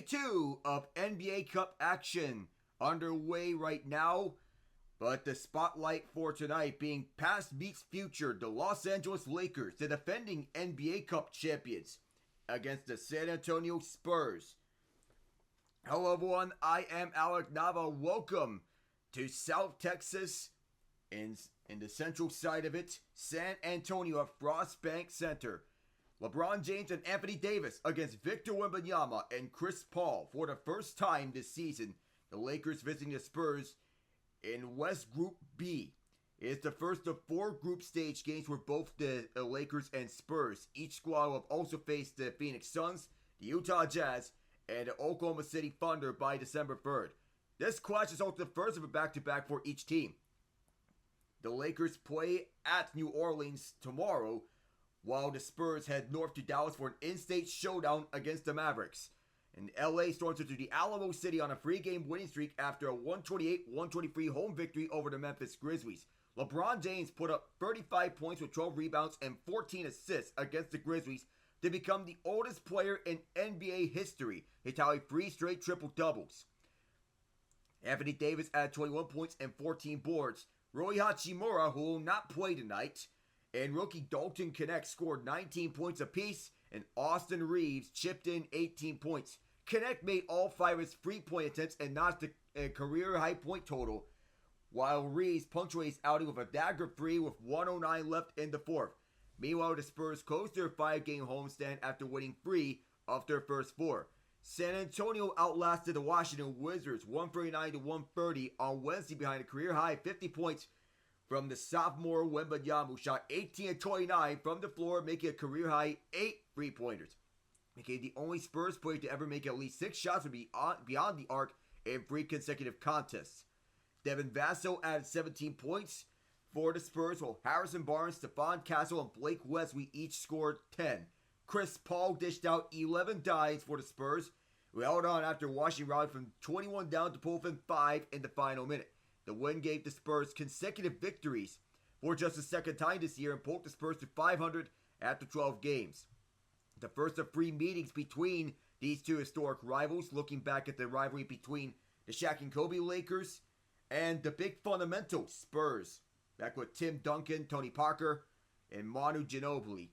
2 of NBA Cup action underway right now. But the spotlight for tonight being past meets future, the Los Angeles Lakers, the defending NBA Cup champions, against the San Antonio Spurs. Hello everyone, I am Alec Nava. Welcome to South Texas, in the central side of it, San Antonio at Frost Bank Center. LeBron James and Anthony Davis against Victor Wembanyama and Chris Paul for the first time this season. The Lakers visiting the Spurs in West Group B. It is the first of 4 group stage games for both the Lakers and Spurs. Each squad will also face the Phoenix Suns, the Utah Jazz, and the Oklahoma City Thunder by December 3rd. This clash is also the first of a back-to-back for each team. The Lakers play at New Orleans tomorrow, while the Spurs head north to Dallas for an in-state showdown against the Mavericks. And LA storms into the Alamo City on a 3-game winning streak after a 128-123 home victory over the Memphis Grizzlies. LeBron James put up 35 points with 12 rebounds and 14 assists against the Grizzlies to become the oldest player in NBA history. He tallied 3 straight triple-doubles. Anthony Davis added 21 points and 14 boards. Rui Hachimura, who will not play tonight, and rookie Dalton Knecht scored 19 points apiece, and Austin Reeves chipped in 18 points. Knecht made all 5 of his 3-point attempts and notched a career-high point total, while Reeves punctuated his outing with a dagger 3 with 1:09 left in the 4th. Meanwhile, the Spurs closed their 5-game homestand after winning 3 of their first 4. San Antonio outlasted the Washington Wizards 139-130 on Wednesday behind a career-high 50 points from the sophomore Wembanyama, who shot 18-29 from the floor, making a career-high 8 3-pointers. Became the only Spurs player to ever make at least 6 shots from beyond the arc in 3 consecutive contests. Devin Vassell added 17 points for the Spurs, while Harrison Barnes, Stephon Castle, and Blake Wesley each scored 10. Chris Paul dished out 11 dimes for the Spurs, who held on after Washington rallied from 21 down to pull within 5 in the final minute. The win gave the Spurs consecutive victories for just the second time this year and pulled the Spurs to 500 after 12 games. The first of 3 meetings between these two historic rivals, looking back at the rivalry between the Shaq and Kobe Lakers and the big fundamental Spurs, back with Tim Duncan, Tony Parker, and Manu Ginobili.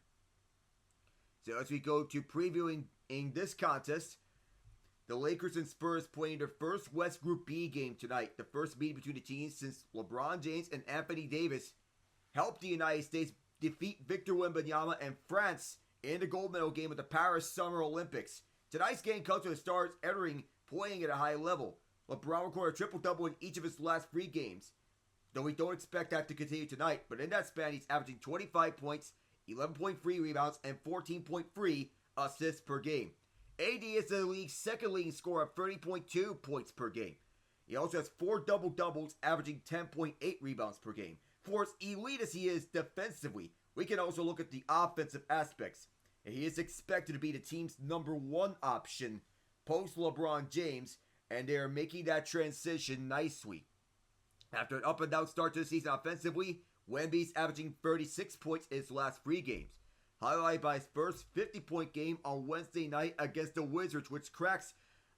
So as we go to previewing in this contest, the Lakers and Spurs playing their first West Group B game tonight. The first meeting between the teams since LeBron James and Anthony Davis helped the United States defeat Victor Wembanyama and France in the gold medal game at the Paris Summer Olympics. Tonight's game comes with the Stars entering playing at a high level. LeBron recorded a triple-double in each of his last 3 games, though we don't expect that to continue tonight. But in that span, he's averaging 25 points, 11.3 rebounds, and 14.3 assists per game. AD is the league's second leading scorer at 30.2 points per game. He also has 4 double-doubles, averaging 10.8 rebounds per game. For as elite as he is defensively, we can also look at the offensive aspects. And he is expected to be the team's number 1 option post-LeBron James, and they are making that transition nicely. After an up-and-down start to the season offensively, Wemby's averaging 36 points in his last 3 games, highlighted by his first 50-point game on Wednesday night against the Wizards, which cracks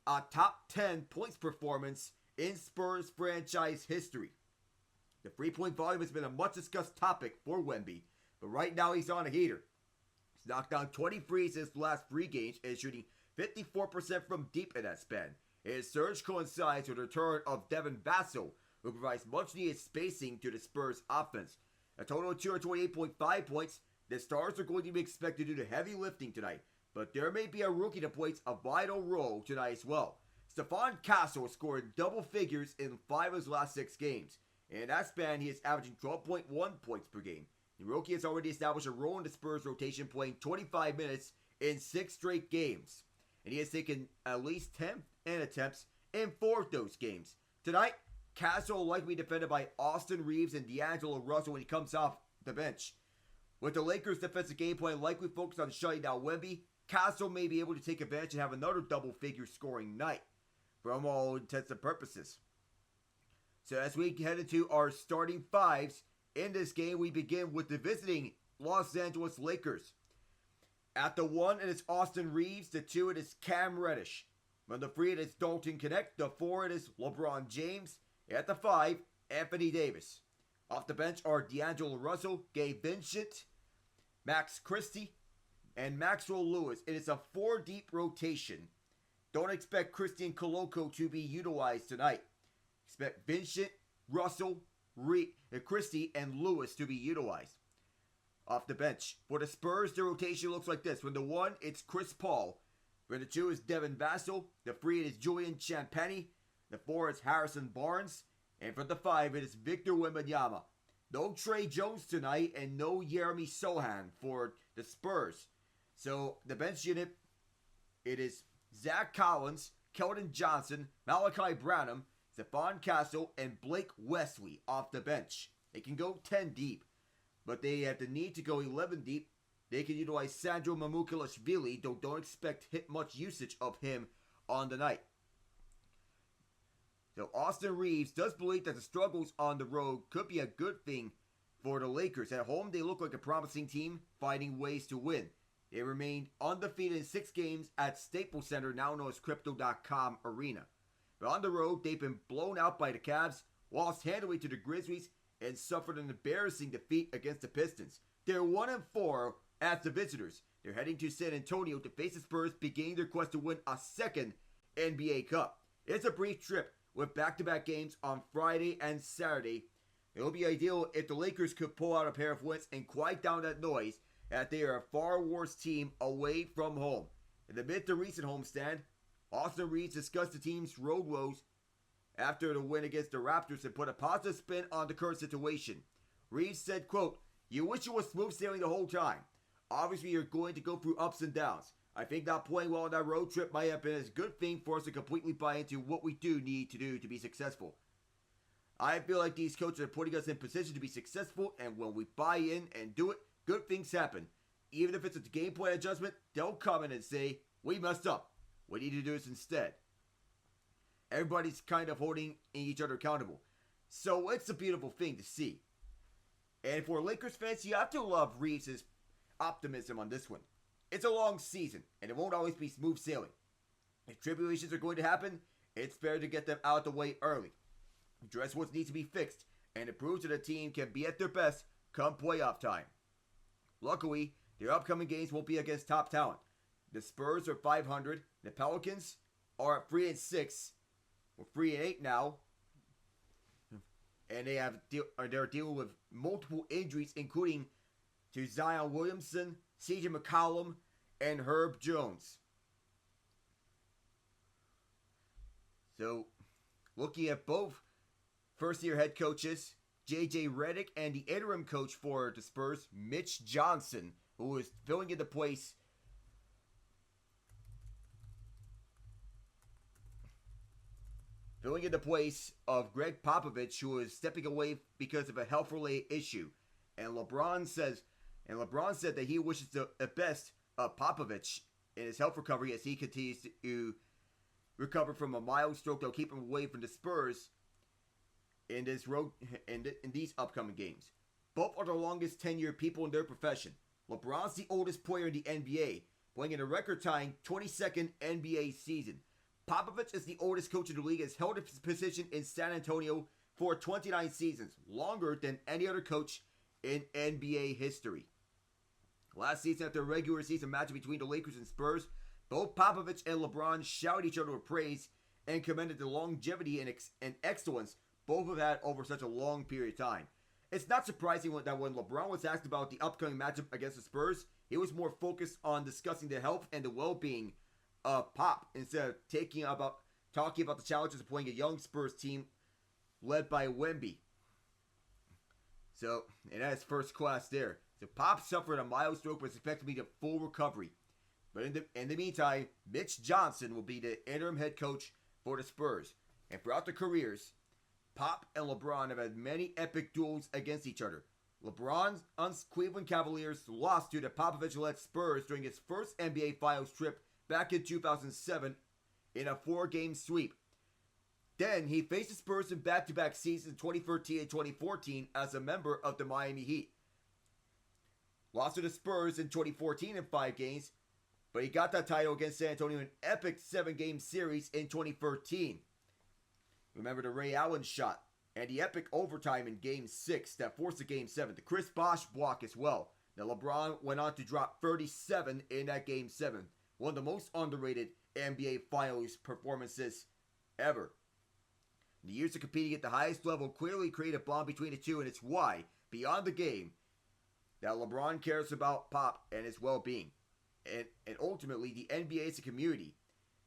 a top 10 points performance in Spurs franchise history. The 3-point volume has been a much-discussed topic for Wemby, but right now he's on a heater. He's knocked down 23 in his last 3 games and is shooting 54% from deep in that span. His surge coincides with the return of Devin Vassell, who provides much-needed spacing to the Spurs offense. A total of 228.5 points. The Stars are going to be expected to do the heavy lifting tonight, but there may be a rookie that plays a vital role tonight as well. Stephon Castle scored double figures in 5 of his last 6 games. In that span, he is averaging 12.1 points per game. The rookie has already established a role in the Spurs rotation, playing 25 minutes in 6 straight games. And he has taken at least 10 attempts in 4 of those games. Tonight, Castle will likely be defended by Austin Reeves and D'Angelo Russell when he comes off the bench. With the Lakers' defensive game plan likely focused on shutting down Wemby, Castle may be able to take advantage and have another double-figure scoring night, from all intents and purposes. So as we head into our starting 5s, in this game we begin with the visiting Los Angeles Lakers. At the 1, it is Austin Reeves. The 2, it is Cam Reddish. On the 3, it is Dalton Connect. The 4, it is LeBron James. At the 5, Anthony Davis. Off the bench are D'Angelo Russell, Gabe Vincent, Max Christie, and Maxwell Lewis. It is a 4-deep rotation. Don't expect Christie and Koloko to be utilized tonight. Expect Vincent, Russell, Christie, and Lewis to be utilized. Off the bench. For the Spurs, the rotation looks like this. For the 1, it's Chris Paul. For the 2 is Devin Vassell. The 3, it is Julian Champagny. The 4 is Harrison Barnes. And for the 5, it is Victor Wembanyama. No Trey Jones tonight and no Jeremy Sohan for the Spurs. So the bench unit, it is Zach Collins, Keldon Johnson, Malachi Branham, Stephon Castle, and Blake Wesley off the bench. They can go 10 deep, but they have the need to go 11 deep. They can utilize Sandro Mamukelashvili, though don't expect much usage of him on the night. So Austin Reeves does believe that the struggles on the road could be a good thing for the Lakers. At home, they look like a promising team, finding ways to win. They remained undefeated in 6 games at Staples Center, now known as Crypto.com Arena. But on the road, they've been blown out by the Cavs, lost handily to the Grizzlies, and suffered an embarrassing defeat against the Pistons. They're 1-4 as the visitors. They're heading to San Antonio to face the Spurs, beginning their quest to win a second NBA Cup. It's a brief trip with back-to-back games on Friday and Saturday. It will be ideal if the Lakers could pull out a pair of wins and quiet down that noise that they are a far worse team away from home. Amid the recent homestand, Austin Reeves discussed the team's road woes after the win against the Raptors and put a positive spin on the current situation. Reeves said, quote, "You wish it was smooth sailing the whole time. Obviously, you're going to go through ups and downs. I think not playing well on that road trip might have been a good thing for us to completely buy into what we do need to do to be successful. I feel like these coaches are putting us in position to be successful, and when we buy in and do it, good things happen. Even if it's a game plan adjustment, they'll come in and say, we messed up. We need to do this instead." Everybody's kind of holding each other accountable. So it's a beautiful thing to see. And for Lakers fans, you have to love Reeves' optimism on this one. It's a long season, and it won't always be smooth sailing. If tribulations are going to happen, it's fair to get them out of the way early. Address what needs to be fixed, and it proves that a team can be at their best come playoff time. Luckily, their upcoming games won't be against top talent. The Spurs are 500, the Pelicans are at 3-6, or 3-8 now, and they're dealing with multiple injuries, including to Zion Williamson, CJ McCollum, and Herb Jones. So, looking at both first-year head coaches, J.J. Redick, and the interim coach for the Spurs, Mitch Johnson, who is filling in the place of Greg Popovich, who is stepping away because of a health-related issue. And LeBron said that he wishes the best of Popovich in his health recovery as he continues to recover from a mild stroke that will keep him away from the Spurs in these upcoming games. Both are the longest tenured people in their profession. LeBron's the oldest player in the NBA, playing in a record-tying 22nd NBA season. Popovich is the oldest coach in the league and has held his position in San Antonio for 29 seasons, longer than any other coach in NBA history. Last season, after a regular season match between the Lakers and Spurs, both Popovich and LeBron shouted each other with praise and commended the longevity and excellence both have had over such a long period of time. It's not surprising that when LeBron was asked about the upcoming matchup against the Spurs, he was more focused on discussing the health and the well-being of Pop instead of talking about the challenges of playing a young Spurs team led by Wemby. So, and that's first class there. So Pop suffered a mild stroke but is expected to be a full recovery. But in the meantime, Mitch Johnson will be the interim head coach for the Spurs. And throughout their careers, Pop and LeBron have had many epic duels against each other. LeBron's Cleveland Cavaliers lost to the Popovich-led Spurs during his first NBA Finals trip back in 2007 in a 4-game sweep. Then he faced the Spurs in back-to-back seasons in 2013 and 2014 as a member of the Miami Heat. Lost to the Spurs in 2014 in 5 games, but he got that title against San Antonio in an epic 7-game series in 2013. Remember the Ray Allen shot and the epic overtime in Game 6 that forced the Game 7. The Chris Bosh block as well. Now LeBron went on to drop 37 in that Game 7. One of the most underrated NBA Finals performances ever. The years of competing at the highest level clearly create a bond between the two, and it's why, beyond the game, that LeBron cares about Pop and his well-being. And ultimately, the NBA is a community,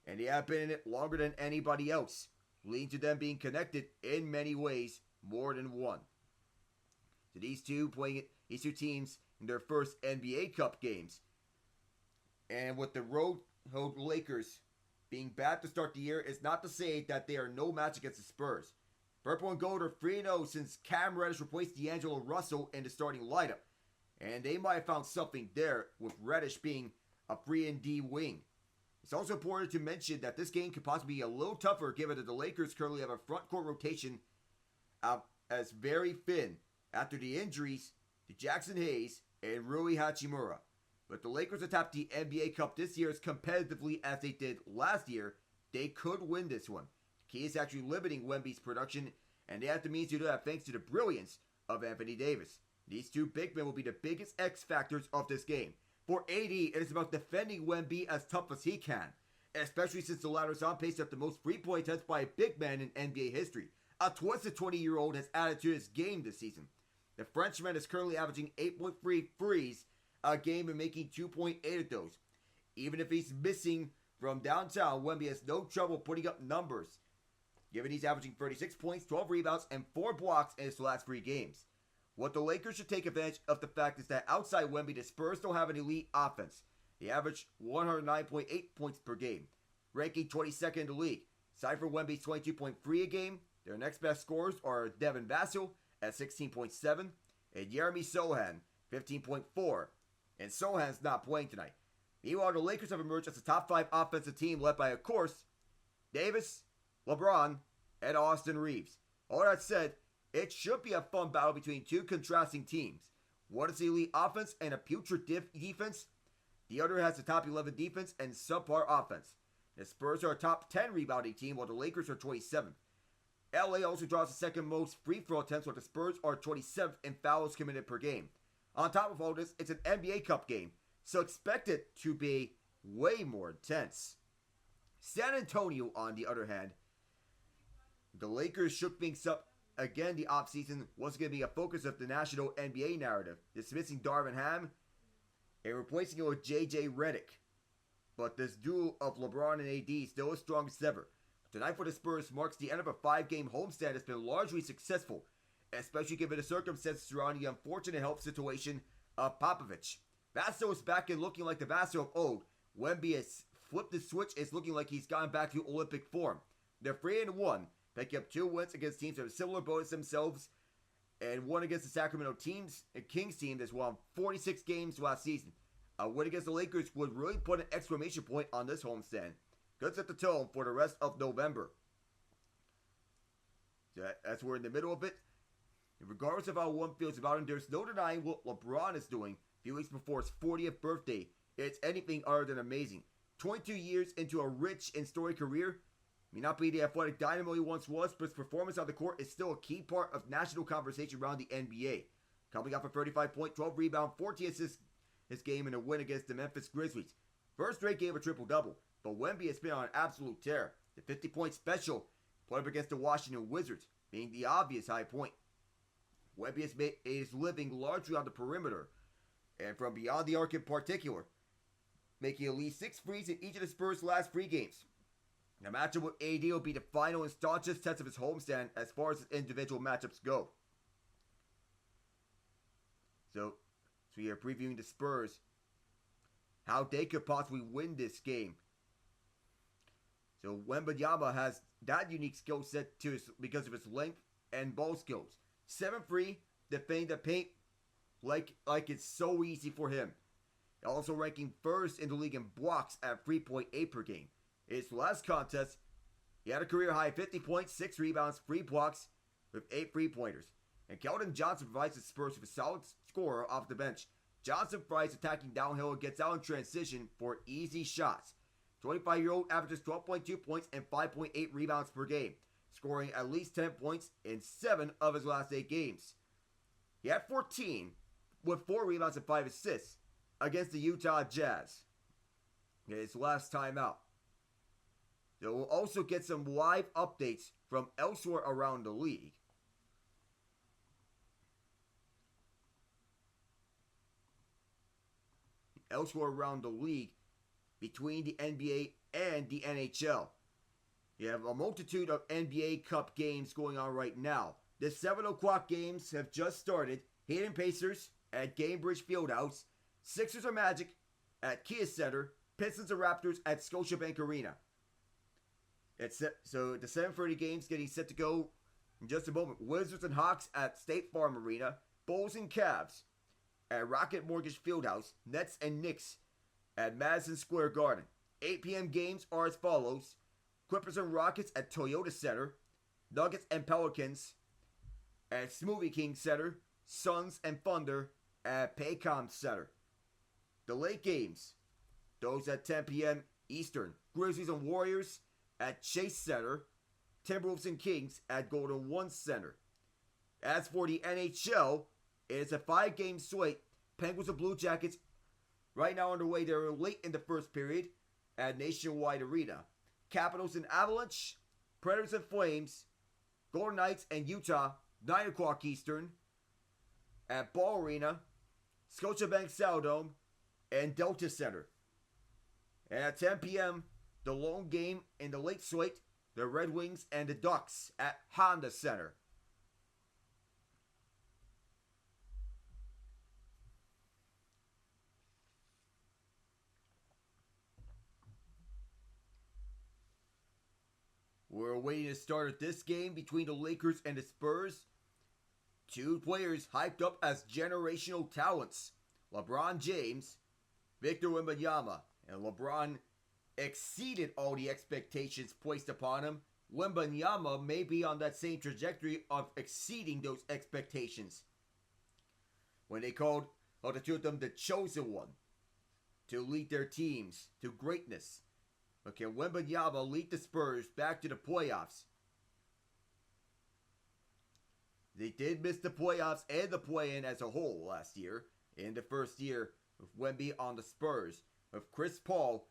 and they have been in it longer than anybody else, leading to them being connected in many ways, more than one. So these two teams in their first NBA Cup games, and with the road Lakers being bad to start the year, is not to say that they are no match against the Spurs. Purple and Gold are 3-0 since Cam Reddish replaced D'Angelo Russell in the starting lineup, and they might have found something there with Reddish being a 3-and-D wing. It's also important to mention that this game could possibly be a little tougher given that the Lakers currently have a front court rotation as very thin after the injuries to Jackson Hayes and Rui Hachimura. But the Lakers attempt the NBA Cup this year as competitively as they did last year. They could win this one. The key is actually limiting Wemby's production, and they have the means to do that thanks to the brilliance of Anthony Davis. These two big men will be the biggest X factors of this game. For AD, it is about defending Wemby as tough as he can, especially since the latter is on pace to have the most free-point attempts by a big man in NBA history. A twisted 20-year-old has added to his game this season. The Frenchman is currently averaging 8.3 threes a game and making 2.8 of those. Even if he's missing from downtown, Wemby has no trouble putting up numbers, given he's averaging 36 points, 12 rebounds, and 4 blocks in his last 3 games. What the Lakers should take advantage of the fact is that outside Wemby, the Spurs don't have an elite offense. They average 109.8 points per game, ranking 22nd in the league. Aside from Wemby's 22.3 a game, their next best scorers are Devin Vassell at 16.7 and Jeremy Sohan, 15.4. And Sohan's not playing tonight. Meanwhile, the Lakers have emerged as a top 5 offensive team led by, of course, Davis, LeBron, and Austin Reeves. All that said, it should be a fun battle between two contrasting teams. One is the elite offense and a putrid defense. The other has the top 11 defense and subpar offense. The Spurs are a top 10 rebounding team while the Lakers are 27th. LA also draws the second most free throw attempts while the Spurs are 27th in fouls committed per game. On top of all this, it's an NBA Cup game, so expect it to be way more intense. San Antonio, on the other hand, the Lakers shook things up again. The offseason was going to be a focus of the national NBA narrative, dismissing Darvin Ham and replacing it with JJ Redick. But this duo of LeBron and AD is still as strong as ever. Tonight for the Spurs marks the end of a 5-game homestand that's been largely successful, especially given the circumstances surrounding the unfortunate health situation of Popovich. Vassell is back and looking like the Vassell of old. Wemby has flipped the switch, is looking like he's gotten back to Olympic form. They're 3-1, picking up 2 wins against teams that have similar boat as themselves, and one against the Sacramento Kings team that's won 46 games last season. A win against the Lakers would really put an exclamation point on this homestand. Could set the tone for the rest of November. So as we're in the middle of it, regardless of how one feels about him, there's no denying what LeBron is doing a few weeks before his 40th birthday. It's anything other than amazing. 22 years into a rich and storied career, may not be the athletic dynamo he once was, but his performance on the court is still a key part of national conversation around the NBA. Coming off a 35 point, 12 rebound, 14 assists his game in a win against the Memphis Grizzlies. First straight game of triple-double, but Wemby has been on an absolute tear. The 50-point special put up against the Washington Wizards, being the obvious high point. Wemby is living largely on the perimeter, and from beyond the arc in particular, making at least 6 threes in each of the Spurs' last 3 games. The matchup with AD will be the final and staunchest test of his homestand as far as his individual matchups go. So we are previewing the Spurs, how they could possibly win this game. So Wembanyama has that unique skill set because of his length and ball skills. 7-3, defending the paint like it's so easy for him. Also ranking first in the league in blocks at 3.8 per game. In his last contest, he had a career high 50 points, 6 rebounds, 3 blocks with 8 3-pointers. And Keldon Johnson provides the Spurs with a solid scorer off the bench. Johnson Price attacking downhill and gets out in transition for easy shots. 25-year-old averages 12.2 points and 5.8 rebounds per game, scoring at least 10 points in 7 of his last 8 games. He had 14 with 4 rebounds and 5 assists against the Utah Jazz his last time out. So we'll also get some live updates from elsewhere around the league. Elsewhere around the league between the NBA and the NHL. You have a multitude of NBA Cup games going on right now. The 7 o'clock games have just started. Heat and Pacers at Gainbridge Fieldhouse. Sixers or Magic at Kia Center. Pistons or Raptors at Scotiabank Arena. So the 7:30 games getting set to go in just a moment. Wizards and Hawks at State Farm Arena. Bulls and Cavs at Rocket Mortgage Fieldhouse. Nets and Knicks at Madison Square Garden. 8 p.m. games are as follows. Clippers and Rockets at Toyota Center. Nuggets and Pelicans at Smoothie King Center. Suns and Thunder at Paycom Center. The late games, those at 10 p.m. Eastern. Grizzlies and Warriors at Chase Center. Timberwolves and Kings at Golden One Center. As for the NHL, it is a 5-game slate. Penguins and Blue Jackets right now underway. They're late in the first period at Nationwide Arena. Capitals and Avalanche, Predators and Flames, Golden Knights and Utah, 9 o'clock Eastern, at Ball Arena, Scotiabank Saddledome, and Delta Center. And at 10 p.m., the lone game in the late slate, the Red Wings and the Ducks at Honda Center. We're awaiting the start of this game between the Lakers and the Spurs. 2 players hyped up as generational talents. LeBron James, Victor Wembanyama. And LeBron exceeded all the expectations placed upon him. Wembanyama may be on that same trajectory of exceeding those expectations. When they called the two of them the chosen one to lead their teams to greatness. Okay, Wembanyama lead the Spurs back to the playoffs. They did miss the playoffs and the play-in as a whole last year, in the first year with Wemby on the Spurs. With Chris Paul,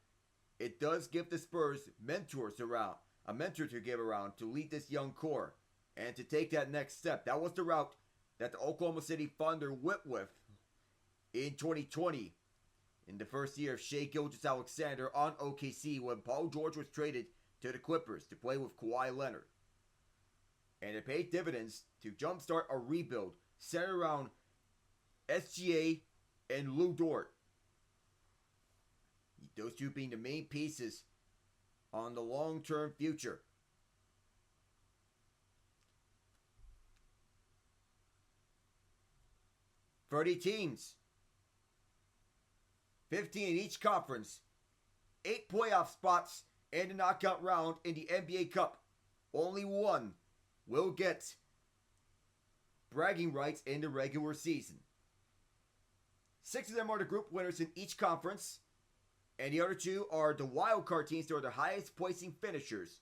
it does give the Spurs mentors around, a mentor to give around to lead this young core and to take that next step. That was the route that the Oklahoma City Thunder went with in 2020. In the first year of Shai Gilgeous-Alexander on OKC when Paul George was traded to the Clippers to play with Kawhi Leonard. And it paid dividends to jumpstart a rebuild centered around SGA and Lou Dort. Those two being the main pieces on the long-term future. "30 teams. 15 in each conference. 8 playoff spots in the knockout round in the NBA Cup. Only one will get bragging rights in the regular season. 6 of them are the group winners in each conference. And the other 2 are the wild card teams that are the highest placing finishers.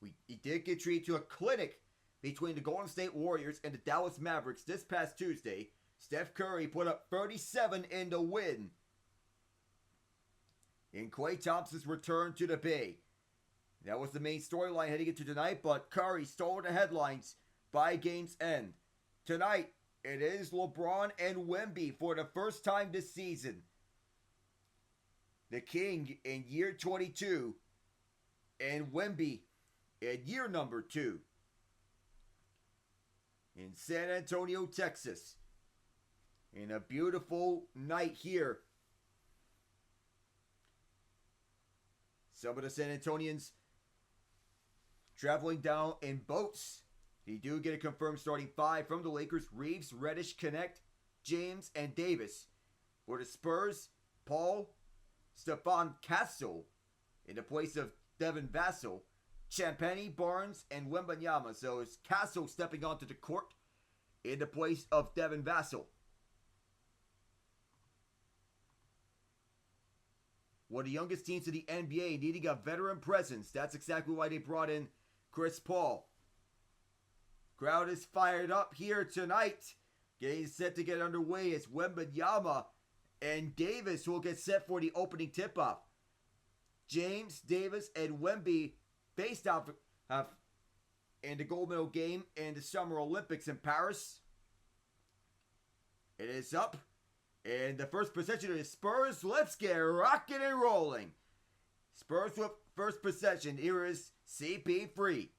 We did get treated to a clinic between the Golden State Warriors and the Dallas Mavericks this past Tuesday. Steph Curry put up 37 in the win. In Klay Thompson's return to the Bay. That was the main storyline heading into tonight, but Curry stole the headlines by game's end. Tonight, it is LeBron and Wemby for the first time this season. The King in year 22 and Wemby in year number 2. In San Antonio, Texas. In a beautiful night here. Some of the San Antonians traveling down in boats. You do get a confirmed starting 5 from the Lakers. Reeves, Reddish, Connect, James, and Davis. For the Spurs, Paul, Stephon Castle in the place of Devin Vassell. Champagny, Barnes, and Wembanyama. So it's Castle stepping onto the court in the place of Devin Vassell. One of the youngest teams in the NBA needing a veteran presence. That's exactly why they brought in Chris Paul. Crowd is fired up here tonight. Getting set to get underway as Wembanyama and Davis will get set for the opening tip-off. James, Davis, and Wemby faced off in the gold medal game in the Summer Olympics in Paris. It is up. And the first possession is Spurs. Let's get rocking and rolling. Spurs with first possession. Here is CP3.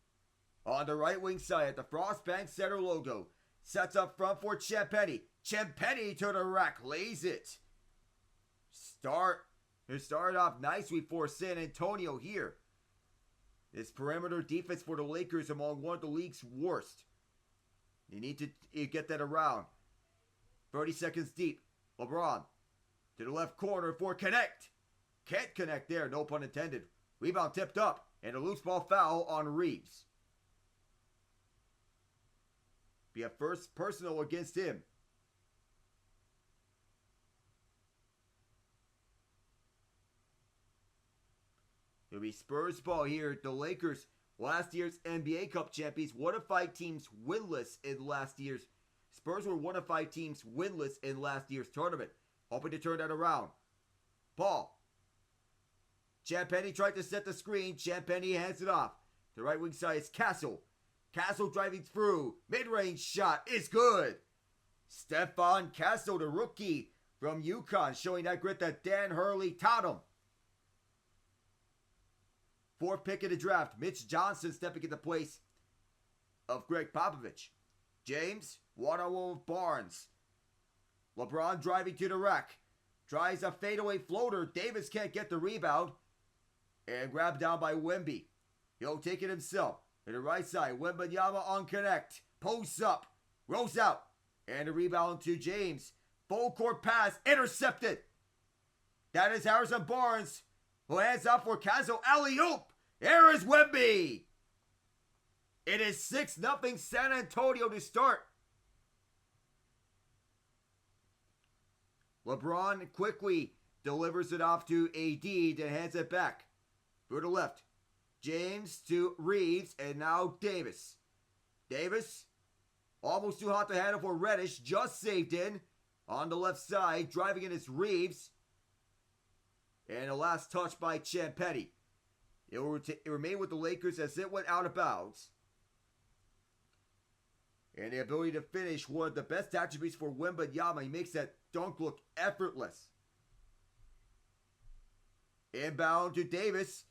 On the right wing side at the Frostbank Center logo. Sets up front for Champagny. Champagny to the rack. Lays it. Start off nicely for San Antonio here. This perimeter defense for the Lakers among one of the league's worst. You need to get that around. 30 seconds deep. LeBron to the left corner for connect. Can't connect there, no pun intended. Rebound tipped up and a loose ball foul on Reeves. Be a first personal against him. It'll be Spurs ball here. The Lakers, last year's NBA Cup champions, one of 5 teams winless in last year's. Spurs were one of 5 teams winless in last year's tournament. Hoping to turn that around. Paul. Champagny tried to set the screen. Champagny hands it off. The right wing side is Castle. Castle driving through. Mid-range shot is good. Stephon Castle, the rookie from UConn, showing that grit that Dan Hurley taught him. 4th pick in the draft. Mitch Johnson stepping into place of Greg Popovich. James, one-on-one with Barnes. LeBron driving to the rack. Tries a fadeaway floater. Davis can't get the rebound. And grabbed down by Wemby. He'll take it himself. To the right side, Wembanyama on connect. Posts up. Rolls out. And a rebound to James. Full court pass. Intercepted. That is Harrison Barnes, who hands off for Castle. Alley-oop. There is Wemby. It is 6-0 San Antonio to start. LeBron quickly delivers it off to AD, then hands it back. Through the left. James to Reeves, and now Davis. Davis, almost too hot to handle for Reddish, just saved in. On the left side, driving in is Reeves. And a last touch by Champagny. It will remain with the Lakers as it went out of bounds. And the ability to finish, one of the best attributes for Wembanyama. He makes that dunk look effortless. Inbound to Davis,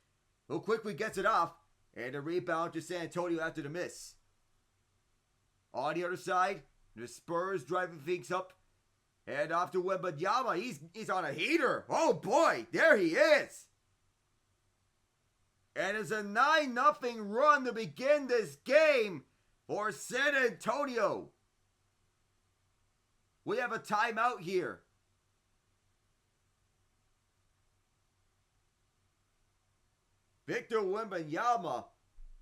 who quickly gets it off. And a rebound to San Antonio after the miss. On the other side, the Spurs driving things up. And off to Wembanyama. He's on a heater. Oh boy, there he is. And it's a 9-0 run to begin this game for San Antonio. We have a timeout here. Victor Wembanyama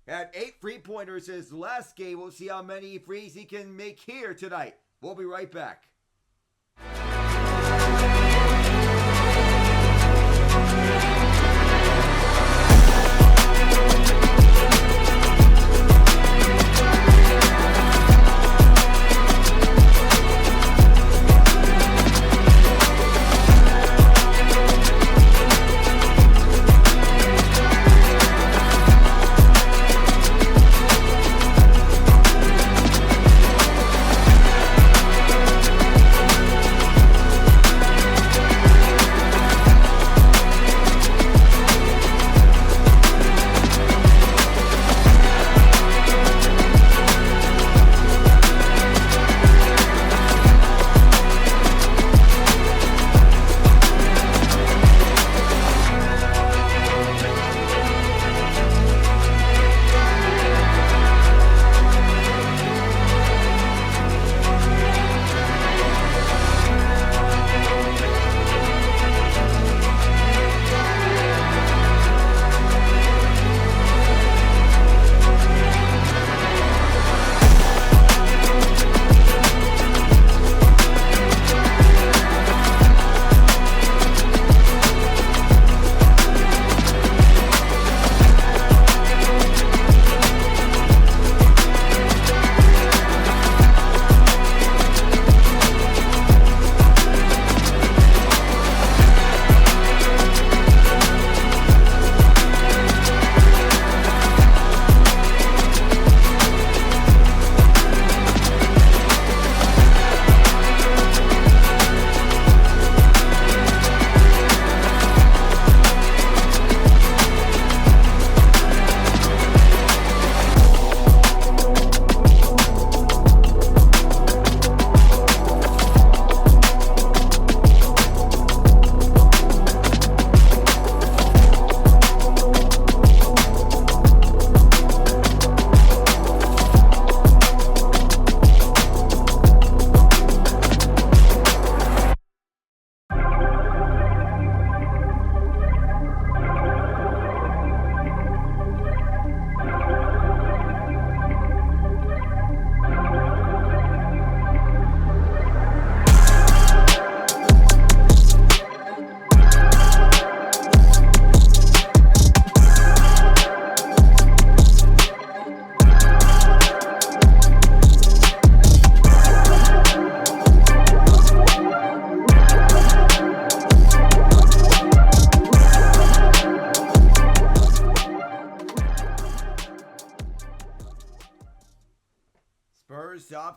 had 8 3-pointers his last game. We'll see how many threes he can make here tonight. We'll be right back.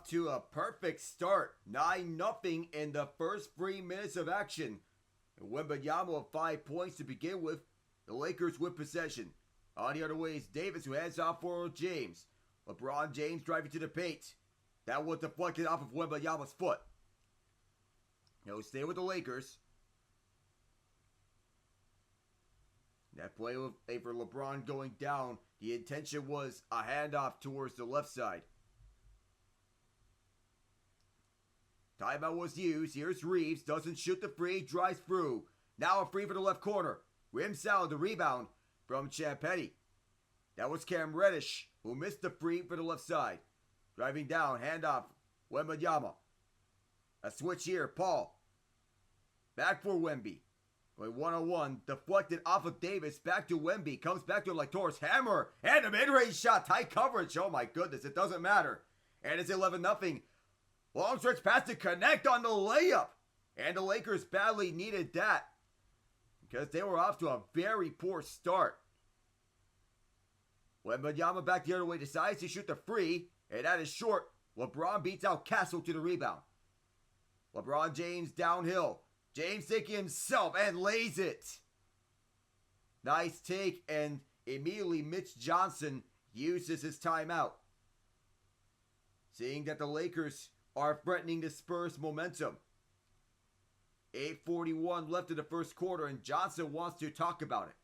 off to a perfect start. 9-0 in the first 3 minutes of action. And Wembanyama with 5 points to begin with. The Lakers with possession. On the other way is Davis, who hands off for James. LeBron James driving to the paint. That was deflected off of Wembanyama's foot. He'll stay with the Lakers. That play for LeBron going down. The intention was a handoff towards the left side. Timeout was used. Here's Reeves. Doesn't shoot the free. Drives through. Now a free for the left corner. Rim salad, the rebound from Champetti. That was Cam Reddish, who missed the free for the left side. Driving down. Handoff. Wembanyama. A switch here. Paul. Back for Wemby. Going one-on-one. Deflected off of Davis. Back to Wemby. Comes back to him like Torres. Hammer. And a mid-range shot. Tight coverage. Oh my goodness. It doesn't matter. And it's 11-0. Long stretch pass to connect on the layup. And the Lakers badly needed that, because they were off to a very poor start. Wembanyama back the other way. Decides to shoot the free. And that is short. LeBron beats out Castle to the rebound. LeBron James downhill. James taking himself and lays it. Nice take, and immediately Mitch Johnson uses his timeout. Seeing that the Lakers are threatening the Spurs' momentum. 8:41 left in the first quarter, and Johnson wants to talk about it.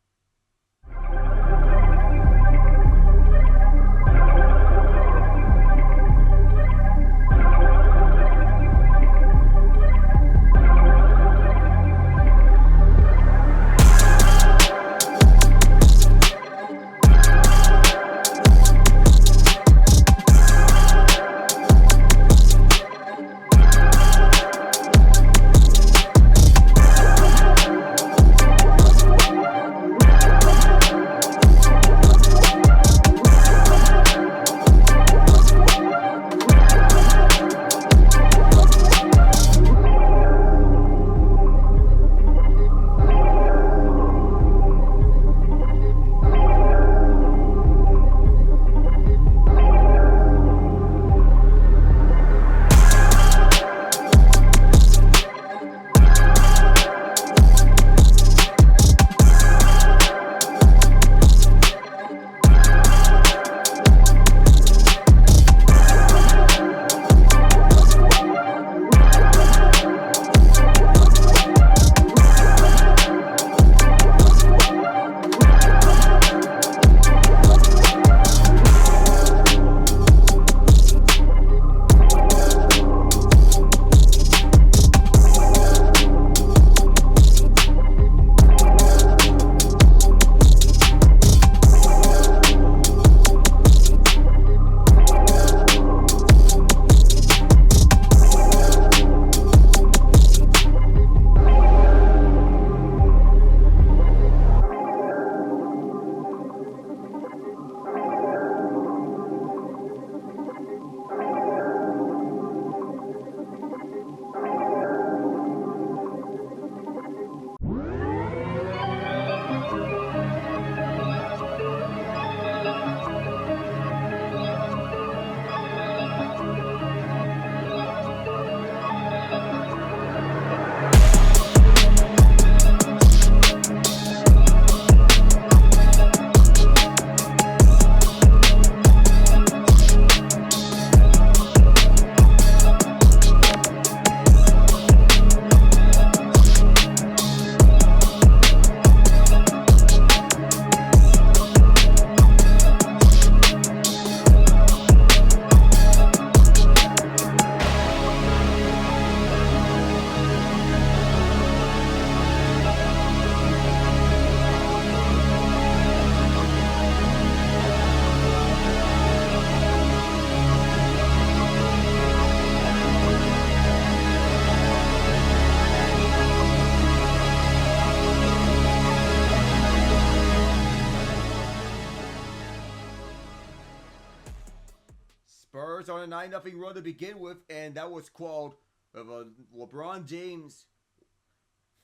Spurs on a 9-0 run to begin with, and that was called of a LeBron James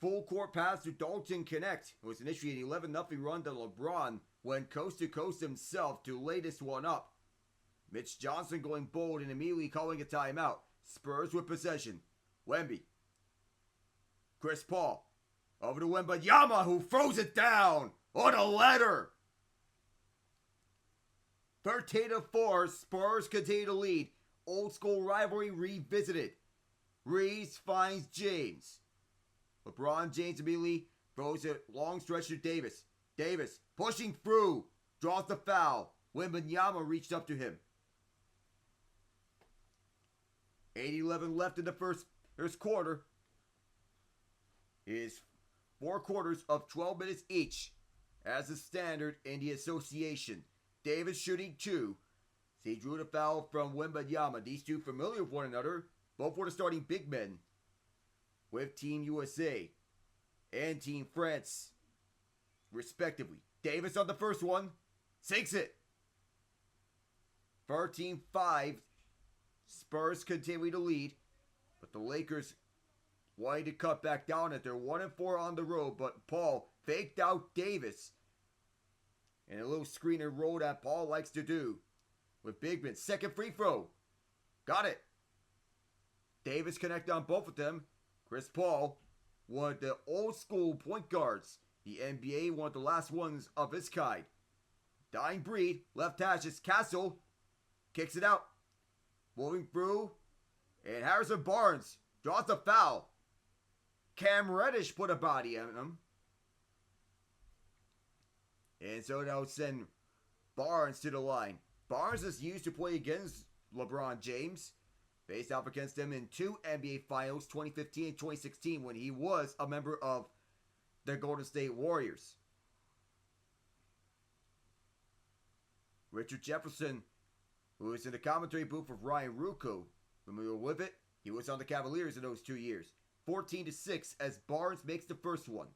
full court pass to Dalton Connect. It was initially an 11-0 run to LeBron, went coast to coast himself to lay this one up. Mitch Johnson going bold and immediately calling a timeout. Spurs with possession. Wemby. Chris Paul. Over to Wembanyama, who throws it down on a ladder. 13-4, Spurs continue to lead. Old school rivalry revisited. Reeves finds James. LeBron James immediately throws a long stretch to Davis. Davis pushing through. Draws the foul. Wembanyama reached up to him. 8:11 left in the first quarter. Is 4 quarters of 12 minutes each as a standard in the association. Davis shooting 2. He drew the foul from Wembanyama. These two familiar with one another. Both were the starting big men with Team USA and Team France, respectively. Davis on the first one. Sinks it. 13-5. Spurs continue to lead. But the Lakers wanted to cut back down at their 1-4 on the road. But Paul faked out Davis. And a little screener roll that Paul likes to do. With Bigman. Second free throw. Got it. Davis connected on both of them. Chris Paul, one of the old school point guards. The NBA, one of the last ones of its kind. Dying breed. Left hash is Castle. Kicks it out. Moving through. And Harrison Barnes draws the foul. Cam Reddish put a body on him. And so that'll send Barnes to the line. Barnes is used to play against LeBron James. Faced off against him in 2 NBA Finals, 2015 and 2016, when he was a member of the Golden State Warriors. Richard Jefferson, who was in the commentary booth with Ryan Ruocco, familiar with it, he was on the Cavaliers in those 2 years. 14-6 as Barnes makes the first one.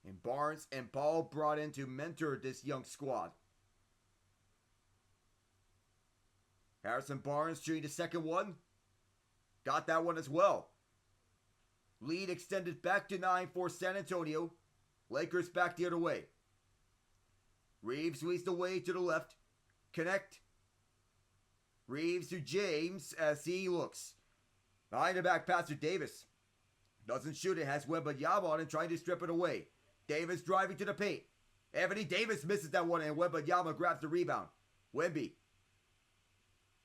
And Barnes and Paul brought in to mentor this young squad. Harrison Barnes shooting the second one. Got that one as well. Lead extended back to 9 for San Antonio. Lakers back the other way. Reeves leads the way to the left. Connect. Reeves to James as he looks. Behind the back pass to Davis. Doesn't shoot it. Has Wembanyama on and trying to strip it away. Davis driving to the paint. Anthony Davis misses that one and Wembanyama grabs the rebound. Wemby.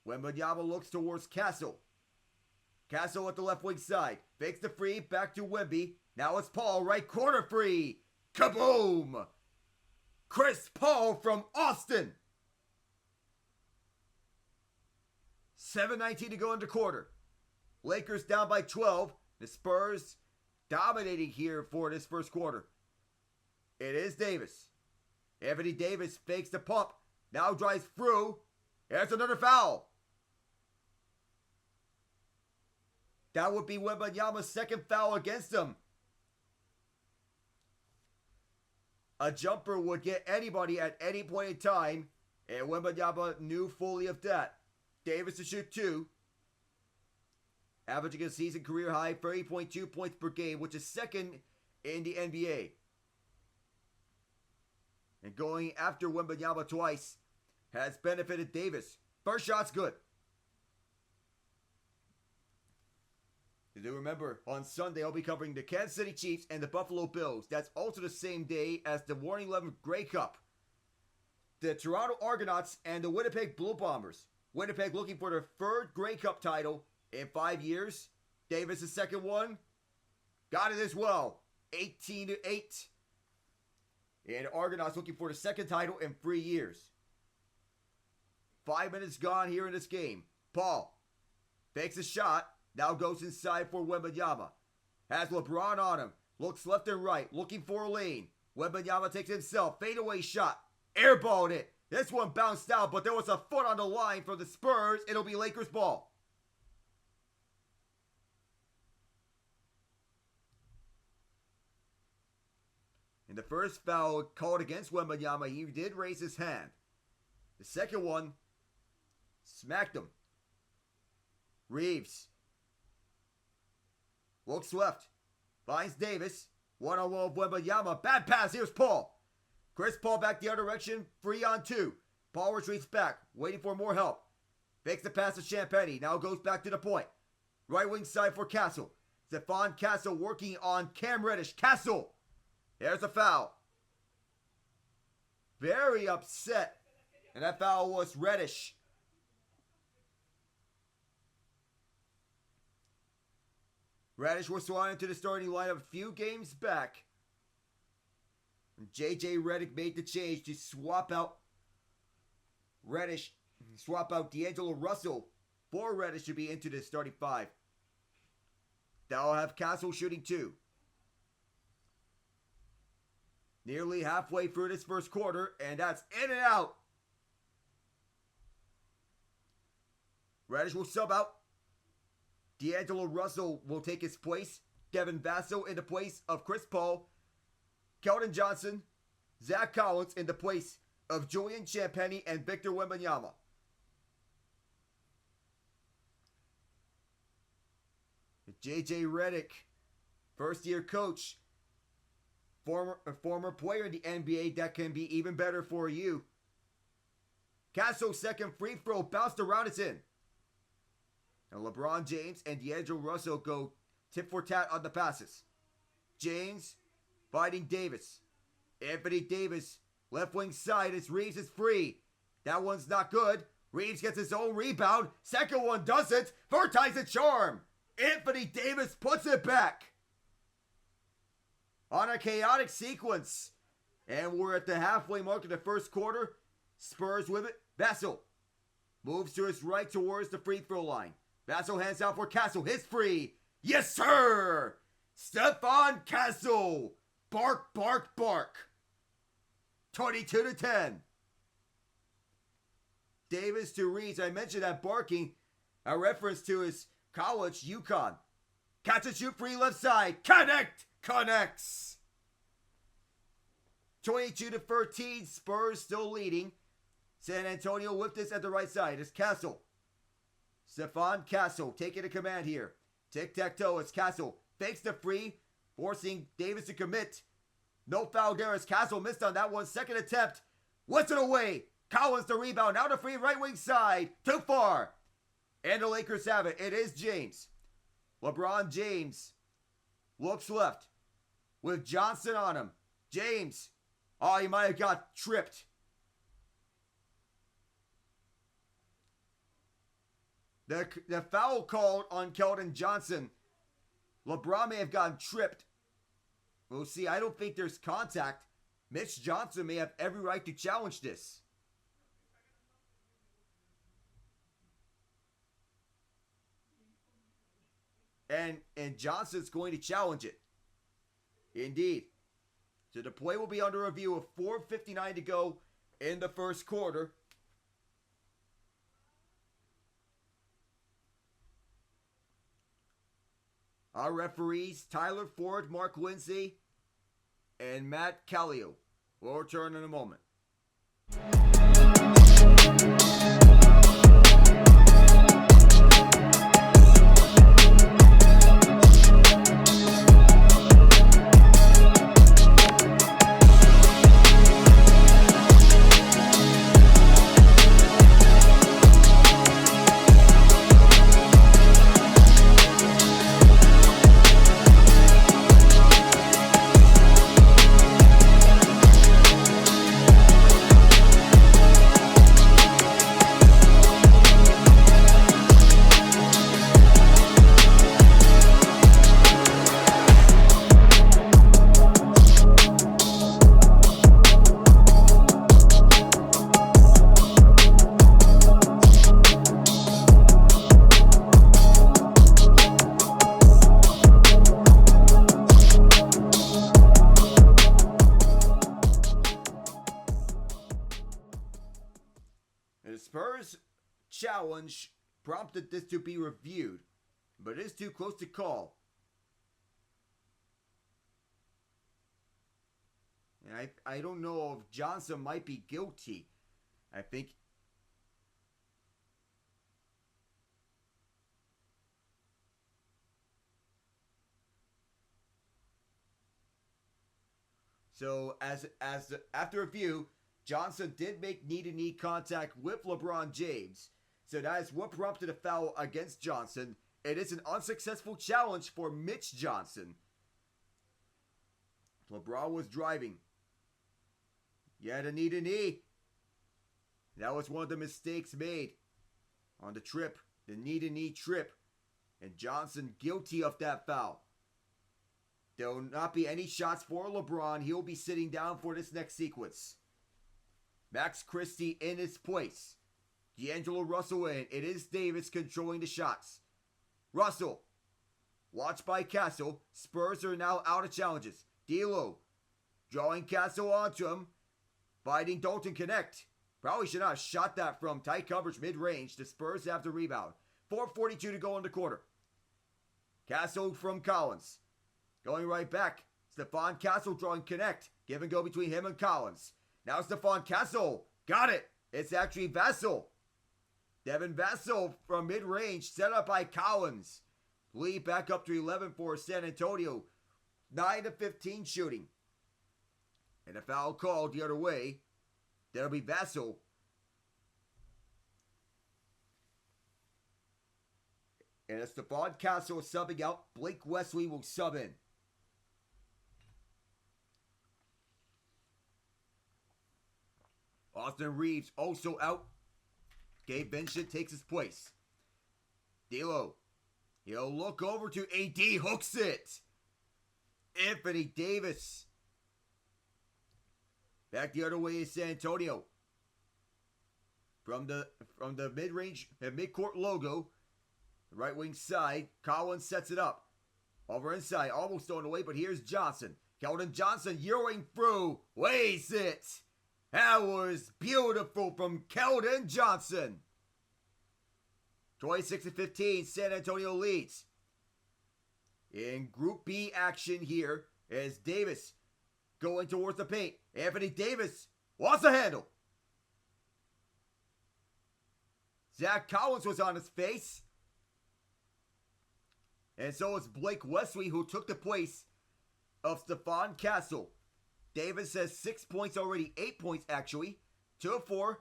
Wembanyama looks towards Castle. Castle at the left wing side. Fakes the free. Back to Wemby. Now it's Paul. Right corner free. Kaboom! Chris Paul from Austin. 7:19 to go in the quarter. Lakers down by 12. The Spurs dominating here for this first quarter. It is Davis. Anthony Davis fakes the pump. Now drives through. There's another foul. That would be Wembanyama's second foul against him. A jumper would get anybody at any point in time, and Wembanyama knew fully of that. Davis to shoot 2. Averaging a season career high 30.2 points per game, which is second in the NBA. And going after Wembanyama twice has benefited Davis. First shot's good. You do remember, on Sunday I'll be covering the Kansas City Chiefs and the Buffalo Bills. That's also the same day as the Warning 11 Grey Cup. The Toronto Argonauts and the Winnipeg Blue Bombers. Winnipeg looking for their 3rd Grey Cup title in 5 years. Davis' second one. Got it as well. 18-8. And the Argonauts looking for the 2nd title in 3 years. 5 minutes gone here in this game. Paul fakes a shot. Now goes inside for Wembanyama. Has LeBron on him. Looks left and right. Looking for a lane. Wembanyama takes it himself. Fadeaway shot. Airballed it. This one bounced out, but there was a foot on the line for the Spurs. It'll be Lakers ball. In the first foul called against Wembanyama, he did raise his hand. The second one smacked him. Reeves looks left. Finds Davis. One-on-one with Wembanyama. Bad pass. Here's Paul. Chris Paul back the other direction. 3-on-2. Paul retreats back, waiting for more help. Fakes the pass to Champagny, now goes back to the point. Right wing side for Castle. Stephon Castle working on Cam Reddish. Castle! There's a foul. Very upset. And that foul was Reddish. Reddish was swung into the starting lineup a few games back. And J.J. Redick made the change to swap out Reddish. Swap out D'Angelo Russell for Reddish to be into the starting five. That'll have Castle shooting 2. Nearly halfway through this first quarter, and that's in and out. Reddish will sub out. D'Angelo Russell will take his place. Devin Vassell in the place of Chris Paul. Keldon Johnson. Zach Collins in the place of Julian Champagny and Victor Wembanyama. J.J. Redick, first-year coach, former player in the NBA that can be even better for you. Castle's second free throw bounced around, it's in. And LeBron James and D'Angelo Russell go tit for tat on the passes. James fighting Davis. Anthony Davis, left wing side as Reeves is free. That one's not good. Reeves gets his own rebound. Second one doesn't. Third time's a charm. Anthony Davis puts it back. On a chaotic sequence. And we're at the halfway mark of the first quarter. Spurs with it. Vassell moves to his right towards the free throw line. Vassell hands out for Castle. His free. Yes, sir. Stephon Castle. Bark, bark, bark. 22-10. Davis to Reeves. I mentioned that barking. A reference to his college, UConn. Catch and shoot free left side. Connect. Connects. 22-13. Spurs still leading. San Antonio with this at the right side. It's Castle. Stephon Castle taking a command here. Tic-tac-toe. It's Castle. Fakes the free. Forcing Davis to commit. No foul there as Castle missed on that one. Second attempt. What's it away? Collins the rebound. Now the free right wing side. Too far. And the Lakers have it. It is James. LeBron James looks left with Johnson on him. James. Oh, he might have got tripped. The foul called on Keldon Johnson. LeBron may have gotten tripped. We'll see. I don't think there's contact. Mitch Johnson may have every right to challenge this. And Johnson's going to challenge it. Indeed. So the play will be under review with 4:59 to go in the first quarter. Our referees, Tyler Ford, Mark Lindsay, and Matt Callio. We'll return in a moment. The Spurs challenge prompted this to be reviewed, but it is too close to call. And I don't know if Johnson might be guilty. I think so. After review, Johnson did make knee-to-knee contact with LeBron James, so that is what prompted a foul against Johnson. It is an unsuccessful challenge for Mitch Johnson. LeBron was driving. Yet a knee-to-knee. That was one of the mistakes made on the trip, the knee-to-knee trip. And Johnson guilty of that foul. There will not be any shots for LeBron. He'll be sitting down for this next sequence. Max Christie in his place. D'Angelo Russell in. It is Davis controlling the shots. Russell. Watched by Castle. Spurs are now out of challenges. D'Lo. Drawing Castle onto him. Fighting Dalton connect. Probably should not have shot that from tight coverage mid-range. The Spurs have the rebound. 4:42 to go in the quarter. Castle from Collins. Going right back. Stephon Castle drawing connect. Give and go between him and Collins. Now Stephon Castle. Got it. It's actually Vassell. Devin Vassell from mid-range. Set up by Collins. Lead back up to 11 for San Antonio. 9-15 shooting. And a foul called the other way. That'll be Vassell. And as Stephon Castle is subbing out, Blake Wesley will sub in. Austin Reeves also out. Gabe Vincent takes his place. D'Lo. He'll look over to AD. Hooks it. Anthony Davis. Back the other way is San Antonio. From the mid-range, mid-court logo, the right wing side, Collins sets it up. Over inside, almost thrown away, but here's Johnson. Keldon Johnson Euroing through, weighs it. That was beautiful from Keldon Johnson. 26-15, San Antonio leads. In Group B action here is Davis going towards the paint. Anthony Davis wants a handle. Zach Collins was on his face. And so is Blake Wesley, who took the place of Stephon Castle. Davis has 6 points already, 8 points actually. 2 of 4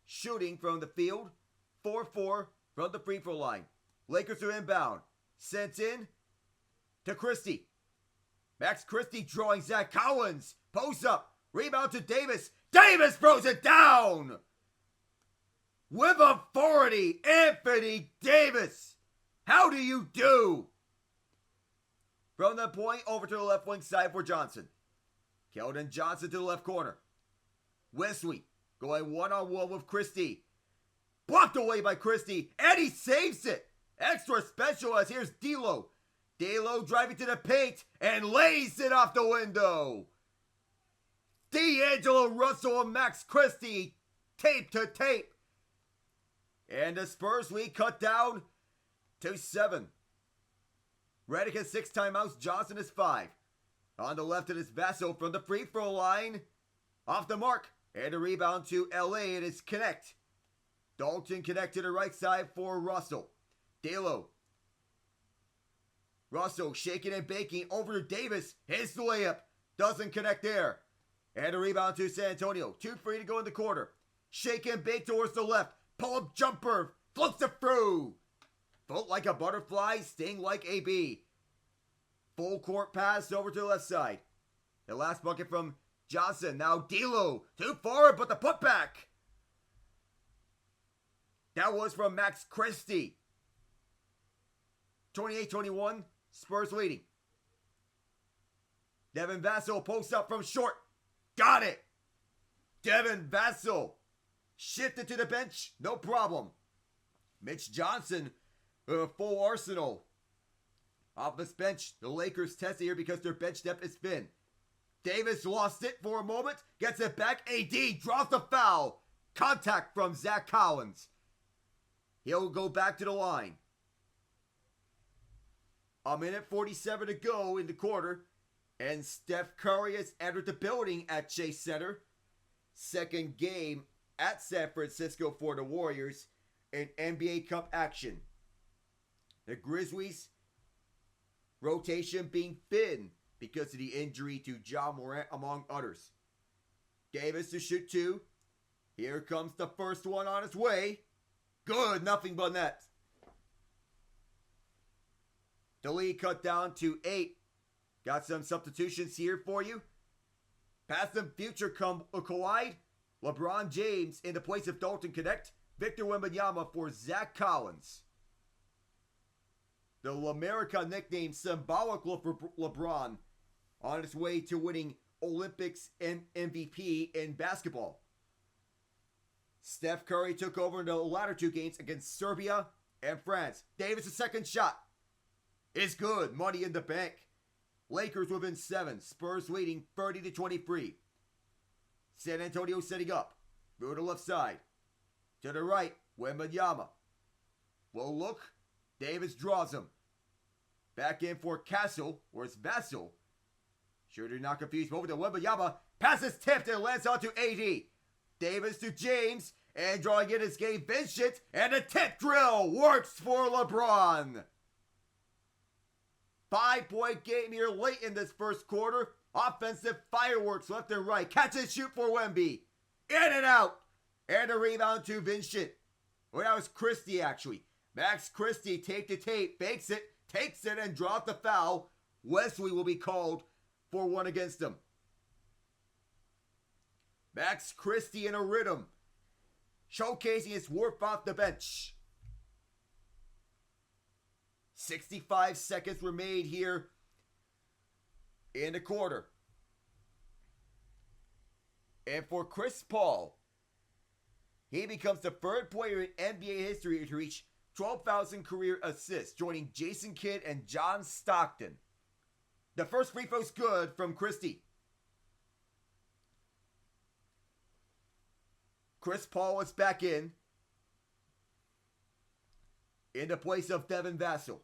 shooting from the field. 4 of 4 from the free throw line. Lakers are inbound. Sent in to Christie. Max Christie drawing Zach Collins. Post up. Rebound to Davis. Davis throws it down. With authority, Anthony Davis. How do you do? From the point over to the left wing side for Johnson. Keldon Johnson to the left corner. Wesley going one-on-one with Christie. Blocked away by Christie, and he saves it. Extra special as here's D'Lo. D'Lo driving to the paint and lays it off the window. D'Angelo Russell and Max Christie, tape to tape. And the Spurs lead cut down to 7. Redick has 6 timeouts. Johnson has 5. On the left it is Vassell from the free throw line. Off the mark. And a rebound to LA. It is Connect. Dalton connect to the right side for Russell. D'Lo. Russell shaking and baking over to Davis. His layup. Doesn't connect there. And a rebound to San Antonio. 2-3 to go in the quarter. Shake and bake towards the left. Pull-up jumper. Floats it through. Float like a butterfly. Sting like AB. Full court pass over to the left side. The last bucket from Johnson. Now D'Lo. Too forward, but the putback. That was from Max Christie. 28-21. Spurs leading. Devin Vassell posts up from short. Got it. Devin Vassell. Shifted to the bench. No problem. Mitch Johnson. Full arsenal. Off this bench. The Lakers test it here because their bench depth is thin. Davis lost it for a moment. Gets it back. AD draws the foul. Contact from Zach Collins. He'll go back to the line. A minute 47 to go in the quarter. And Steph Curry has entered the building at Chase Center. Second game at San Francisco for the Warriors in NBA Cup action. The Grizzlies rotation being thin because of the injury to Ja Morant, among others. Davis to shoot 2. Here comes the first one on its way. Good, nothing but net. The lead cut down to 8. Got some substitutions here for you. Past and future collide. LeBron James in the place of Dalton Connect. Victor Wembanyama for Zach Collins. The L'America nickname symbolic for LeBron on its way to winning Olympics MVP in basketball. Steph Curry took over in the latter 2 games against Serbia and France. Davis' second shot is good. Money in the bank. Lakers within 7. Spurs leading 30-23. San Antonio setting up. Through the left side. To the right, Wembanyama. Low look. Davis draws him. Back in for Castle, or it's Vassell. Sure to not confuse over to Wembanyama. Passes tipped and lands onto AD. Davis to James. And drawing in is Gabe Vincent. And a tip drill works for LeBron. 5-point game here late in this first quarter. Offensive fireworks left and right. Catch and shoot for Wemby. In and out. And a rebound to Vincent. Well, that was Christie actually. Max Christie tape to tape. Fakes it. Takes it and drops the foul. Wesley will be called for one against him. Max Christie in a rhythm. Showcasing his work off the bench. 65 seconds remain here in the quarter. And for Chris Paul, he becomes the 3rd player in NBA history to reach 12,000 career assists, joining Jason Kidd and John Stockton. The first free throw's good from Christie. Chris Paul is back in the place of Devin Vassell.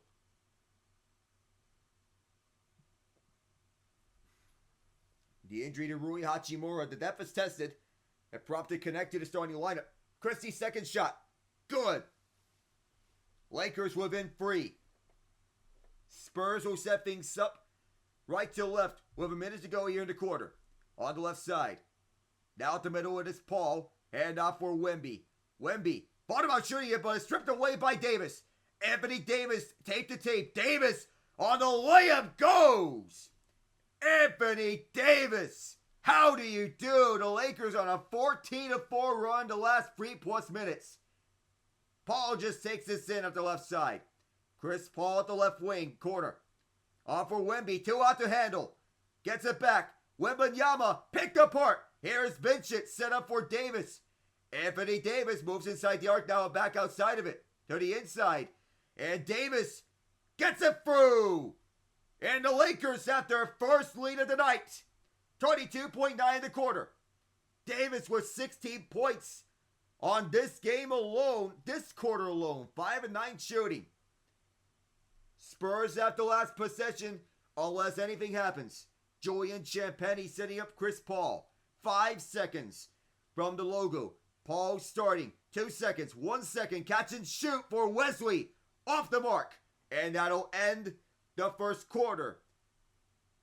The injury to Rui Hachimura, the depth is tested and prompted connect to the starting lineup. Christie's second shot. Good. Lakers within 3. Spurs will set things up right to left with a minute to go here in the quarter. On the left side. Now at the middle it is Paul. Hand off for Wemby. Wemby thought about shooting it, but is stripped away by Davis. Anthony Davis, tape to tape. Davis on the layup goes. Anthony Davis. How do you do? The Lakers on a 14-4 run the last 3+ minutes. Paul just takes this in at the left side. Chris Paul at the left wing corner. On for Wemby. 2 out to handle. Gets it back. Wembanyama picked apart. Here's Vincent set up for Davis. Anthony Davis moves inside the arc now and back outside of it. To the inside. And Davis gets it through. And the Lakers have their first lead of the night. 22.9 in the quarter. Davis with 16 points on this game alone. This quarter alone. 5 and 9 shooting. Spurs have the last possession unless anything happens. Julian Champagnie setting up Chris Paul. 5 seconds from the logo. Paul starting. 2 seconds. 1 second. Catch and shoot for Wesley. Off the mark. And that'll end the first quarter.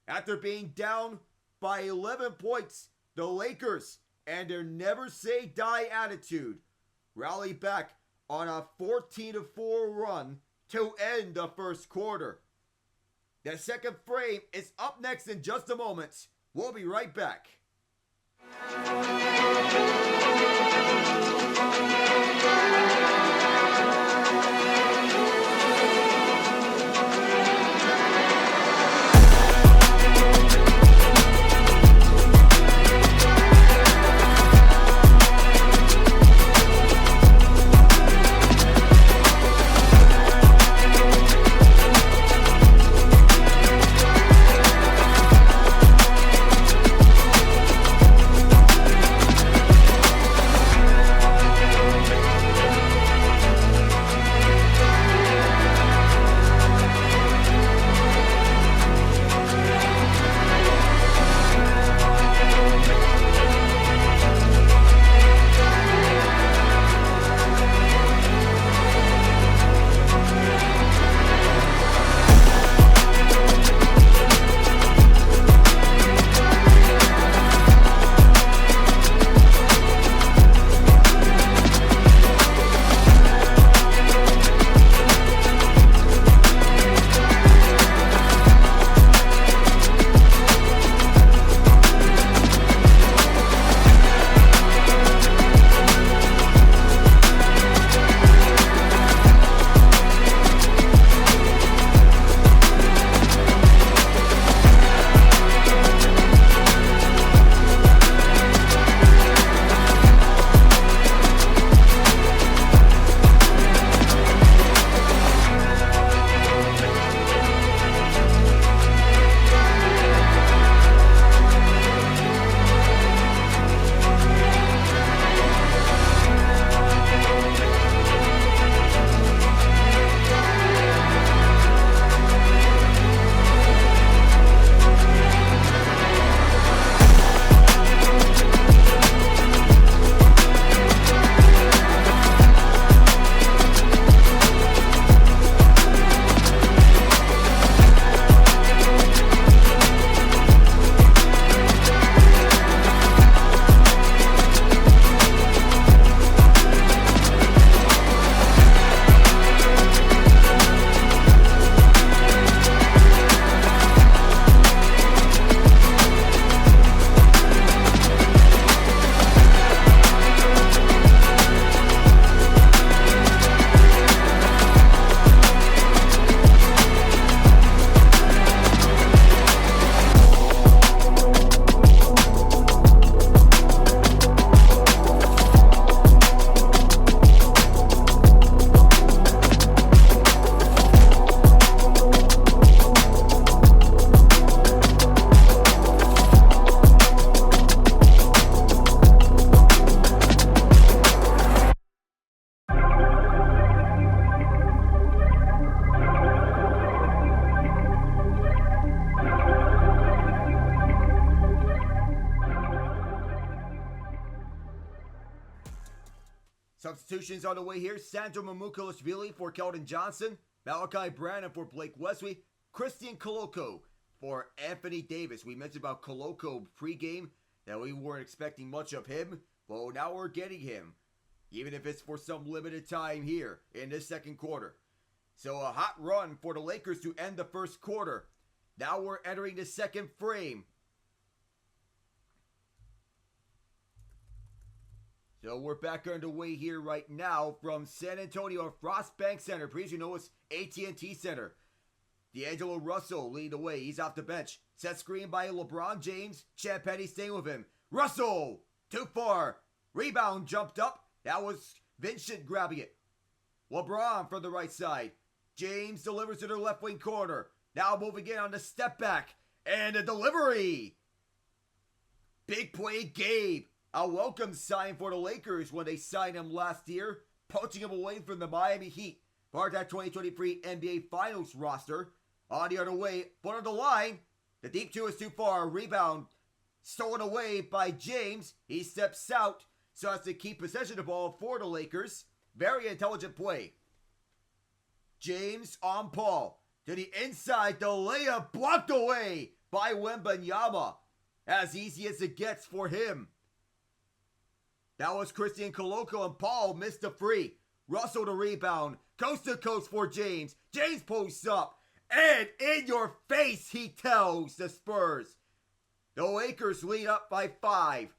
After being down by 11 points, the Lakers and their never say die attitude rally back on a 14-4 run to end the first quarter. The second frame is up next in just a moment. We'll be right back. Substitutions on the way here. Sandro Mamukelashvili for Keldon Johnson. Malachi Branham for Blake Wesley. Christian Koloko for Anthony Davis. We mentioned about Koloko pregame that we weren't expecting much of him. Well, now we're getting him, even if it's for some limited time here in this second quarter. So a hot run for the Lakers to end the first quarter. Now we're entering the second frame. So we're back underway here right now from San Antonio Frost Bank Center. Please, you know it's AT&T Center. D'Angelo Russell leading the way. He's off the bench. Set screen by LeBron James. Champagny staying with him. Russell, too far. Rebound jumped up. That was Vincent grabbing it. LeBron from the right side. James delivers to the left wing corner. Now moving in on the step back. And a delivery. Big play Gabe. A welcome sign for the Lakers when they signed him last year. Poaching him away from the Miami Heat. Part of that 2023 NBA Finals roster. On the other way, but on the line. The deep two is too far. Rebound stolen away by James. He steps out so as to keep possession of the ball for the Lakers. Very intelligent play. James on Paul. To the inside. The layup blocked away by Wembanyama. As easy as it gets for him. That was Christian Koloko, and Paul missed the free. Russell the rebound. Coast to coast for James. James posts up. And in your face, he tells the Spurs. The Lakers lead up by 5.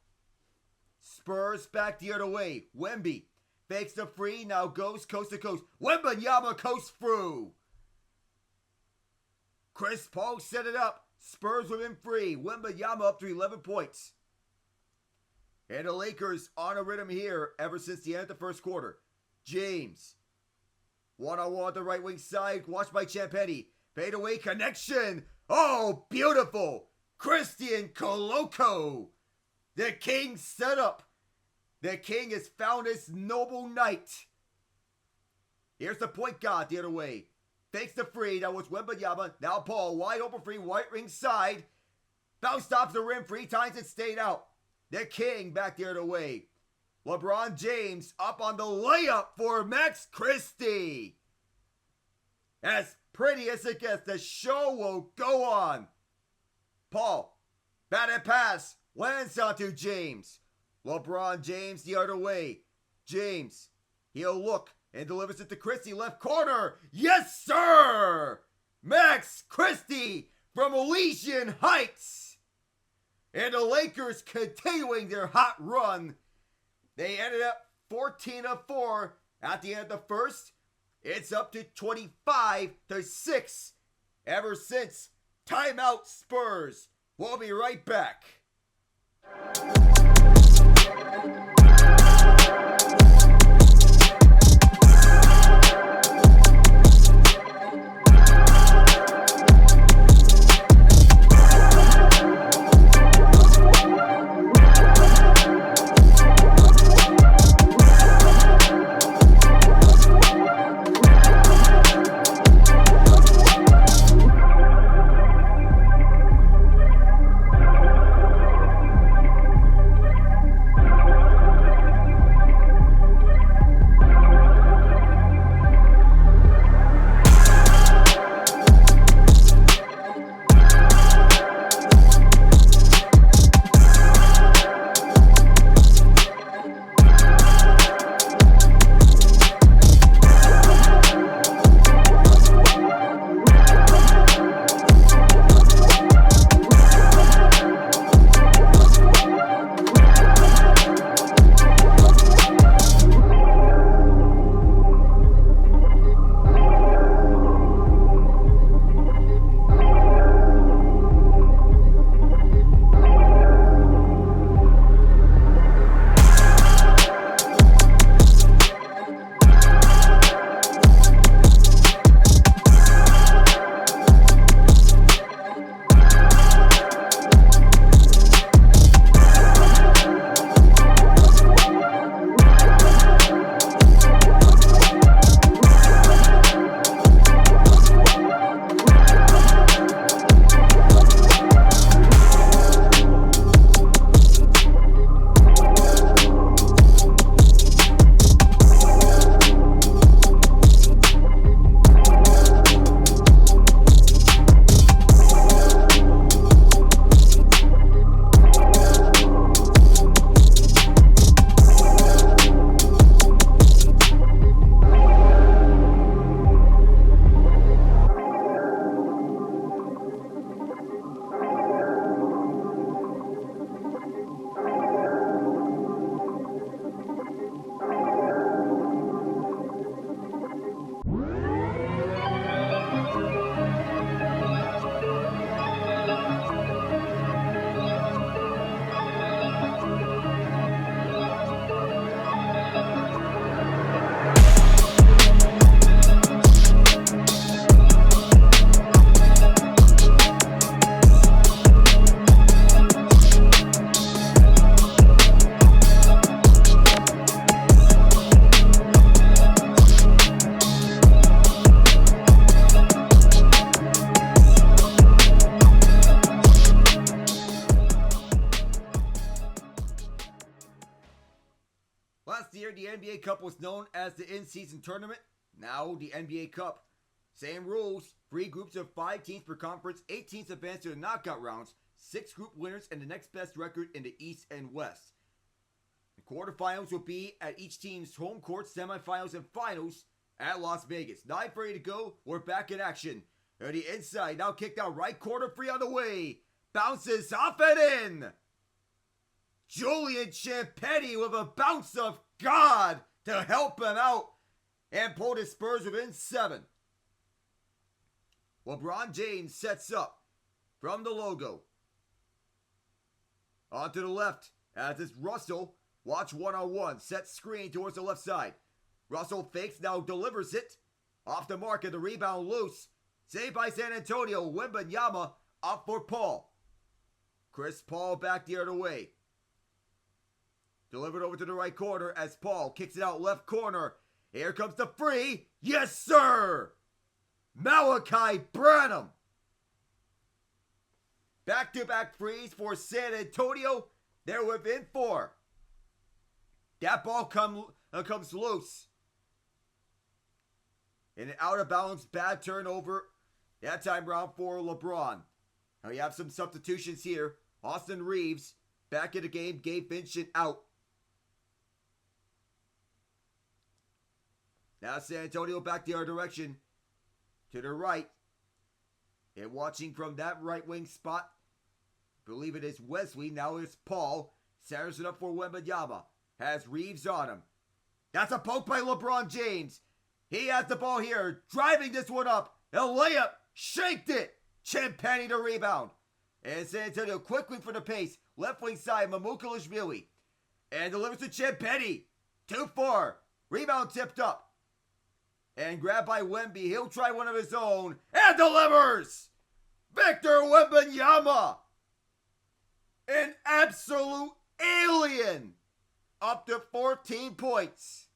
Spurs back the other way. Wemby fakes the free. Now goes coast to coast. Wembanyama coast through. Chris Paul set it up. Spurs within free. Wembanyama up to 11 points. And the Lakers on a rhythm here ever since the end of the first quarter. James. One-on-one at the right wing side. Watched by Champagny. Fade away connection. Oh, beautiful. Christian Koloko. The King set up. The King has found his noble night. Here's the point guard the other way. Fakes the free. That was Wembanyama. Now Paul. Wide open free. White ring side. Bounce stops the rim 3 times and stayed out. The King back the other way. LeBron James up on the layup for Max Christie. As pretty as it gets, the show will go on. Paul, batted pass, lands onto James. LeBron James the other way. James, he'll look and delivers it to Christie, left corner. Yes, sir! Max Christie from Elysian Heights. And the Lakers continuing their hot run. They ended up 14 of 4 at the end of the first. It's up to 25-6 ever since. Timeout Spurs. We'll be right back. year, the NBA Cup was known as the in-season tournament. Now, the NBA Cup. Same rules. 3 groups of 5 teams per conference. 8 teams advance to the knockout rounds. 6 group winners and the next best record in the East and West. The quarterfinals will be at each team's home court, semifinals, and finals at Las Vegas. 9:30 to go. We're back in action. The inside, now kicked out right corner, free on the way. Bounces off and in. Julian Champagnie with a bounce of God to help him out and pull the Spurs within 7. LeBron James sets up from the logo. Onto the left as it's Russell. Watch one-on-one. Set screen towards the left side. Russell fakes, now delivers it. Off the mark and the rebound loose. Saved by San Antonio. Wembanyama up for Paul. Chris Paul back the other way. Delivered over to the right corner as Paul kicks it out left corner. Here comes the free. Yes, sir! Malachi Branham. Back-to-back frees for San Antonio. They're within 4. That ball comes loose. And an out-of-bounds bad turnover. That time round for LeBron. Now you have some substitutions here. Austin Reeves back in the game. Gabe Vincent out. Now San Antonio back the other direction. To the right. And watching from that right wing spot. Believe it is Wesley. Now it's Paul. Centers it up for Wembanyama. Has Reeves on him. That's a poke by LeBron James. He has the ball here. Driving this one up. A layup. Shanked it. Champagnie to rebound. And San Antonio quickly for the pace. Left wing side. Mamukelashvili. And delivers to Champagnie. 2-4. Rebound tipped up. And grabbed by Wemby. He'll try one of his own. And delivers. Victor Wembanyama. An absolute alien. Up to 14 points.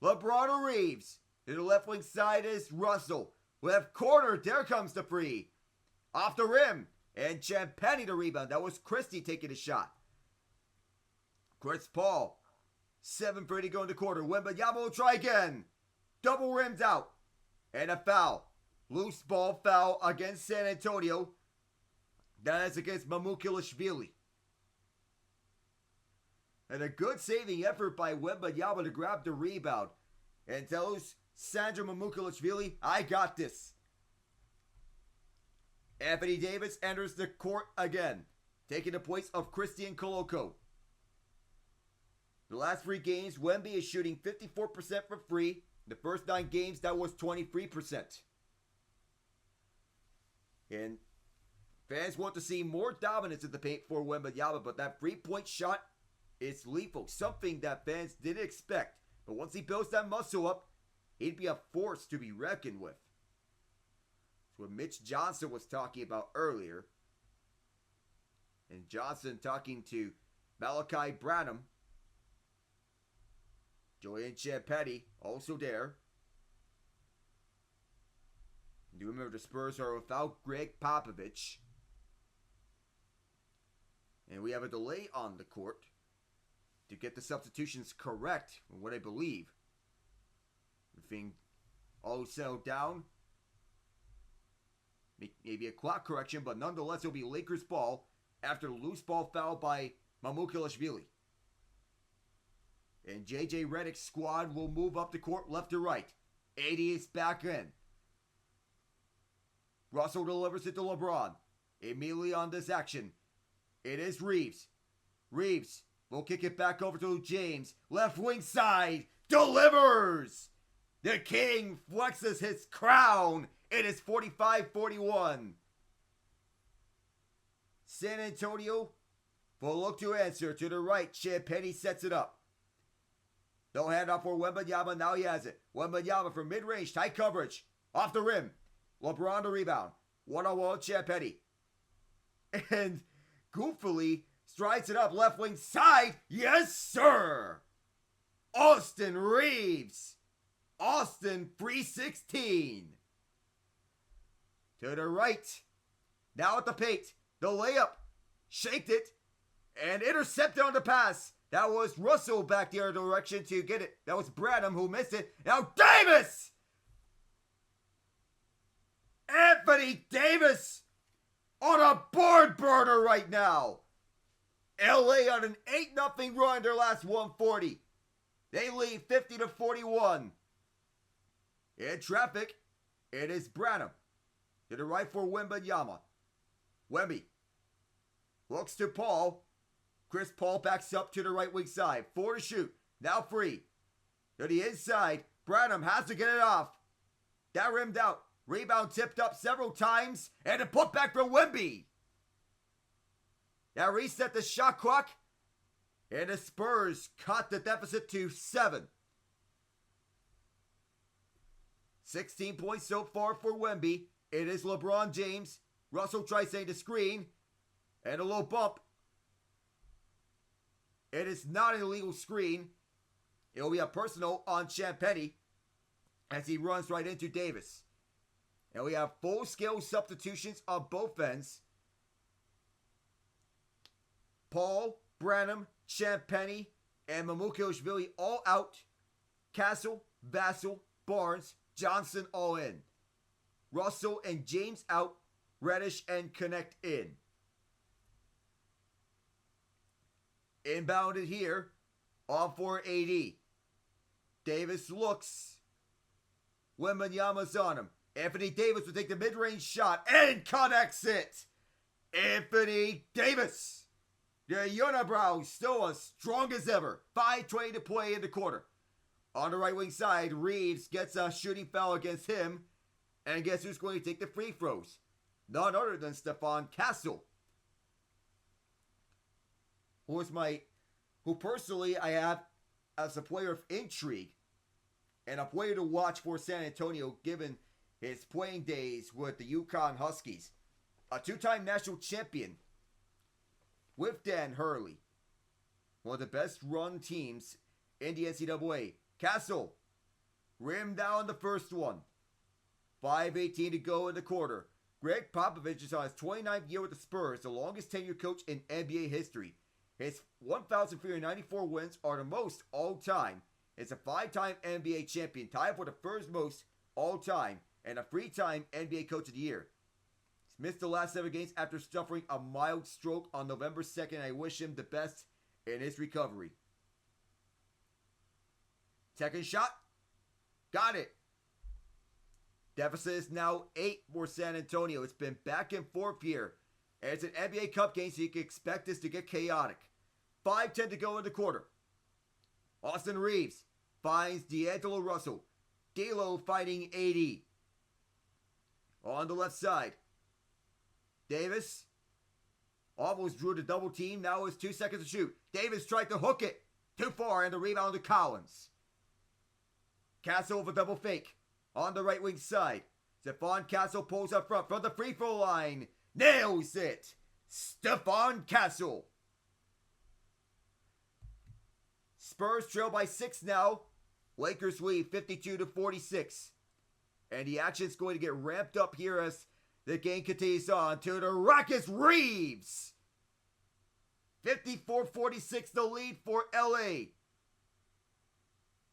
LeBron to Reeves. To the left wing side is Russell. Left corner. There comes the free. Off the rim. And Champagnie to rebound. That was Christie taking a shot. Chris Paul. 7:30 going to quarter. Wembanyama will try again. Double rims out. And a foul. Loose ball foul against San Antonio. That is against Mamukelashvili. And a good saving effort by Wembanyama to grab the rebound. And tells Sandro Mamukelashvili, I got this. Anthony Davis enters the court again, taking the place of Christian Koloko. The last 3 games, Wemby is shooting 54% from free. The first 9 games, that was 23%. And fans want to see more dominance in the paint for Wembanyama, but that 3-point shot is lethal. Something that fans didn't expect. But once he builds that muscle up, he'd be a force to be reckoned with. That's what Mitch Johnson was talking about earlier. And Johnson talking to Malachi Branham. Julian Champagnie also there. Do remember the Spurs are without Greg Popovich. And we have a delay on the court to get the substitutions correct from what I believe. Everything all settled down. Maybe a clock correction, but nonetheless it'll be Lakers ball after the loose ball foul by Mamukelashvili. And JJ Redick's squad will move up the court left to right. 80 is back in. Russell delivers it to LeBron. Immediately on this action, it is Reeves. Reeves will kick it back over to James. Left wing side. Delivers! The King flexes his crown. It is 45-41. San Antonio will look to answer to the right. Champagnie sets it up. No handoff for Wembanyama. Now he has it. Wembanyama from mid-range. Tight coverage. Off the rim. LeBron to rebound. One-on-one Champagnie. And goofily strides it up left wing side. Yes, sir. Austin Reeves. Austin 316. To the right. Now at the paint. The layup. Shaked it. And intercepted on the pass. That was Russell back the other direction to get it. That was Branham who missed it. Now Davis! Anthony Davis on a board burner right now. LA on an 8-0 run in their last 140. They lead 50-41. In traffic, it is Branham. To the right for Wembanyama. Wemby looks to Paul. Chris Paul backs up to the right wing side. 4 to shoot. Now free. To the inside. Branham has to get it off. That rimmed out. Rebound tipped up several times. And a putback from Wemby. That reset the shot clock. And the Spurs cut the deficit to 7. 16 points so far for Wemby. It is LeBron James. Russell tries to the screen. And a low bump. It is not an illegal screen. It will be a personal on Champagnie as he runs right into Davis. And we have full-scale substitutions on both ends. Paul, Branham, Champagnie, and Mamukashvili all out. Castle, Vassell, Barnes, Johnson all in. Russell and James out. Reddish and Connect in. Inbounded here. On for AD. Davis looks. Wembanyama's on him. Anthony Davis will take the mid-range shot and connects it. Anthony Davis. The Unibrow still as strong as ever. 5:20 to play in the quarter. On the right wing side, Reeves gets a shooting foul against him. And guess who's going to take the free throws? None other than Stephon Castle. Who personally I have as a player of intrigue. And a player to watch for San Antonio given his playing days with the UConn Huskies. A 2-time national champion with Dan Hurley. One of the best run teams in the NCAA. Castle rimmed down the first one. 5:18 to go in the quarter. Greg Popovich is on his 29th year with the Spurs, the longest tenured coach in NBA history. His 1,394 wins are the most all-time. He's a 5-time NBA champion, tied for the first most all-time, and a 3-time NBA Coach of the Year. He's missed the last 7 games after suffering a mild stroke on November 2nd. I wish him the best in his recovery. Second shot. Got it. Deficit is now 8 for San Antonio. It's been back and forth here. And it's an NBA Cup game, so you can expect this to get chaotic. 5:10 to go in the quarter. Austin Reeves finds D'Angelo Russell. D'Lo fighting AD. On the left side. Davis almost drew the double team. Now it's 2 seconds to shoot. Davis tried to hook it. Too far, and the rebound to Collins. Castle with a double fake. On the right wing side. Stephon Castle pulls up front from the free throw line. Nails it. Stephon Castle. Spurs trail by 6 now. Lakers lead 52-46. And the action's going to get ramped up here as the game continues on to the Rockets. Reeves. 54-46 the lead for LA.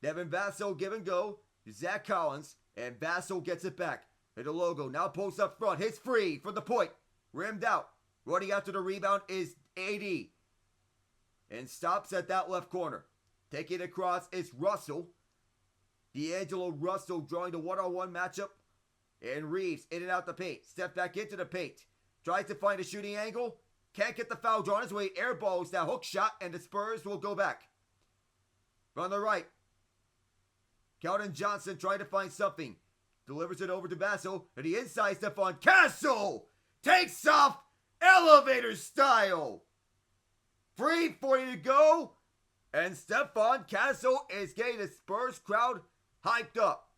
Devin Vassell give and go. Zach Collins. And Vassell gets it back. And the logo now posts up front. Hits free from the point. Rimmed out. Running after the rebound is AD. And stops at that left corner. Taking it across is Russell. D'Angelo Russell drawing the one-on-one matchup. And Reeves in and out the paint. Step back into the paint. Tries to find a shooting angle. Can't get the foul drawn his way. Airballs that hook shot. And the Spurs will go back. From the right. Keldon Johnson trying to find something. Delivers it over to Vassell. And the inside Stephon Castle takes off elevator style. 3:40 to go. And Stephon Castle is getting the Spurs crowd hyped up.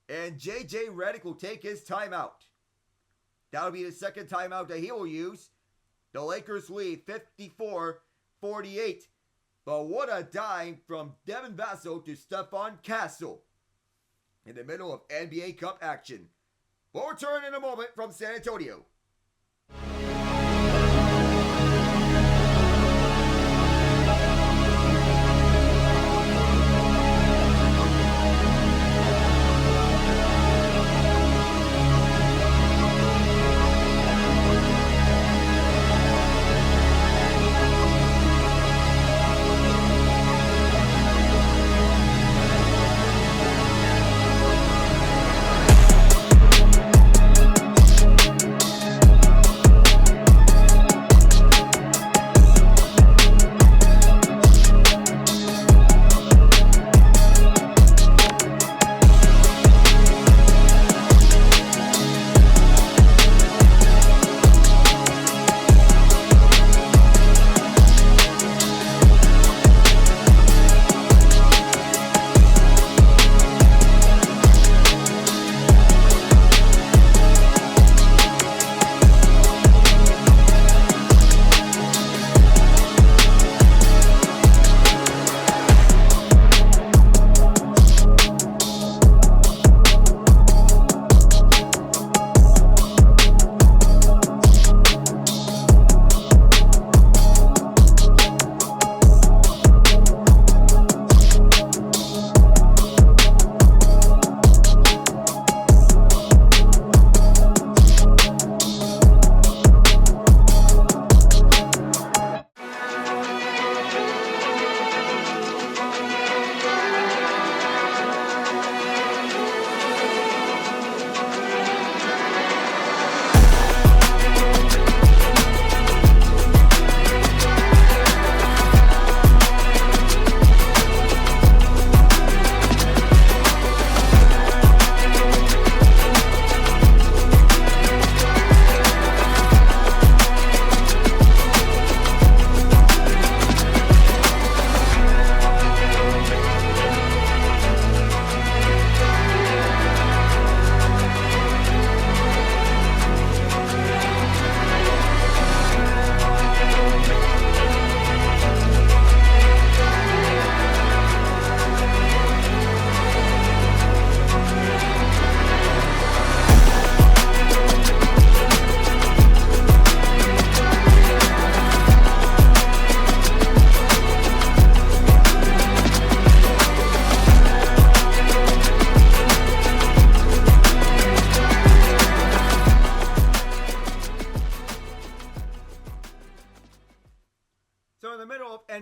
And JJ Redick will take his timeout. That'll be the second timeout that he will use. The Lakers lead 54-48. But what a dime from Devin Vassell to Stephon Castle in the middle of NBA Cup action. We'll return in a moment from San Antonio.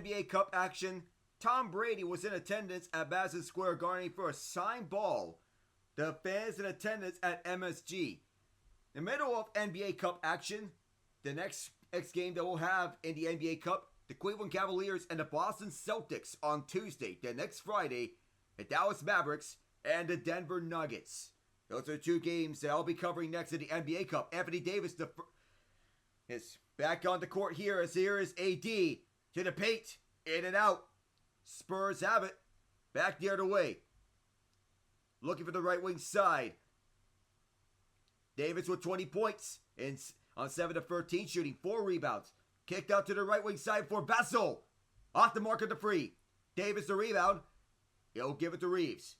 NBA Cup action, Tom Brady was in attendance at Madison Square Garden for a signed ball. The fans in attendance at MSG. In the middle of NBA Cup action, the next game that we'll have in the NBA Cup, the Cleveland Cavaliers and the Boston Celtics on Tuesday. The next Friday, the Dallas Mavericks and the Denver Nuggets. Those are two games that I'll be covering next in the NBA Cup. Anthony Davis is back on the court here as here is AD to the paint, in and out. Spurs have it, back the other way. Looking for the right wing side. Davis with 20 points on 7 of 13 shooting, 4 rebounds. Kicked out to the right wing side for Vassell. Off the mark of the free. Davis the rebound. He'll give it to Reeves.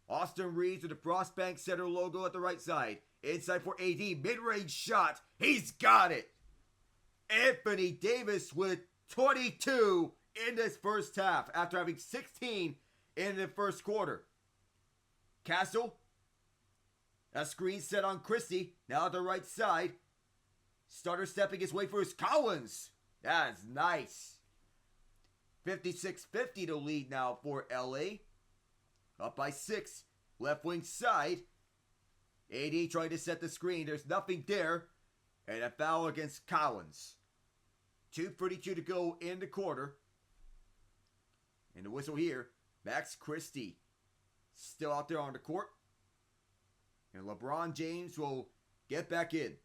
Austin Reeves with the Frostbank Center logo at the right side. Inside for AD. Mid-range shot. He's got it. Anthony Davis with 22 in this first half after having 16 in the first quarter. Castle. A screen set on Christie. Now at the right side. Starter stepping his way for his Collins. That's nice. 56-50 to lead now for LA. Up by 6. Left wing side. AD trying to set the screen. There's nothing there. And a foul against Collins. 2:32 to go in the quarter. And the whistle here. Max Christie still out there on the court. And LeBron James will get back in.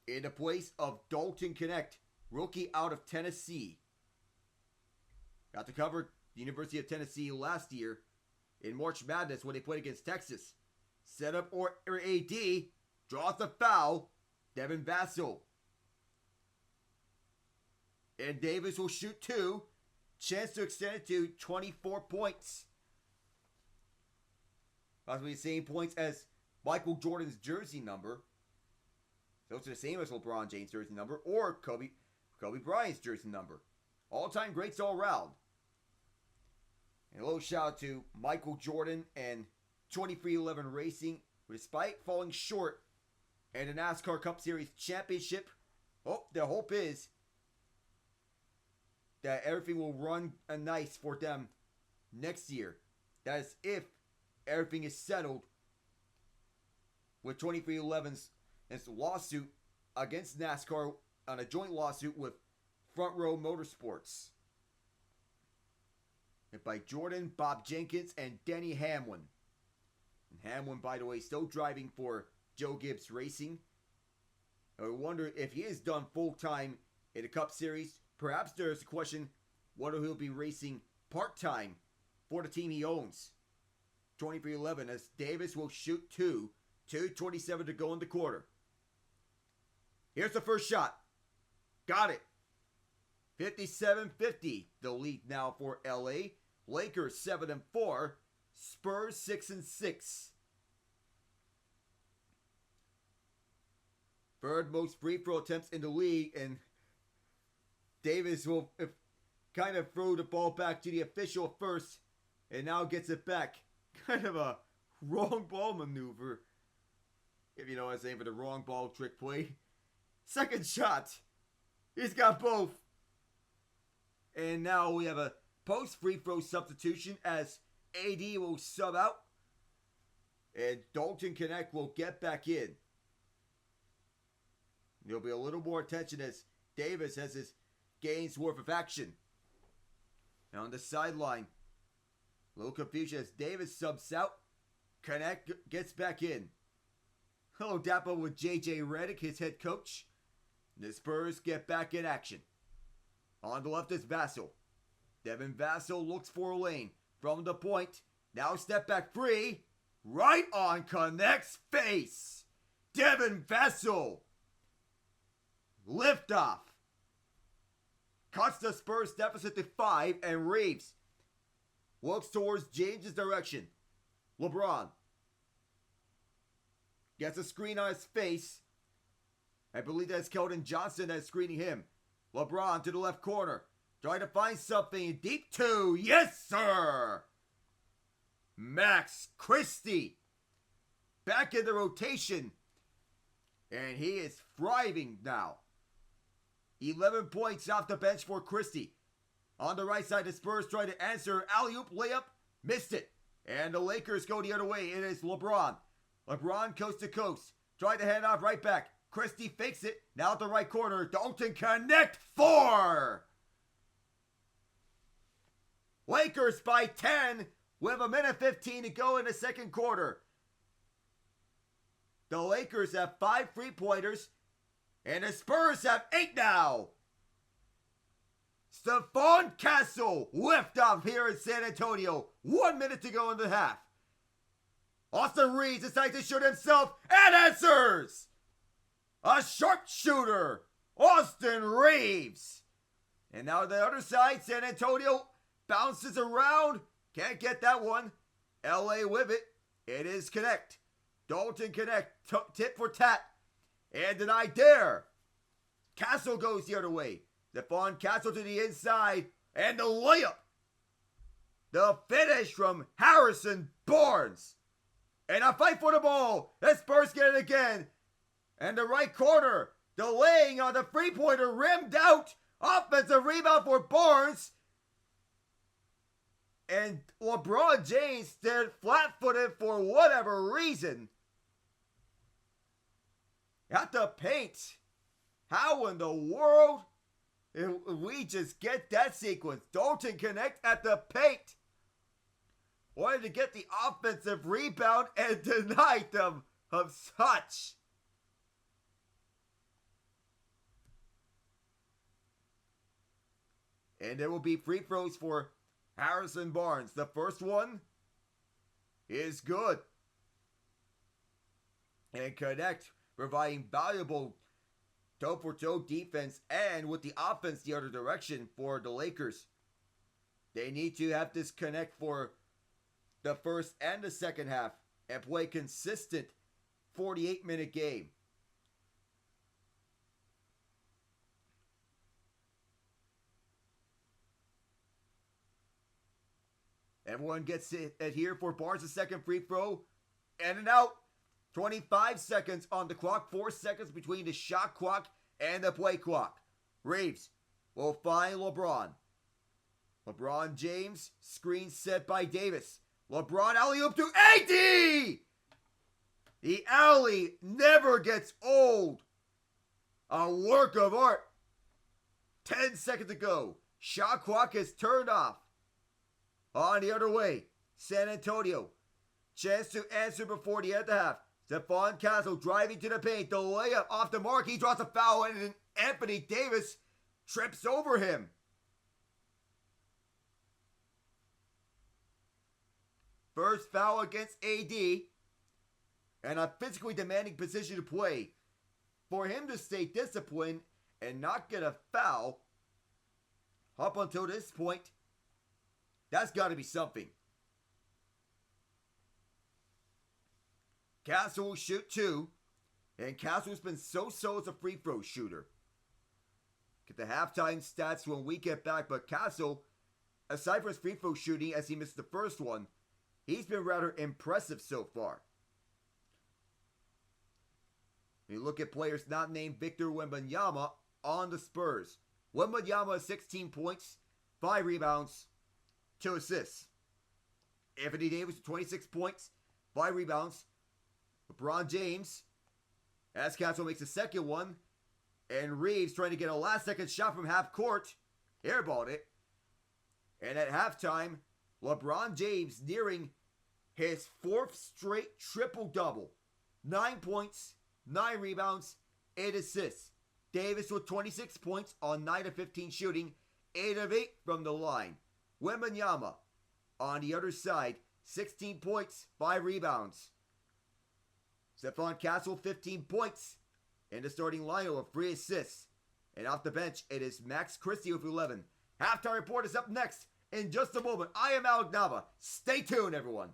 In the place of Dalton Connect, rookie out of Tennessee. Got to cover the University of Tennessee last year in March Madness when they played against Texas. Set up or AD, draws the foul, Devin Vassell. And Davis will shoot 2. Chance to extend it to 24 points. Possibly the same points as Michael Jordan's jersey number. Those are the same as LeBron James' jersey number or Kobe Bryant's jersey number. All-time greats all around. And a little shout out to Michael Jordan and 2311 Racing. Despite falling short in the NASCAR Cup Series Championship, the hope is that everything will run nice for them next year. That is if everything is settled with 2311's lawsuit against NASCAR on a joint lawsuit with Front Row Motorsports. And by Jordan, Bob Jenkins, and Denny Hamlin. And Hamlin, by the way, still driving for Joe Gibbs Racing. I wonder if he is done full-time in the Cup Series. Perhaps there's a question whether he'll be racing part-time for the team he owns. 23-11 as Davis will shoot 2. 2:27 to go in the quarter. Here's the first shot. Got it. 57-50. The lead now for LA. Lakers 7-4. Spurs 6-6. Third most free throw attempts in the league, and Davis will kind of throw the ball back to the official first, and now gets it back. Kind of a wrong ball maneuver, if you know what I'm saying, for the wrong ball trick play. Second shot. He's got both. And now we have a post free throw substitution as AD will sub out. And Dalton Connect will get back in. There'll be a little more attention as Davis has his gains worth of action. Now on the sideline. A little confusion as Davis subs out. Connect gets back in. Hello Dapo with JJ Redick, his head coach. The Spurs get back in action. On the left is Vassell. Devin Vassell looks for a lane. From the point. Now step back 3. Right on Connect's face. Devin Vassell. Liftoff. Cuts the Spurs deficit to 5 and Reeves looks towards James's direction. LeBron gets a screen on his face. I believe that's Keldon Johnson that's screening him. LeBron to the left corner. Trying to find something. Deep 2. Yes, sir. Max Christie. Back in the rotation. And he is thriving now. 11 points off the bench for Christie. On the right side, the Spurs try to answer alley-oop layup. Missed it. And the Lakers go the other way. It is LeBron. LeBron coast to coast. Tried to hand off right back. Christie fakes it. Now at the right corner. Dalton connect. 4. Lakers by 10 with a minute 15 to go in the second quarter. The Lakers have 5 3-pointers. And the Spurs have 8 now. Stephon Castle lift off here in San Antonio. 1 minute to go in the half. Austin Reeves decides to shoot himself and answers. A sharpshooter. Austin Reeves. And now the other side, San Antonio bounces around. Can't get that one. LA with it. It is connect. Dalton connect. Tip for tat. And denied there. Castle goes the other way. Stephon Castle to the inside. And the layup. The finish from Harrison Barnes. And a fight for the ball. The Spurs get it again. And the right corner. Delaying on the 3-pointer. Rimmed out. Offensive rebound for Barnes. And LeBron James stood flat-footed for whatever reason. At the paint. How in the world did we just get that sequence? Dalton connect at the paint. Wanted to get the offensive rebound and denied them of such. And there will be free throws for Harrison Barnes. The first one is good. And connect, providing valuable toe-for-toe defense and with the offense the other direction for the Lakers. They need to have this connect for the first and the second half and play consistent 48-minute game. Everyone gets it here for Barnes' second free throw. In and out. 25 seconds on the clock. 4 seconds between the shot clock and the play clock. Reeves will find LeBron. LeBron James. Screen set by Davis. LeBron alley-oop to AD! The alley never gets old. A work of art. 10 seconds to go. Shot clock is turned off. On the other way, San Antonio. Chance to answer before the end of the half. Stephon Castle driving to the paint. The layup off the mark. He draws a foul and Anthony Davis trips over him. First foul against AD. And a physically demanding position to play. For him to stay disciplined and not get a foul up until this point, that's got to be something. Castle will shoot 2. And Castle's been so-so as a free throw shooter. Get the halftime stats when we get back. But Castle, aside from his free throw shooting as he missed the first one, he's been rather impressive so far. You look at players not named Victor Wembanyama on the Spurs. Wembanyama has 16 points, 5 rebounds, 2 assists. Anthony Davis with 26 points, 5 rebounds. LeBron James, as Castle makes the second one, and Reeves trying to get a last-second shot from half court, airballed it. And at halftime, LeBron James nearing his 4th straight triple-double. 9 points, 9 rebounds, 8 assists. Davis with 26 points on 9 of 15 shooting, 8 of 8 from the line. Wembanyama on the other side, 16 points, 5 rebounds. Stephon Castle, 15 points in the starting lineup with 3 assists. And off the bench, it is Max Christie with 11. Halftime report is up next in just a moment. I am Alec Nava. Stay tuned, everyone.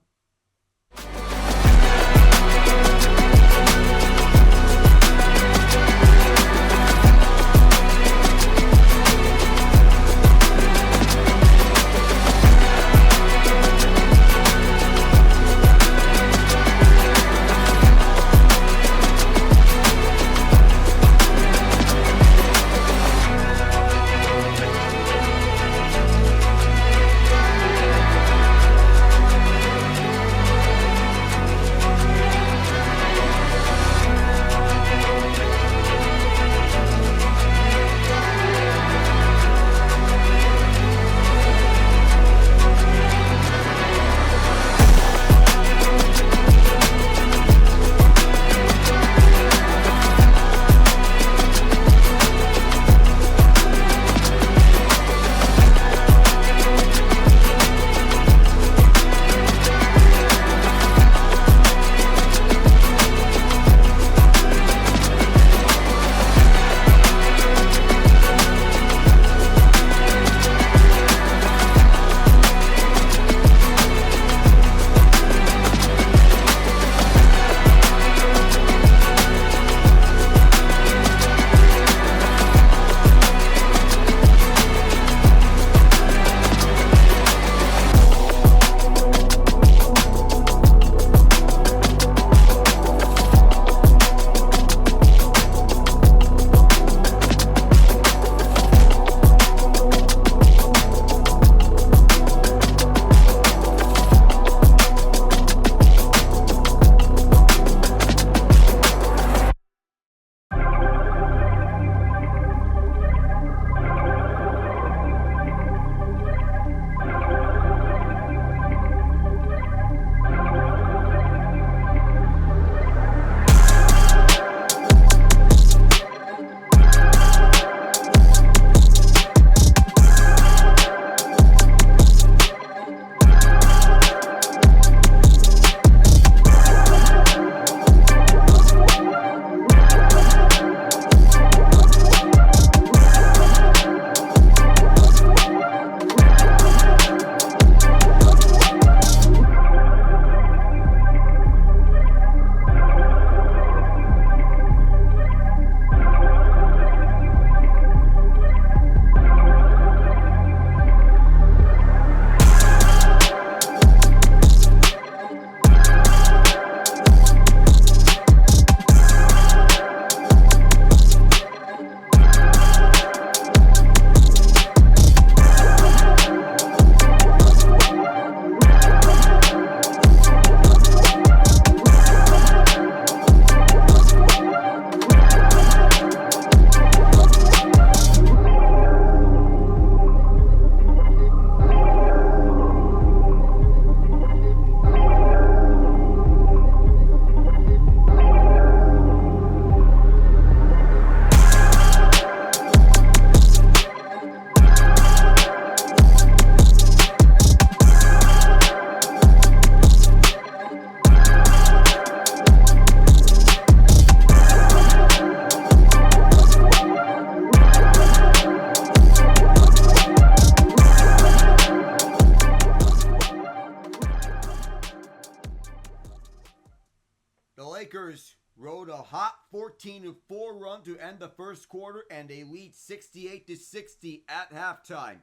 Lakers rode a hot 14-4 run to end the first quarter, and they lead 68-60 at halftime.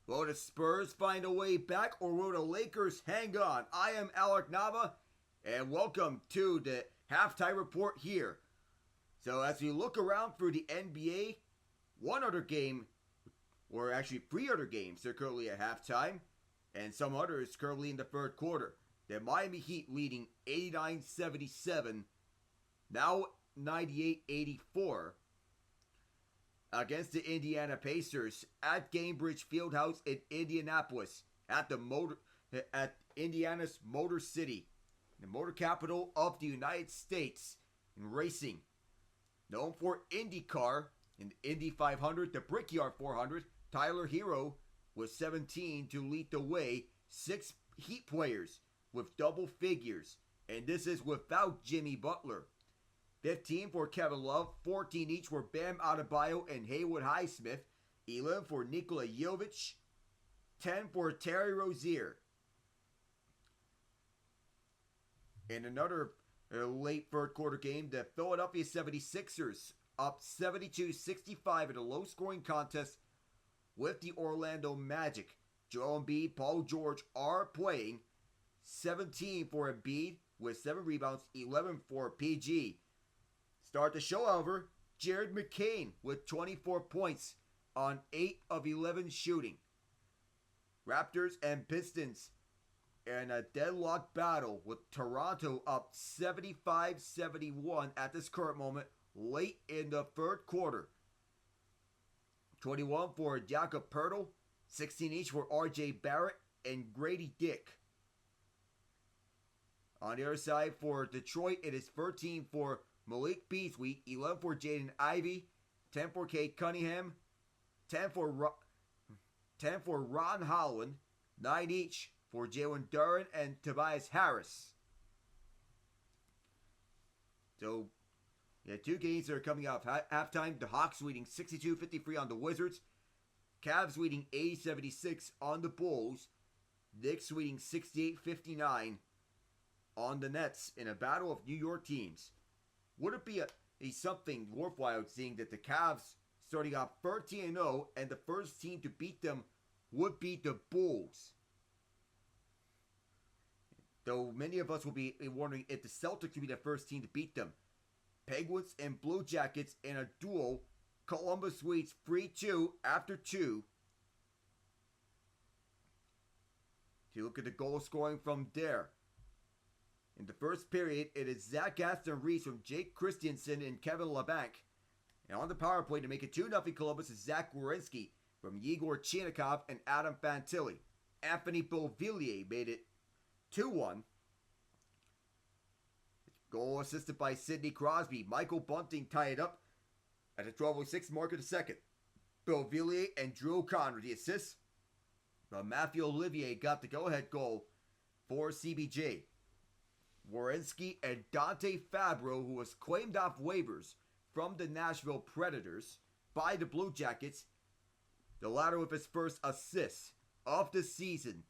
Will the Spurs find a way back, or will the Lakers hang on? I am Alec Nava, and welcome to the halftime report here. So as we look around for the NBA, one other game, or actually 3 other games, are currently at halftime, and some others currently in the third quarter. The Miami Heat leading 89-77, now 98-84, against the Indiana Pacers at Gainbridge Fieldhouse in Indianapolis, at Indiana's Motor City, the motor capital of the United States in racing. Known for IndyCar, in the Indy 500, the Brickyard 400, Tyler Hero with 17 to lead the way. 6 Heat players with double figures, and this is without Jimmy Butler. 15 for Kevin Love, 14 each for Bam Adebayo and Haywood Highsmith, 11 for Nikola Jovic, 10 for Terry Rozier. In another late third quarter game, the Philadelphia 76ers up 72-65 in a low-scoring contest with the Orlando Magic. Joel Embiid, Paul George are playing. 17 for Embiid with 7 rebounds, 11 for PG. Start the show, however, Jared McCain with 24 points on 8 of 11 shooting. Raptors and Pistons in a deadlock battle with Toronto up 75-71 at this current moment late in the third quarter. 21 for Jakob Poeltl, 16 each for RJ Barrett and Grady Dick. On the other side for Detroit, it is 13 for Malik Beasley, 11 for Jaden Ivey, 10 for Cade Cunningham, 10 for Ron Holland, 9 each for Jalen Duren and Tobias Harris. So, 2 games that are coming off halftime. The Hawks leading 62-53 on the Wizards. Cavs leading 80-76 on the Bulls. Knicks leading 68-59 on the Nets in a battle of New York teams. Would it be a something worthwhile seeing that the Cavs starting off 13-0 and the first team to beat them would be the Bulls? Though many of us will be wondering if the Celtics would be the first team to beat them. Penguins and Blue Jackets in a duel. Columbus leads 3-2 after 2. If you look at the goal scoring from there. In the first period, it is Zach Aston Reese from Jake Christensen and Kevin LeBanc. And on the power play to make it 2-0 Columbus is Zach Werenski from Yegor Chinikov and Adam Fantilli. Anthony Beauvillier made it 2-1. Goal assisted by Sidney Crosby. Michael Bunting tied it up at the 12:06 mark of the second. Beauvillier and Drew O'Connor the assists. But Matthew Olivier got the go-ahead goal for CBJ. Werenski and Dante Fabro, who was claimed off waivers from the Nashville Predators by the Blue Jackets, the latter with his first assist of the season,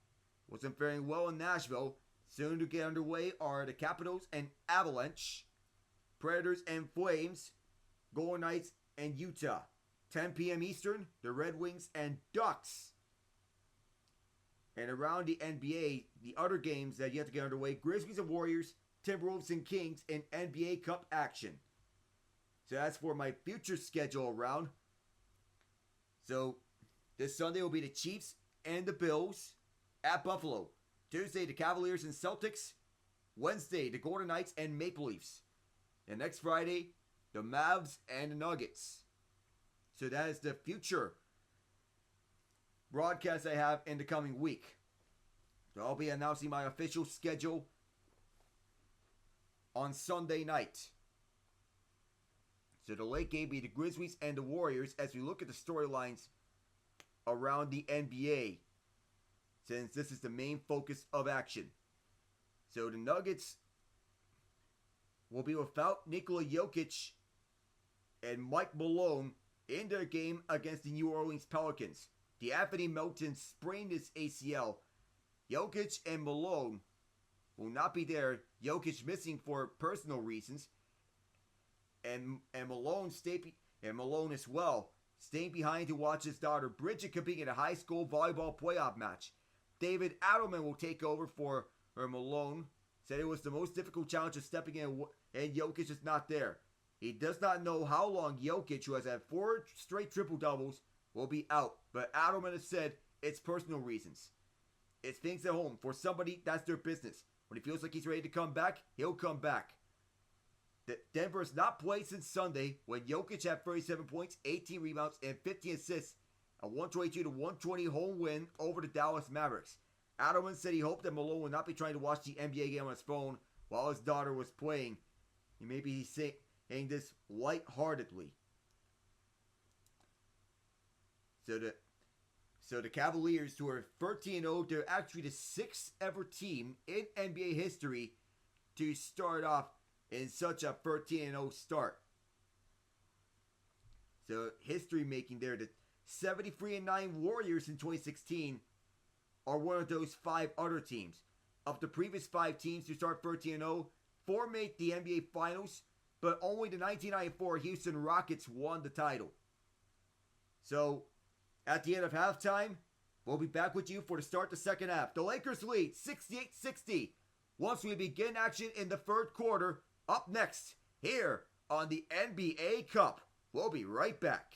wasn't faring well in Nashville. Soon to get underway are the Capitals and Avalanche, Predators and Flames, Golden Knights and Utah. 10 p.m. Eastern, the Red Wings and Ducks. And around the NBA, the other games that yet to get underway, Grizzlies and Warriors, Timberwolves and Kings in NBA Cup action. So that's for my future schedule around. So this Sunday will be the Chiefs and the Bills at Buffalo. Tuesday, the Cavaliers and Celtics. Wednesday, the Golden Knights and Maple Leafs. And next Friday, the Mavs and the Nuggets. So that is the future broadcast I have in the coming week. So I'll be announcing my official schedule on Sunday night. So the late game be the Grizzlies and the Warriors as we look at the storylines around the NBA, since this is the main focus of action. So the Nuggets will be without Nikola Jokic and Mike Malone in their game against the New Orleans Pelicans. DeAnthony Melton sprained his ACL. Jokic and Malone will not be there. Jokic missing for personal reasons. And Malone Malone as well, staying behind to watch his daughter Bridget compete in a high school volleyball playoff match. David Adelman will take over for Malone. Said it was the most difficult challenge of stepping in, and Jokic is not there. He does not know how long Jokic, who has had 4 straight triple-doubles, will be out. But Adelman has said it's personal reasons. It's things at home. For somebody, that's their business. When he feels like he's ready to come back, he'll come back. Denver has not played since Sunday when Jokic had 37 points, 18 rebounds, and 15 assists. A 122-120 home win over the Dallas Mavericks. Adelman said he hoped that Malone would not be trying to watch the NBA game on his phone while his daughter was playing. Maybe he's saying this lightheartedly. So the Cavaliers, who are 13-0, they're actually the 6th ever team in NBA history to start off in such a 13-0 start. So history making there. The 73-9 Warriors in 2016 are one of those 5 other teams. Of the previous 5 teams to start 13-0, 4 made the NBA Finals, but only the 1994 Houston Rockets won the title. So, at the end of halftime, we'll be back with you for the start of the second half. The Lakers lead 68-60 once we begin action in the third quarter. Up next, here on the NBA Cup. We'll be right back.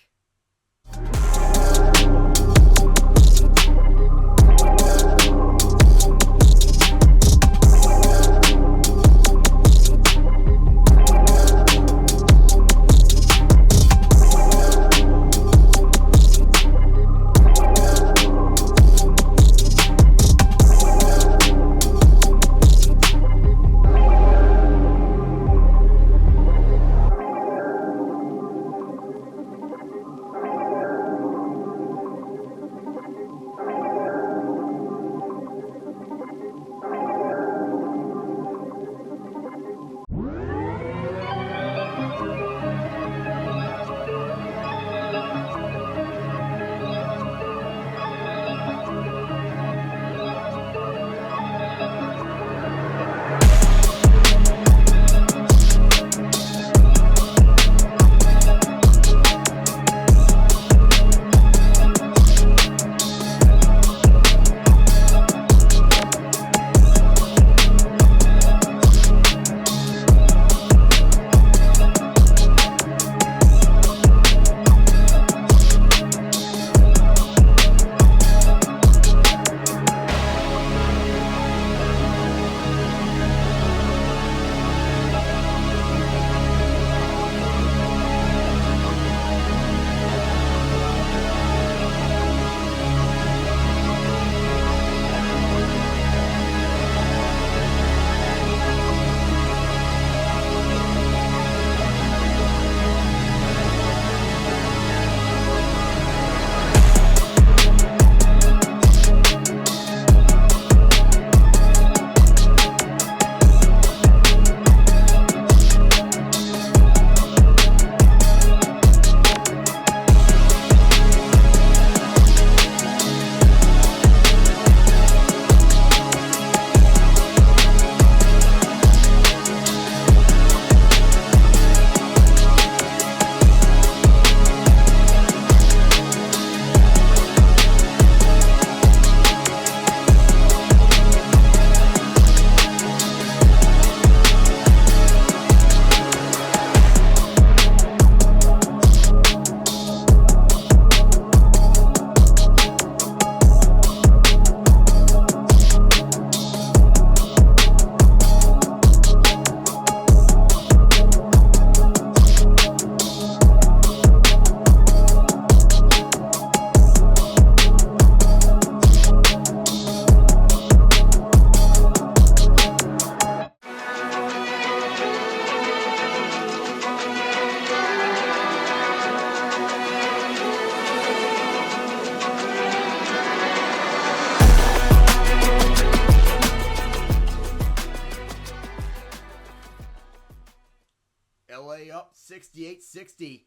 LA up 68-60,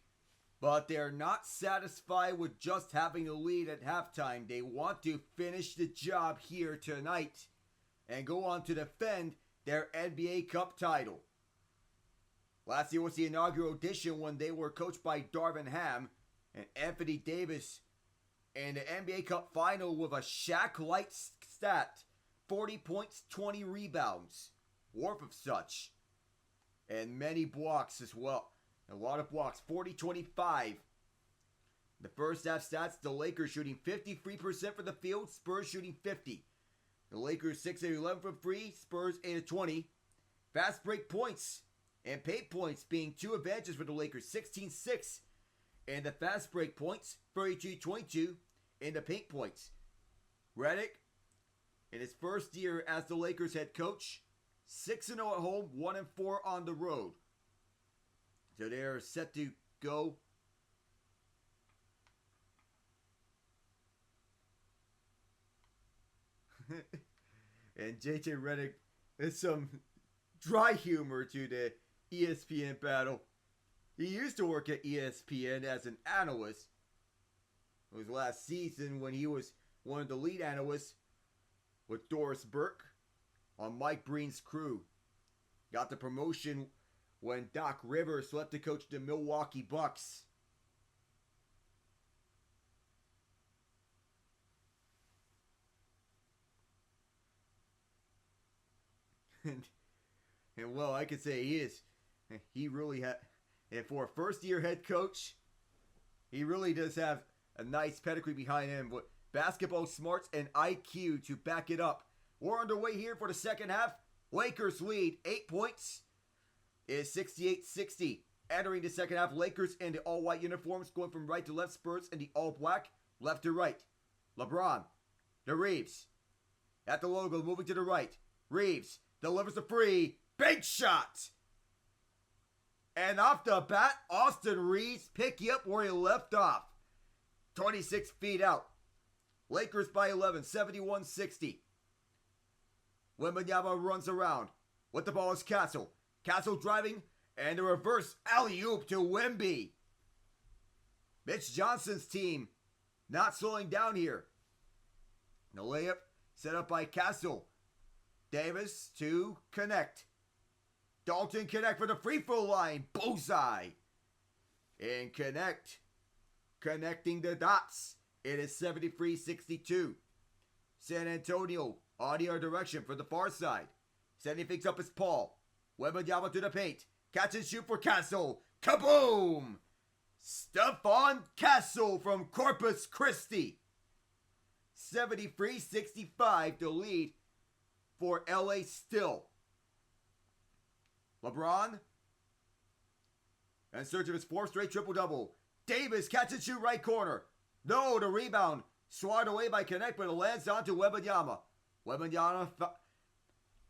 but they're not satisfied with just having the lead at halftime. They want to finish the job here tonight and go on to defend their NBA Cup title. Last year was the inaugural edition when they were coached by Darvin Ham and Anthony Davis in the NBA Cup final with a Shaq-like stat, 40 points, 20 rebounds, worth of such. And many blocks as well. A lot of blocks, 40-25. The first half stats, the Lakers shooting 53% from the field, Spurs shooting 50%. The Lakers 6-11 from free, Spurs 8-20. Fast break points and paint points being two advantages for the Lakers, 16-6. And the fast break points, 32-22. And the paint points. Redick, in his first year as the Lakers head coach, 6-0 at home, 1-4 on the road. So they're set to go. And JJ Redick, there's some dry humor to the ESPN battle. He used to work at ESPN as an analyst. It was last season when he was one of the lead analysts with Doris Burke on Mike Breen's crew. Got the promotion when Doc Rivers left to coach the Milwaukee Bucks. And well, I could say he really had, and for a first year head coach, he really does have a nice pedigree behind him with basketball smarts and IQ to back it up. We're underway here for the second half. Lakers lead 8 points. Is 68-60. Entering the second half, Lakers in the all-white uniforms going from right to left, Spurs in the all-black, left to right. LeBron to Reeves. At the logo, moving to the right. Reeves delivers a free. Big shot! And off the bat, Austin Reeves pick you up where he left off. 26 feet out. Lakers by 11, 71-60. Wembanyama runs around. With the ball is Castle. Castle driving, and a reverse alley-oop to Wemby. Mitch Johnson's team not slowing down here. The layup set up by Castle. Davis to connect. Dalton connect for the free throw line. Bullseye. And connect. Connecting the dots. It is 73-62. San Antonio on the other direction for the far side. Sending things up is Paul. Wembanyama to the paint. Catch and shoot for Castle. Kaboom! Stephon Castle from Corpus Christi. 73-65 to lead for LA still. LeBron in search of his fourth straight triple-double. Davis catch and shoot right corner. No, the rebound swatted away by Connect, but it lands onto Wembanyama. Wembanyama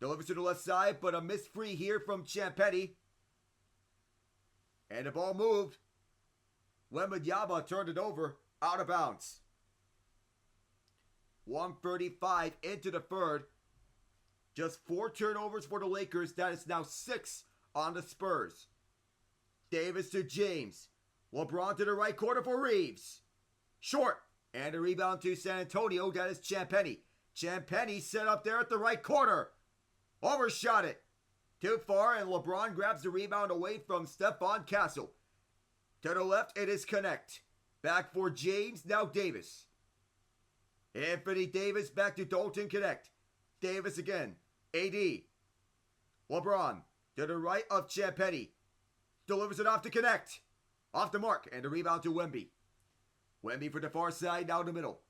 delivers to the left side, but a missed free here from Champetti. And the ball moved. Wembanyama turned it over, out of bounds. 1:35 into the third. Just 4 turnovers for the Lakers. That is now 6 on the Spurs. Davis to James. LeBron to the right corner for Reeves. Short. And a rebound to San Antonio. That is Champetti. Champetti set up there at the right corner. Overshot it. Too far, and LeBron grabs the rebound away from Stephon Castle. To the left, it is Connect. Back for James, now Davis. Anthony Davis back to Dalton Connect. Davis again. AD. LeBron to the right of Champetti. Delivers it off to Connect. Off the mark, and the rebound to Wemby. Wemby for the far side, down the middle.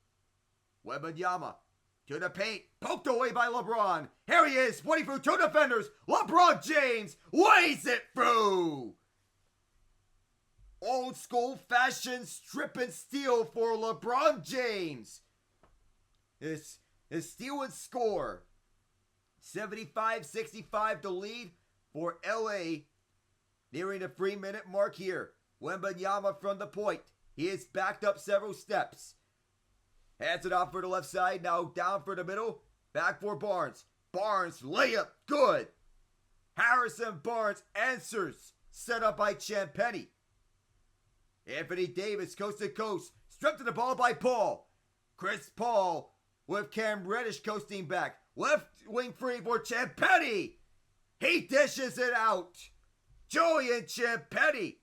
Wembanyama to the paint, poked away by LeBron. Here he is, putting through 2 defenders. LeBron James lays it through. Old school fashion strip and steal for LeBron James. This is steal and score. 75-65 to lead for LA. Nearing the 3-minute mark here. Wembanyama from the point. He is backed up several steps. Hands it off for the left side. Now down for the middle. Back for Barnes. Barnes layup. Good. Harrison Barnes answers. Set up by Champetti. Anthony Davis coast to coast. Stripped to the ball by Paul. Chris Paul with Cam Reddish coasting back. Left wing free for Champetti. He dishes it out. Julian Ciampetti.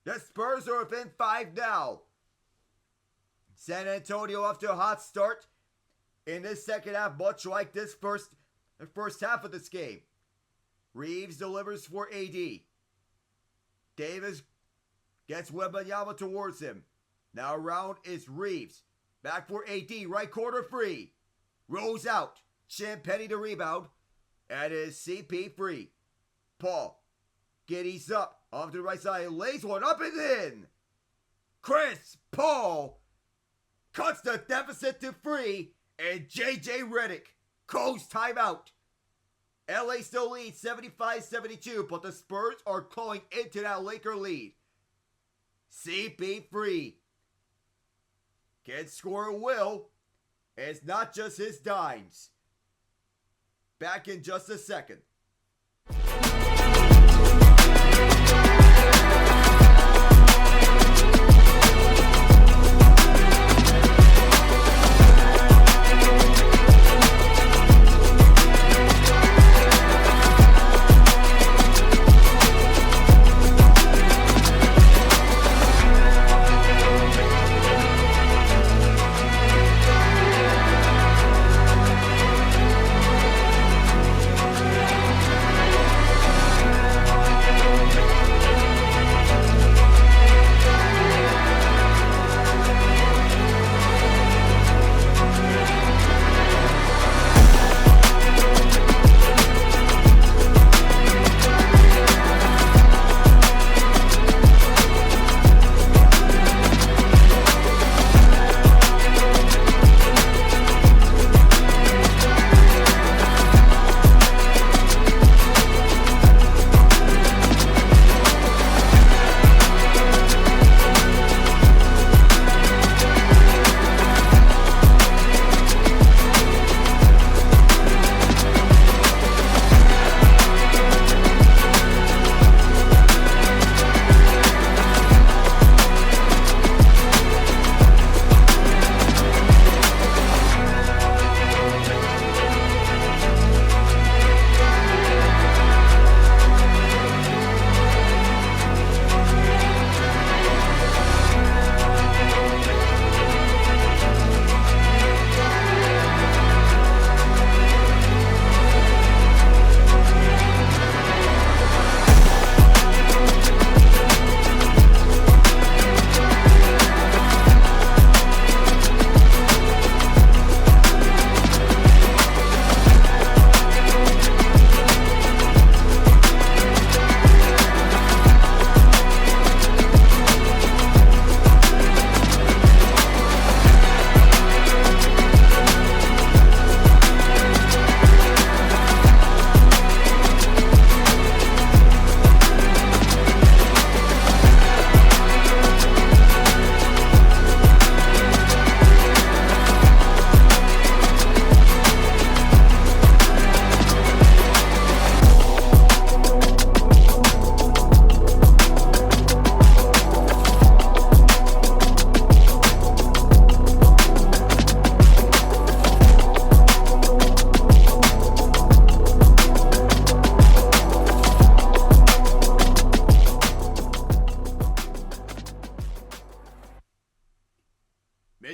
The Spurs are within 5 now. San Antonio off to a hot start in this second half, much like this first half of this game. Reeves delivers for AD. Davis gets Wembanyama towards him. Now around is Reeves. Back for AD, right corner free. Rolls out. Ciampetti to rebound. And it is CP free. Paul giddies up off to the right side. Lays one up and in. Chris Paul cuts the deficit to free. And JJ Redick calls timeout. LA still leads 75-72, but the Spurs are calling into that Laker lead. CP free. Can score at will. And it's not just his dimes. Back in just a second.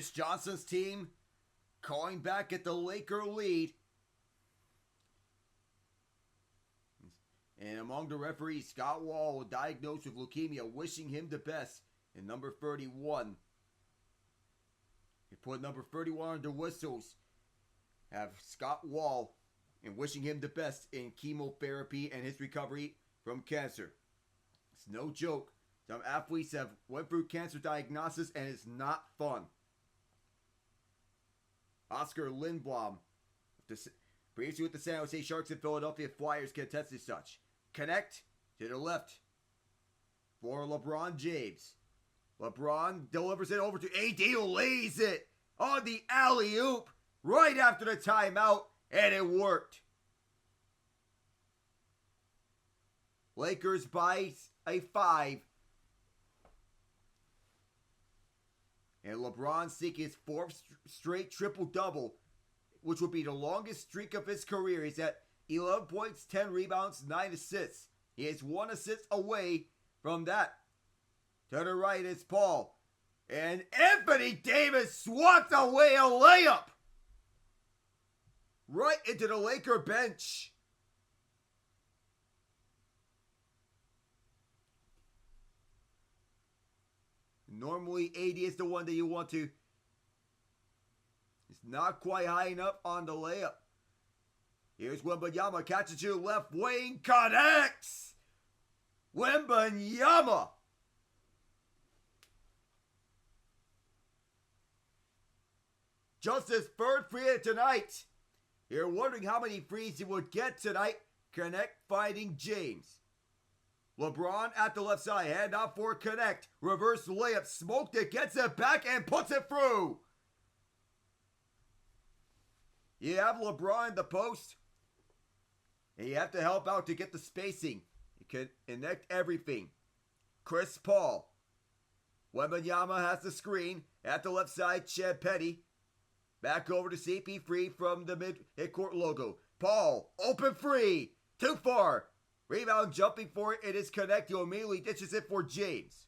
Mitch Johnson's team calling back at the Laker lead. And among the referees, Scott Wall, diagnosed with leukemia, wishing him the best. And number 31. They put number 31 under whistles. Have Scott Wall and wishing him the best in chemotherapy and his recovery from cancer. It's no joke. Some athletes have went through cancer diagnosis and it's not fun. Oscar Lindblom, previously with the San Jose Sharks and Philadelphia Flyers, can attest as such. Connect to the left for LeBron James. LeBron delivers it over to AD, who lays it on the alley-oop right after the timeout, and it worked. Lakers by a 5. And LeBron seeking his 4th straight triple-double. which would be the longest streak of his career. He's at 11 points, 10 rebounds, 9 assists. He is 1 assist away from that. To the right is Paul. And Anthony Davis swats away a layup. Right into the Laker bench. Normally, AD is the one that you want to. It's not quite high enough on the layup. Here's Wembanyama, catches to left wing, connects! Wembanyama! Just his third free tonight. You're wondering how many frees he would get tonight. Connect finding James. LeBron at the left side, hand off for Connect. Reverse layup, smoked it, gets it back and puts it through. You have LeBron in the post. And you have to help out to get the spacing. You can connect everything. Chris Paul. Wembanyama has the screen. At the left side, Chad Petty. Back over to CP3 from the mid-court logo. Paul, open free. Too far. Rebound jumping for it. It is Connect. He immediately ditches it for James.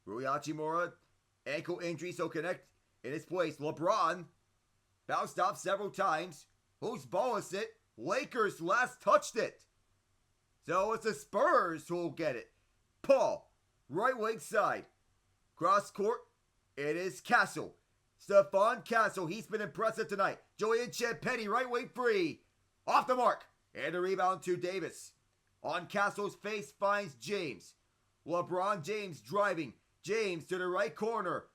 Rui Hachimura, ankle injury, so Connect in his place. LeBron bounced off several times. Whose ball is it? Lakers last touched it. So it's the Spurs who will get it. Paul, right wing side. Cross court. It is Castle. Stephon Castle. He's been impressive tonight. Julian Petty, right wing free. Off the mark. And a rebound to Davis. On Castle's face finds James. LeBron James driving. James to the right corner.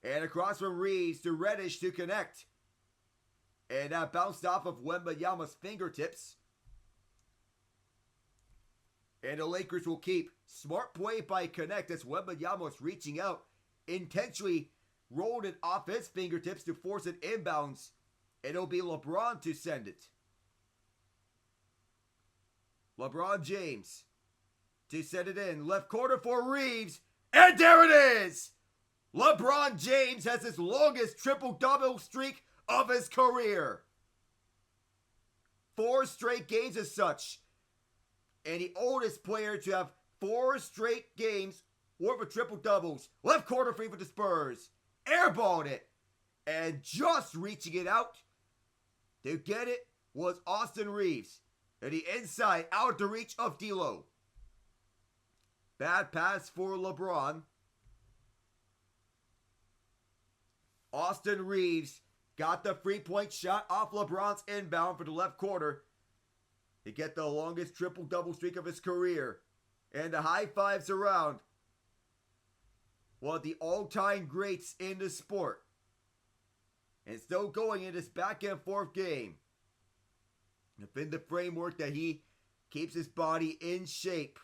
And across from Reeves to Reddish to Connect. And that bounced off of Wembanyama's fingertips. And the Lakers will keep. Smart play by Connect as Wembanyama's reaching out. Intentionally rolled it off his fingertips to force it inbounds. And it'll be LeBron to send it. LeBron James to send it in. Left corner for Reeves. And there it is! LeBron James has his longest triple-double streak of his career. 4 straight games as such. And the oldest player to have 4 straight games worth of triple-doubles. Left corner free for the Spurs. Airballed it. And just reaching it out to get it was Austin Reeves. And the inside out the reach of D'Lo. Bad pass for LeBron. Austin Reeves got the 3-point shot off LeBron's inbound for the left corner to get the longest triple-double streak of his career. And the high fives around one of the all-time greats in the sport. And still going in this back and forth game. Within the framework that he keeps his body in shape.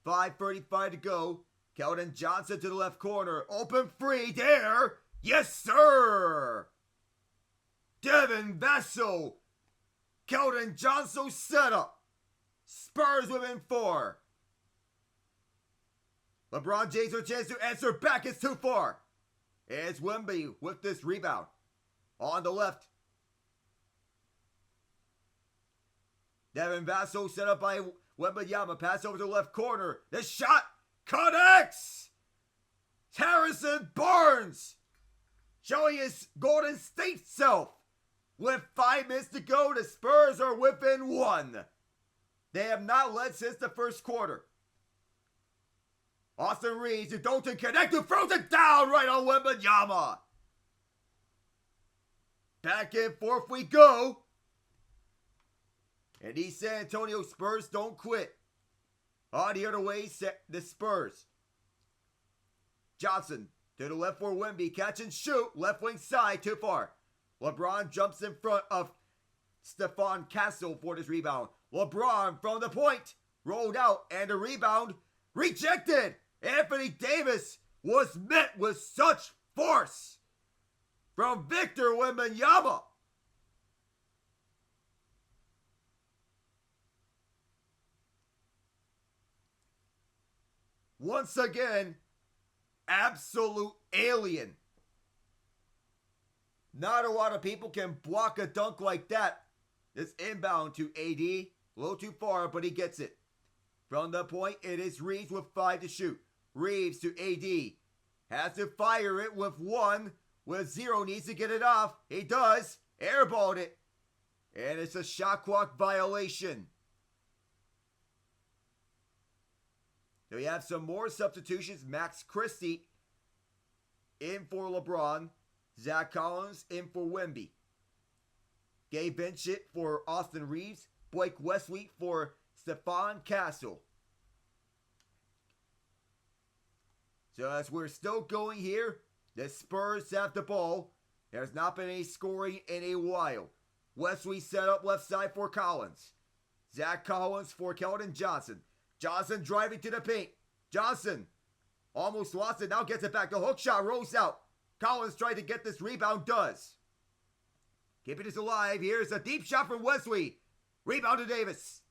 5:35 to go. Keldon Johnson to the left corner. Open free there. Yes, sir. Devin Vassell. Keldon Johnson setup. Spurs within 4. LeBron James with a chance to answer back. It's too far. It's Wemby with this rebound. On the left. Devin Vassell set up by Wembanyama. Pass over to the left corner. The shot connects. Harrison Barnes showing his Golden State self. With 5 minutes to go, the Spurs are within 1. They have not led since the first quarter. Austin Reeves to Dalton Connect, who throws it down right on Wembanyama. Back and forth we go. And these San Antonio Spurs don't quit. On the other way, the Spurs. Johnson to the left for Wemby. Catch and shoot. Left wing side. Too far. LeBron jumps in front of Stephon Castle for this rebound. LeBron from the point. Rolled out. And the rebound rejected. Anthony Davis was met with such force from Victor Wembanyama. Once again, absolute alien. Not a lot of people can block a dunk like that. It's inbound to AD. A little too far, but he gets it. From the point, it is Reeves with 5 to shoot. Reeves to AD. Has to fire it with 1. With 0, needs to get it off. He does. Airballed it. And it's a shot clock violation. So we have some more substitutions. Max Christie in for LeBron. Zach Collins in for Wemby. Gabe Vincent for Austin Reeves. Blake Wesley for Stephon Castle. So as we're still going here, the Spurs have the ball. There's not been any scoring in a while. Wesley set up left side for Collins. Zach Collins for Keldon Johnson. Johnson driving to the paint. Johnson almost lost it. Now gets it back. The hook shot rolls out. Collins trying to get this rebound. Does. Keeping this alive. Here's a deep shot from Wesley. Rebound to Davis.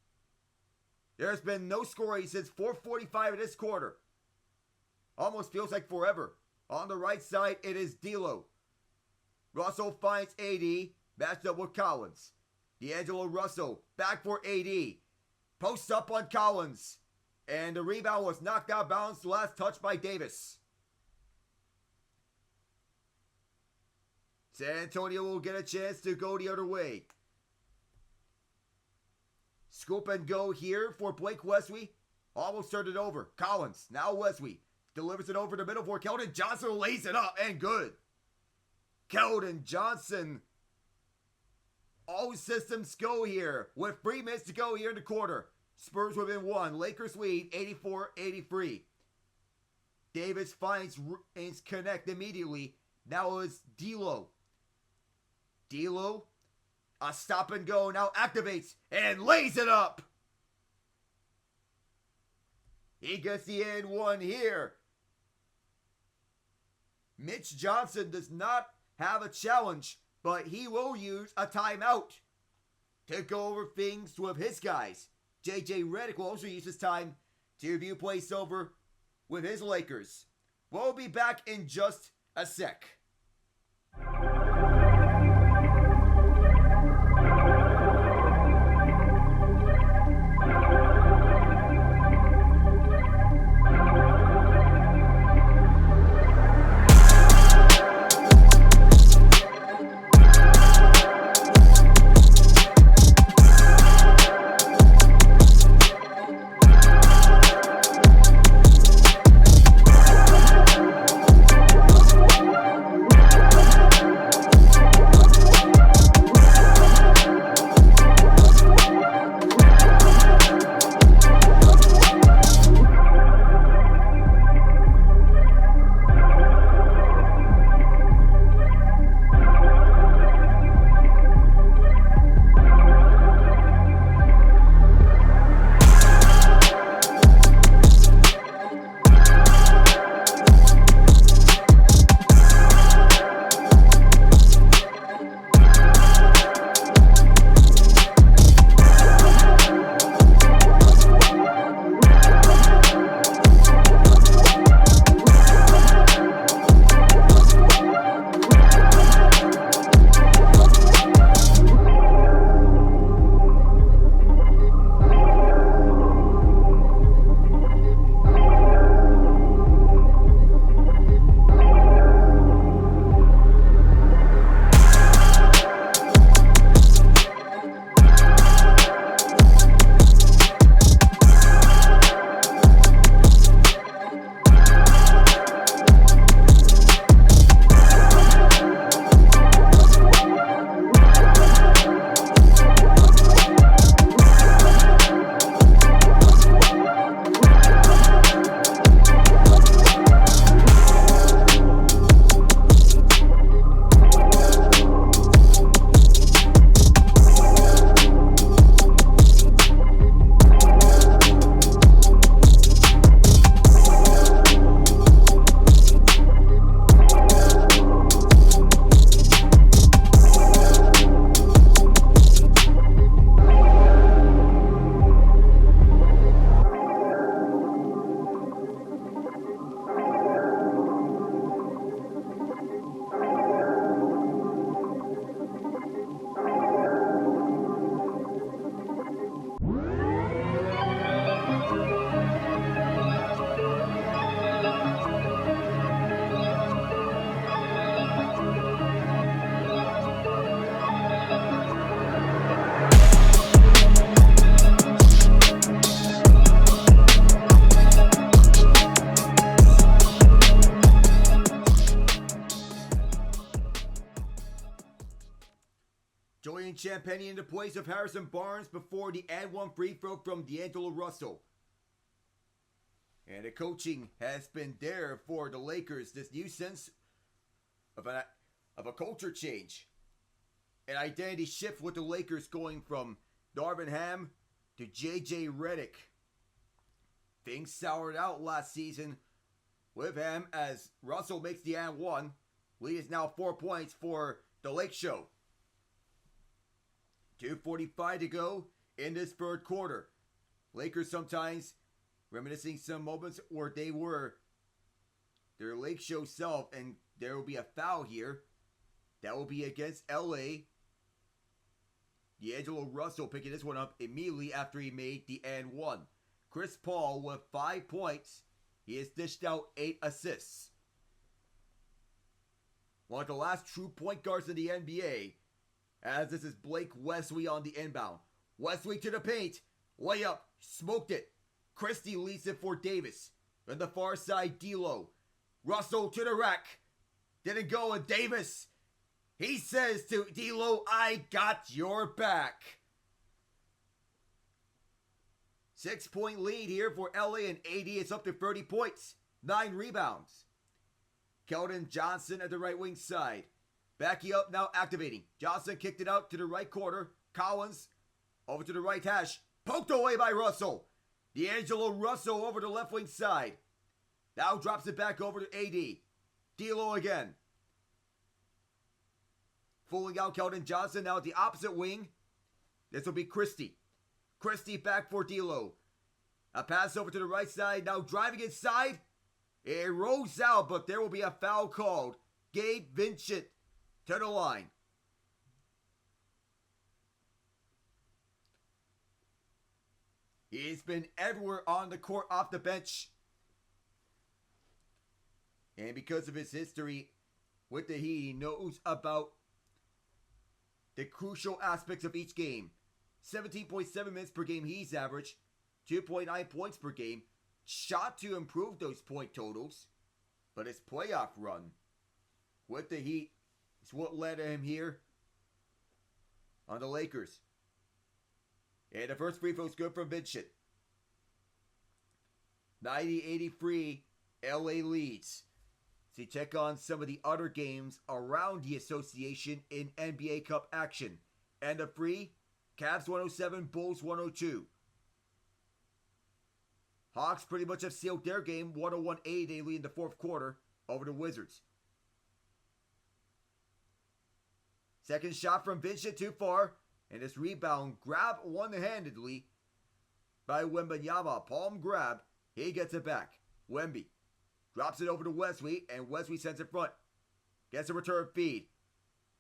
There's been no scoring since 4:45 of this quarter. Almost feels like forever. On the right side, it is D'Lo. Russell finds AD. Matched up with Collins. D'Angelo Russell back for AD. Posts up on Collins. And the rebound was knocked out of bounds. Last touch by Davis. San Antonio will get a chance to go the other way. Scoop and go here for Blake Wesley. Almost turned it over. Collins. Now Wesley. Delivers it over the middle for Keldon Johnson. Lays it up and good. Keldon Johnson. All systems go here with 3 minutes to go here in the quarter. Spurs within 1. Lakers lead 84-83. Davis finds and connect immediately. Now it's D'Lo. D'Lo, a stop and go, now activates and lays it up. He gets the end one here. Mitch Johnson does not have a challenge, but he will use a timeout to go over things with his guys. JJ Redick will also use his time to view plays over with his Lakers. We'll be back in just a sec. Putting Champagnie into place of Harrison Barnes before the and one free throw from D'Angelo Russell. And the coaching has been there for the Lakers. This new sense of a culture change. An identity shift with the Lakers going from Darvin Ham to J.J. Redick. Things soured out last season with him as Russell makes the and one. Lead is now 4 points for the Lake Show. 2:45 to go in this third quarter. Lakers sometimes reminiscing some moments where they were their Lake Show self, and there will be a foul here. That will be against LA. D'Angelo Russell picking this one up immediately after he made the and one. Chris Paul with 5 points. He has dished out 8 assists. One of the last true point guards in the NBA, as this is Blake Wesley on the inbound. Wesley to the paint. Layup. Smoked it. Christie leads it for Davis. On the far side, D'Lo. Russell to the rack. Didn't go, and Davis. He says to D'Lo, I got your back. 6-point lead here for LA, and AD is up to 30 points. 9 rebounds. Keldon Johnson at the right wing side. Backing up, now activating. Johnson kicked it out to the right corner. Collins over to the right hash. Poked away by Russell. D'Angelo Russell over the left wing side. Now drops it back over to AD. D'Lo again. Fooling out Keldon Johnson now at the opposite wing. This will be Christie. Christie back for D'Lo. A pass over to the right side. Now driving inside. It rolls out, but there will be a foul called. Gabe Vincent to the line. He's been everywhere on the court off the bench. And because of his history with the Heat, he knows about the crucial aspects of each game. 17.7 minutes per game he's averaged. 2.9 points per game. Shot to improve those point totals. But his playoff run with the Heat is what led him here on the Lakers. And the first free throw is good from Vincent. 90-83, LA leads. So check on some of the other games around the association in NBA Cup action. And the free, Cavs 107, Bulls 102. Hawks pretty much have sealed their game, 101-80. They lead in the fourth quarter over the Wizards. Second shot from Vincent, too far. And this rebound grabbed one-handedly by Wembanyama. Palm grab. He gets it back. Wemby drops it over to Wesley, and Wesley sends it front. Gets a return feed.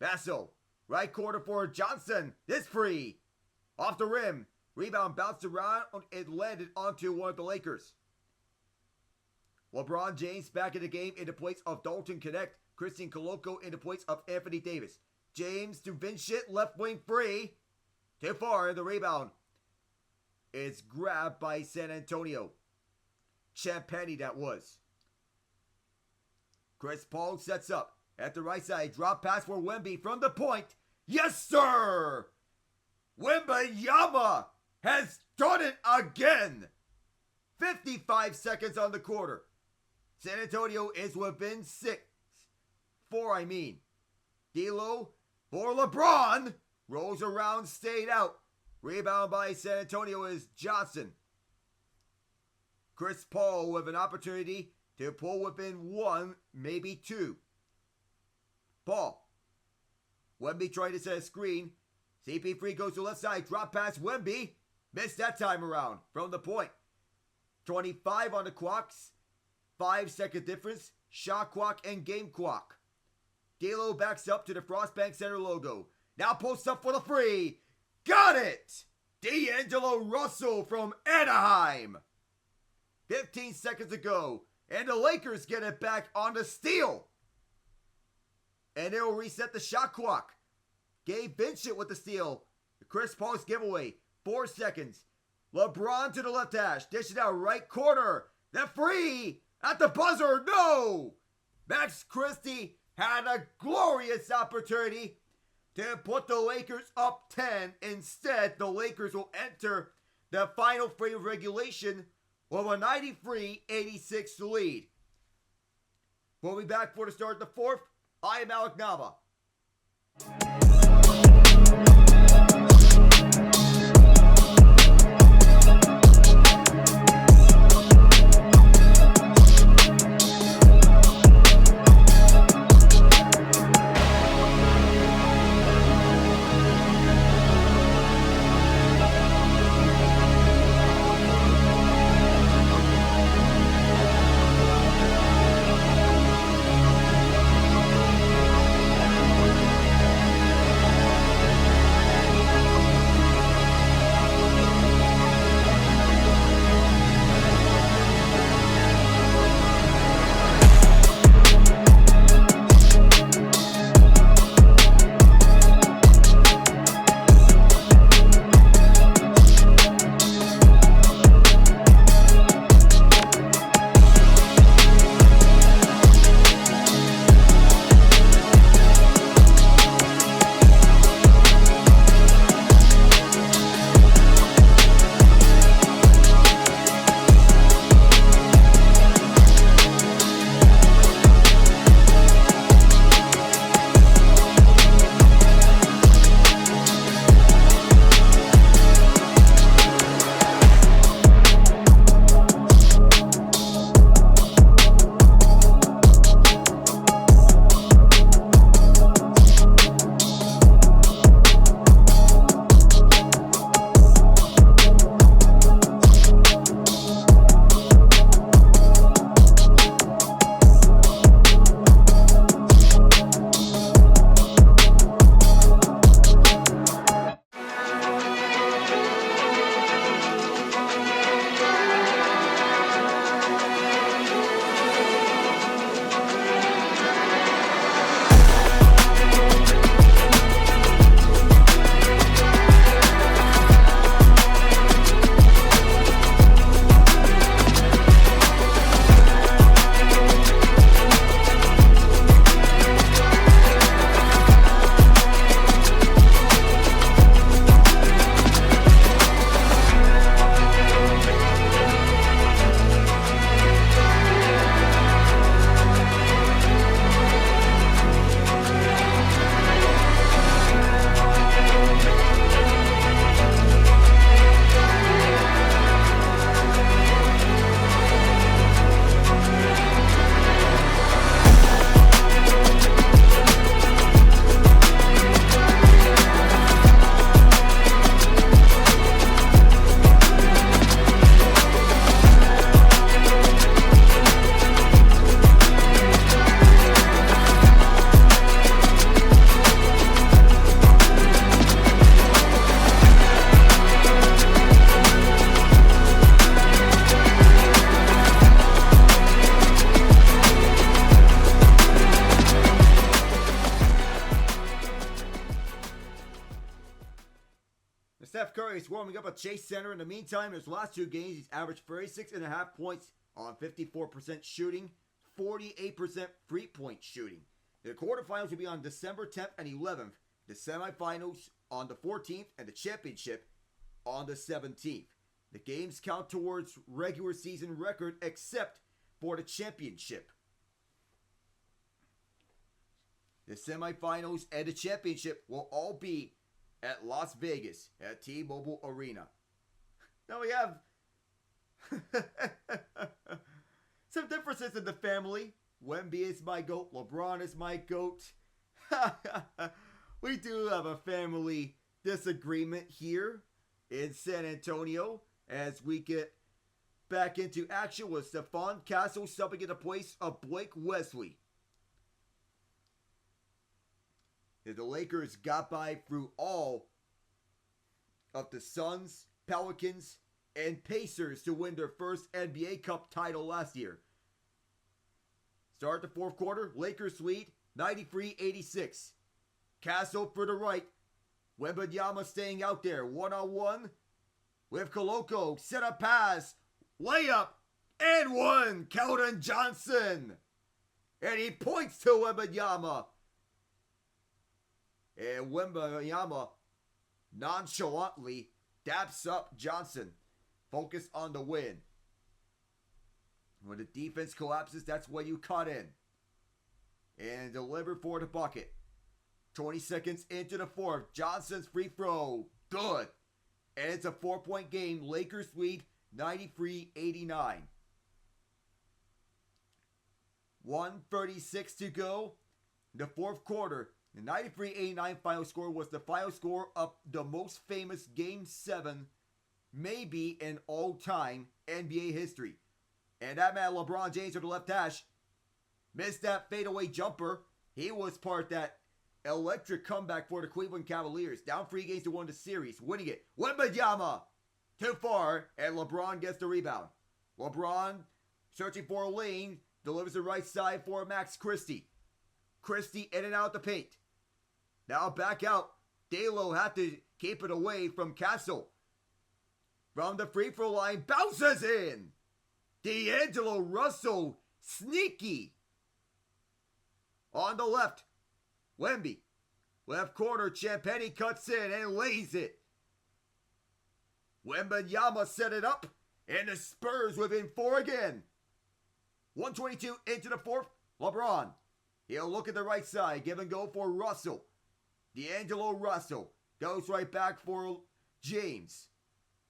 Basso. Right corner for Johnson. This free. Off the rim. Rebound bounced around. It landed onto one of the Lakers. LeBron James back in the game into place of Dalton Connect. Christian Coloco into place of Anthony Davis. James to Vincent. Left wing free. Too far. The rebound is grabbed by San Antonio. Champagnie that was. Chris Paul sets up at the right side. Drop pass for Wemby from the point. Yes, sir! Wembanyama has done it again. 55 seconds on the quarter. San Antonio is within 4, I mean. D'Lo for LeBron. Rolls around, stayed out. Rebound by San Antonio is Johnson. Chris Paul with an opportunity to pull within 1, maybe 2. Paul. Wemby trying to set a screen. CP3 goes to left side. Drop pass Wemby. Missed that time around from the point. 25 on the clocks. 5-second difference. Shot clock and game clock. D'Lo backs up to the Frostbank Center logo. Now posts up for the free. Got it! D'Angelo Russell from Anaheim. 15 seconds to go. And the Lakers get it back on the steal. And it will reset the shot clock. Gabe Vincent with the steal. Chris Paul's giveaway. 4 seconds. LeBron to the left hash. Dish it out right corner. The free. At the buzzer. No. Max Christie had a glorious opportunity. to put the Lakers up 10. Instead, the Lakers will enter the final frame of regulation with a 93-86 lead. We'll be back for the start of the fourth. I am Alec Nava. Steph Curry is warming up at Chase Center. In the meantime, his last two games, he's averaged 36.5 points on 54% shooting, 48% free-point shooting. The quarterfinals will be on December 10th and 11th, the semifinals on the 14th, and the championship on the 17th. The games count towards regular season record except for the championship. The semifinals and the championship will all be at Las Vegas at T-Mobile Arena. Now we have some differences in the family. Wemby is my GOAT. LeBron is my GOAT. We do have a family disagreement here in San Antonio as we get back into action with Stephon Castle subbing in the place of Blake Wesley. The Lakers got by through all of the Suns, Pelicans, and Pacers to win their first NBA Cup title last year. Start the fourth quarter, Lakers lead 93-86. Castle for the right. Wembanyama staying out there one-on-one with Koloko. Set up pass, layup, and one. Keldon Johnson. And he points to Wembanyama. And Wembanyama nonchalantly daps up Johnson. Focus on the win. When the defense collapses, that's when you cut in. And deliver for the bucket. 20 seconds into the fourth. Johnson's free throw. Good. And it's a 4-point game. Lakers lead 93-89. 1:36 to go. The fourth quarter. The 93-89 final score was the final score of the most famous Game 7, maybe in all-time NBA history. And that man, LeBron James, on the left hash, missed that fadeaway jumper. He was part of that electric comeback for the Cleveland Cavaliers. Down 3 games to 1 the series, winning it. Wembanyama, too far, and LeBron gets the rebound. LeBron, searching for a lane, delivers the right side for Max Christie. Christie in and out the paint. Now back out. D'Lo had to keep it away from Castle. From the free throw line, bounces in. D'Angelo Russell, sneaky. On the left, Wemby. Left corner, Champagnie cuts in and lays it. Wembanyama set it up, and the Spurs within 4 again. 1:22 into the fourth, LeBron. He'll look at the right side, give and go for Russell. D'Angelo Russell goes right back for James.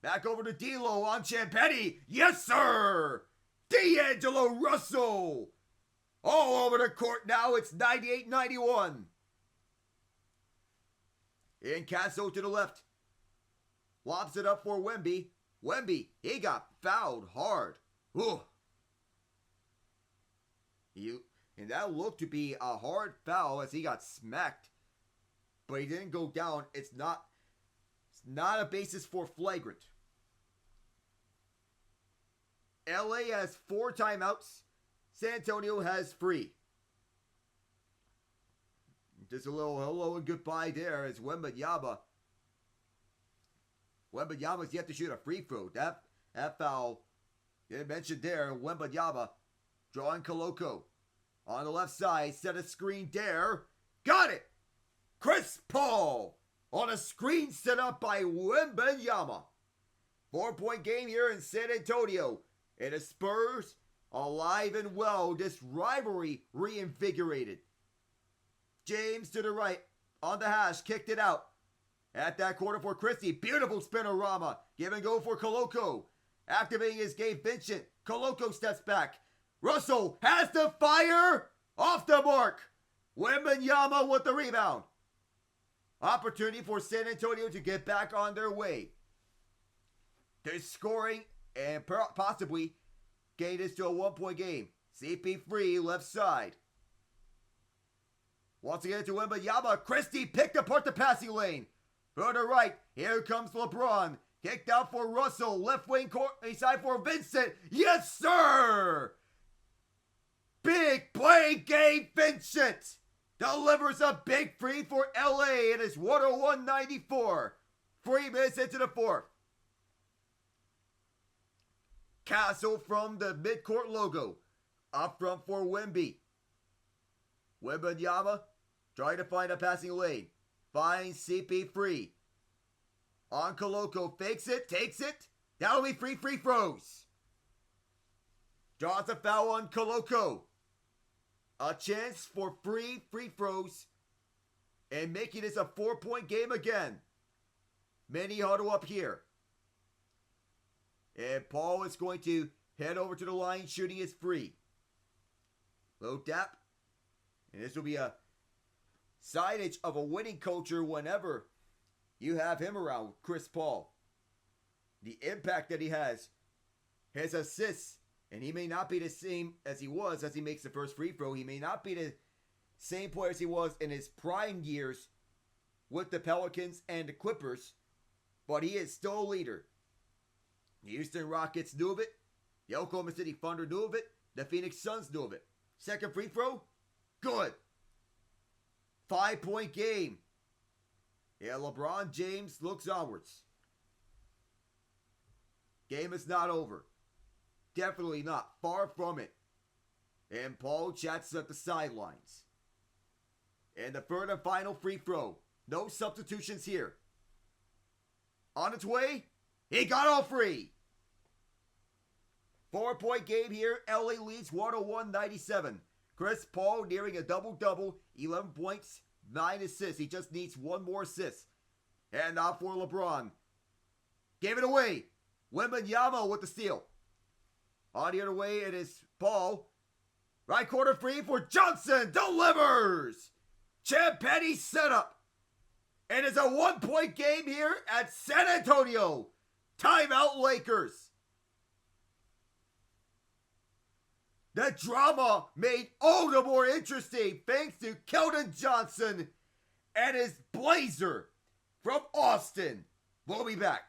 Back over to D'Lo on Champagnie. Yes, sir! D'Angelo Russell! All over the court now. It's 98-91. In Castle to the left. Lobs it up for Wemby. Wemby, he got fouled hard. Ooh. And that looked to be a hard foul as he got smacked. But he didn't go down. It's not a basis for flagrant. LA has 4 timeouts. San Antonio has 3. Just a little hello and goodbye there as Wembanyama's yet to shoot a free throw. That foul, they mentioned there, Wembanyama drawing Koloko. On the left side, set a screen there. Got it! Chris Paul on a screen set up by Wembanyama. 4-point game here in San Antonio. And the Spurs alive and well. This rivalry reinvigorated. James to the right on the hash. Kicked it out. At that corner for Christie. Beautiful spinorama. Give and go for Koloko. Activating his Gabe Vincent. Koloko steps back. Russell has the fire. Off the mark. Wembanyama with the rebound. Opportunity for San Antonio to get back on their way. They're scoring and possibly getting this to a 1-point game. CP3 left side. Once again to Wembanyama. Christie picked apart the passing lane. To the right. Here comes LeBron. Kicked out for Russell. Left wing court side for Vincent. Yes, sir! Big play game Vincent. Delivers a big free for LA. It is 101-94. 3 minutes into the fourth. Castle from the midcourt logo. Up front for Wemby. Wembanyama trying to find a passing lane. Finds CP3. On Koloko. Fakes it. Takes it. That'll be free throws. Draws a foul on Koloko. A chance for free throws. And making this a 4-point game again. Many huddle up here. And Paul is going to head over to the line. Shooting is free. Low tap. And this will be a signage of a winning culture whenever you have him around, Chris Paul. The impact that he has. His assists. And he may not be the same as he was as he makes the first free throw. He may not be the same player as he was in his prime years with the Pelicans and the Clippers. But he is still a leader. The Houston Rockets knew of it. The Oklahoma City Thunder knew of it. The Phoenix Suns knew of it. Second free throw. Good. 5-point game. Yeah, LeBron James looks onwards. Game is not over. Definitely not. Far from it. And Paul chats at the sidelines. And the third and final free throw. No substitutions here. On its way, he got all free. 4-point game here. LA leads 101-97. Chris Paul nearing a double-double. 11 points, 9 assists. He just needs one more assist. And now for LeBron. Gave it away. Wembanyama with the steal. On the other way, it is Paul. Right corner free for Johnson. Delivers. Champagny setup. And it's a 1-point game here at San Antonio. Timeout Lakers. The drama made all the more interesting thanks to Keldon Johnson and his blazer from Austin. We'll be back.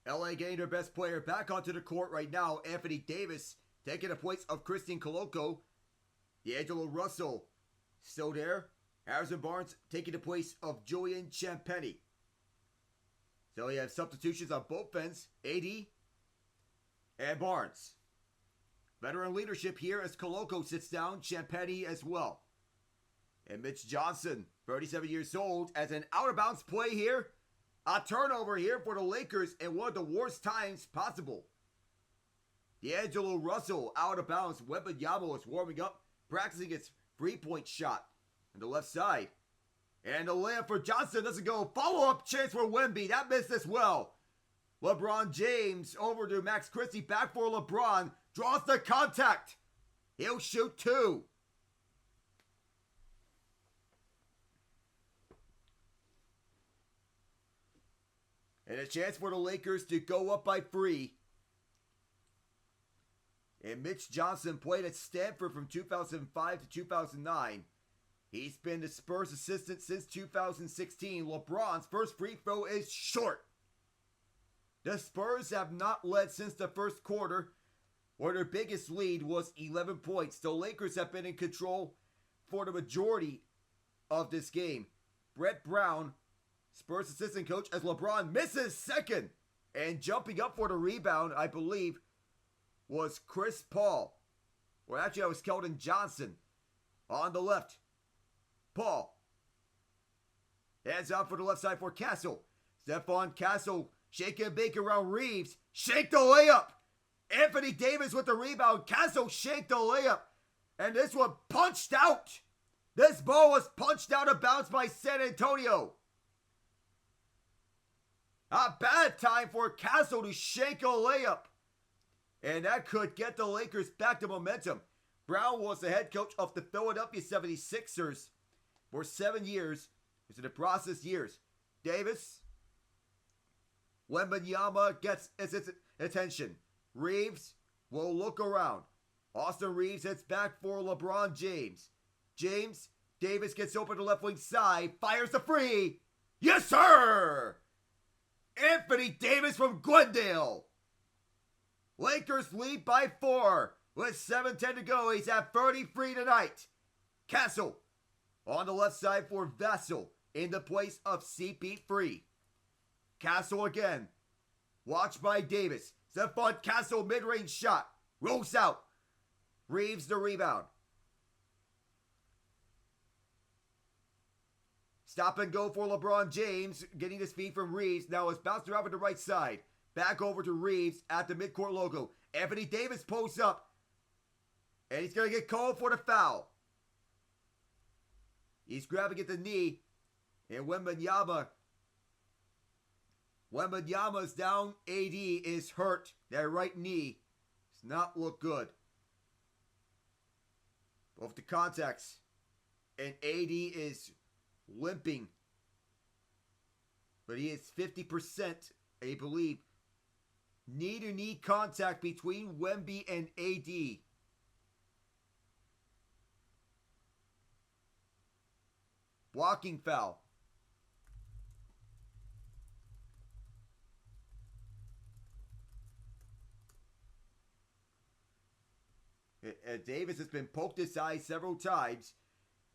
LA getting their best player back onto the court right now. Anthony Davis taking the place of Christian Coloco. D'Angelo Russell still there. Harrison Barnes taking the place of Julian Champagny. So you have substitutions on both ends. AD and Barnes. Veteran leadership here as Coloco sits down. Champagny as well. And Mitch Johnson, 37 years old, as an out-of-bounds play here. A turnover here for the Lakers in one of the worst times possible. D'Angelo Russell out of bounds. Wembanyama is warming up, practicing his three-point shot on the left side. And the layup for Johnson doesn't go. Follow-up chance for Wemby. That missed as well. LeBron James over to Max Christie. Back for LeBron. Draws the contact. He'll shoot two. And a chance for the Lakers to go up by 3. And Mitch Johnson played at Stanford from 2005 to 2009. He's been the Spurs assistant since 2016. LeBron's first free throw is short. The Spurs have not led since the first quarter, where their biggest lead was 11 points. The Lakers have been in control for the majority of this game. Brett Brown, Spurs assistant coach, as LeBron misses second. And jumping up for the rebound, I believe, was Chris Paul. Or actually, that was Keldon Johnson. On the left, Paul. Hands out for the left side for Castle. Stephon Castle shaking and bake around Reeves. Shake the layup. Anthony Davis with the rebound. Castle shake the layup. And this one punched out. This ball was punched out of bounds by San Antonio. A bad time for Castle to shake a layup. And that could get the Lakers back to momentum. Brown was the head coach of the Philadelphia 76ers for 7 years. It's in the process years. Davis, Wembanyama gets its attention. Reeves will look around. Austin Reeves heads back for LeBron James. Davis gets open to left wing side. Fires the free. Yes, sir! Anthony Davis from Glendale. Lakers lead by 4 with 7:10 to go. He's at 33 tonight. Castle on the left side for Vassell in the place of CP3. Castle again. Watched by Davis. Stephon Castle mid-range shot. Rolls out. Reeves the rebound. Stop and go for LeBron James. Getting his feed from Reeves. Now it's bounced around to the right side. Back over to Reeves at the midcourt logo. Anthony Davis posts up. And he's going to get called for the foul. He's grabbing at the knee. And Wembanyama's down. AD is hurt. That right knee does not look good. Both the contacts. And AD is limping. But he is 50%, I believe. Knee-to-knee contact between Wemby and AD. Blocking foul. Davis has been poked aside several times,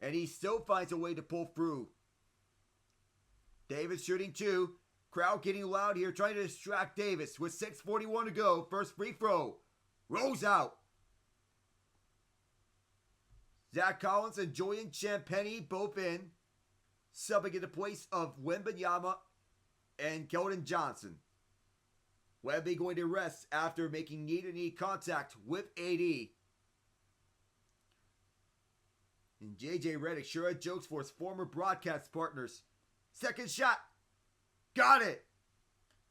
and he still finds a way to pull through. Davis shooting 2. Crowd getting loud here, trying to distract Davis with 6:41 to go. First free throw. Rolls out. Zach Collins and Julian Champagnie both in. Subbing in the place of Wembanyama and Keldon Johnson. Wemby going to rest after making knee-to-knee contact with AD. And JJ Redick sure had jokes for his former broadcast partners. Second shot. Got it.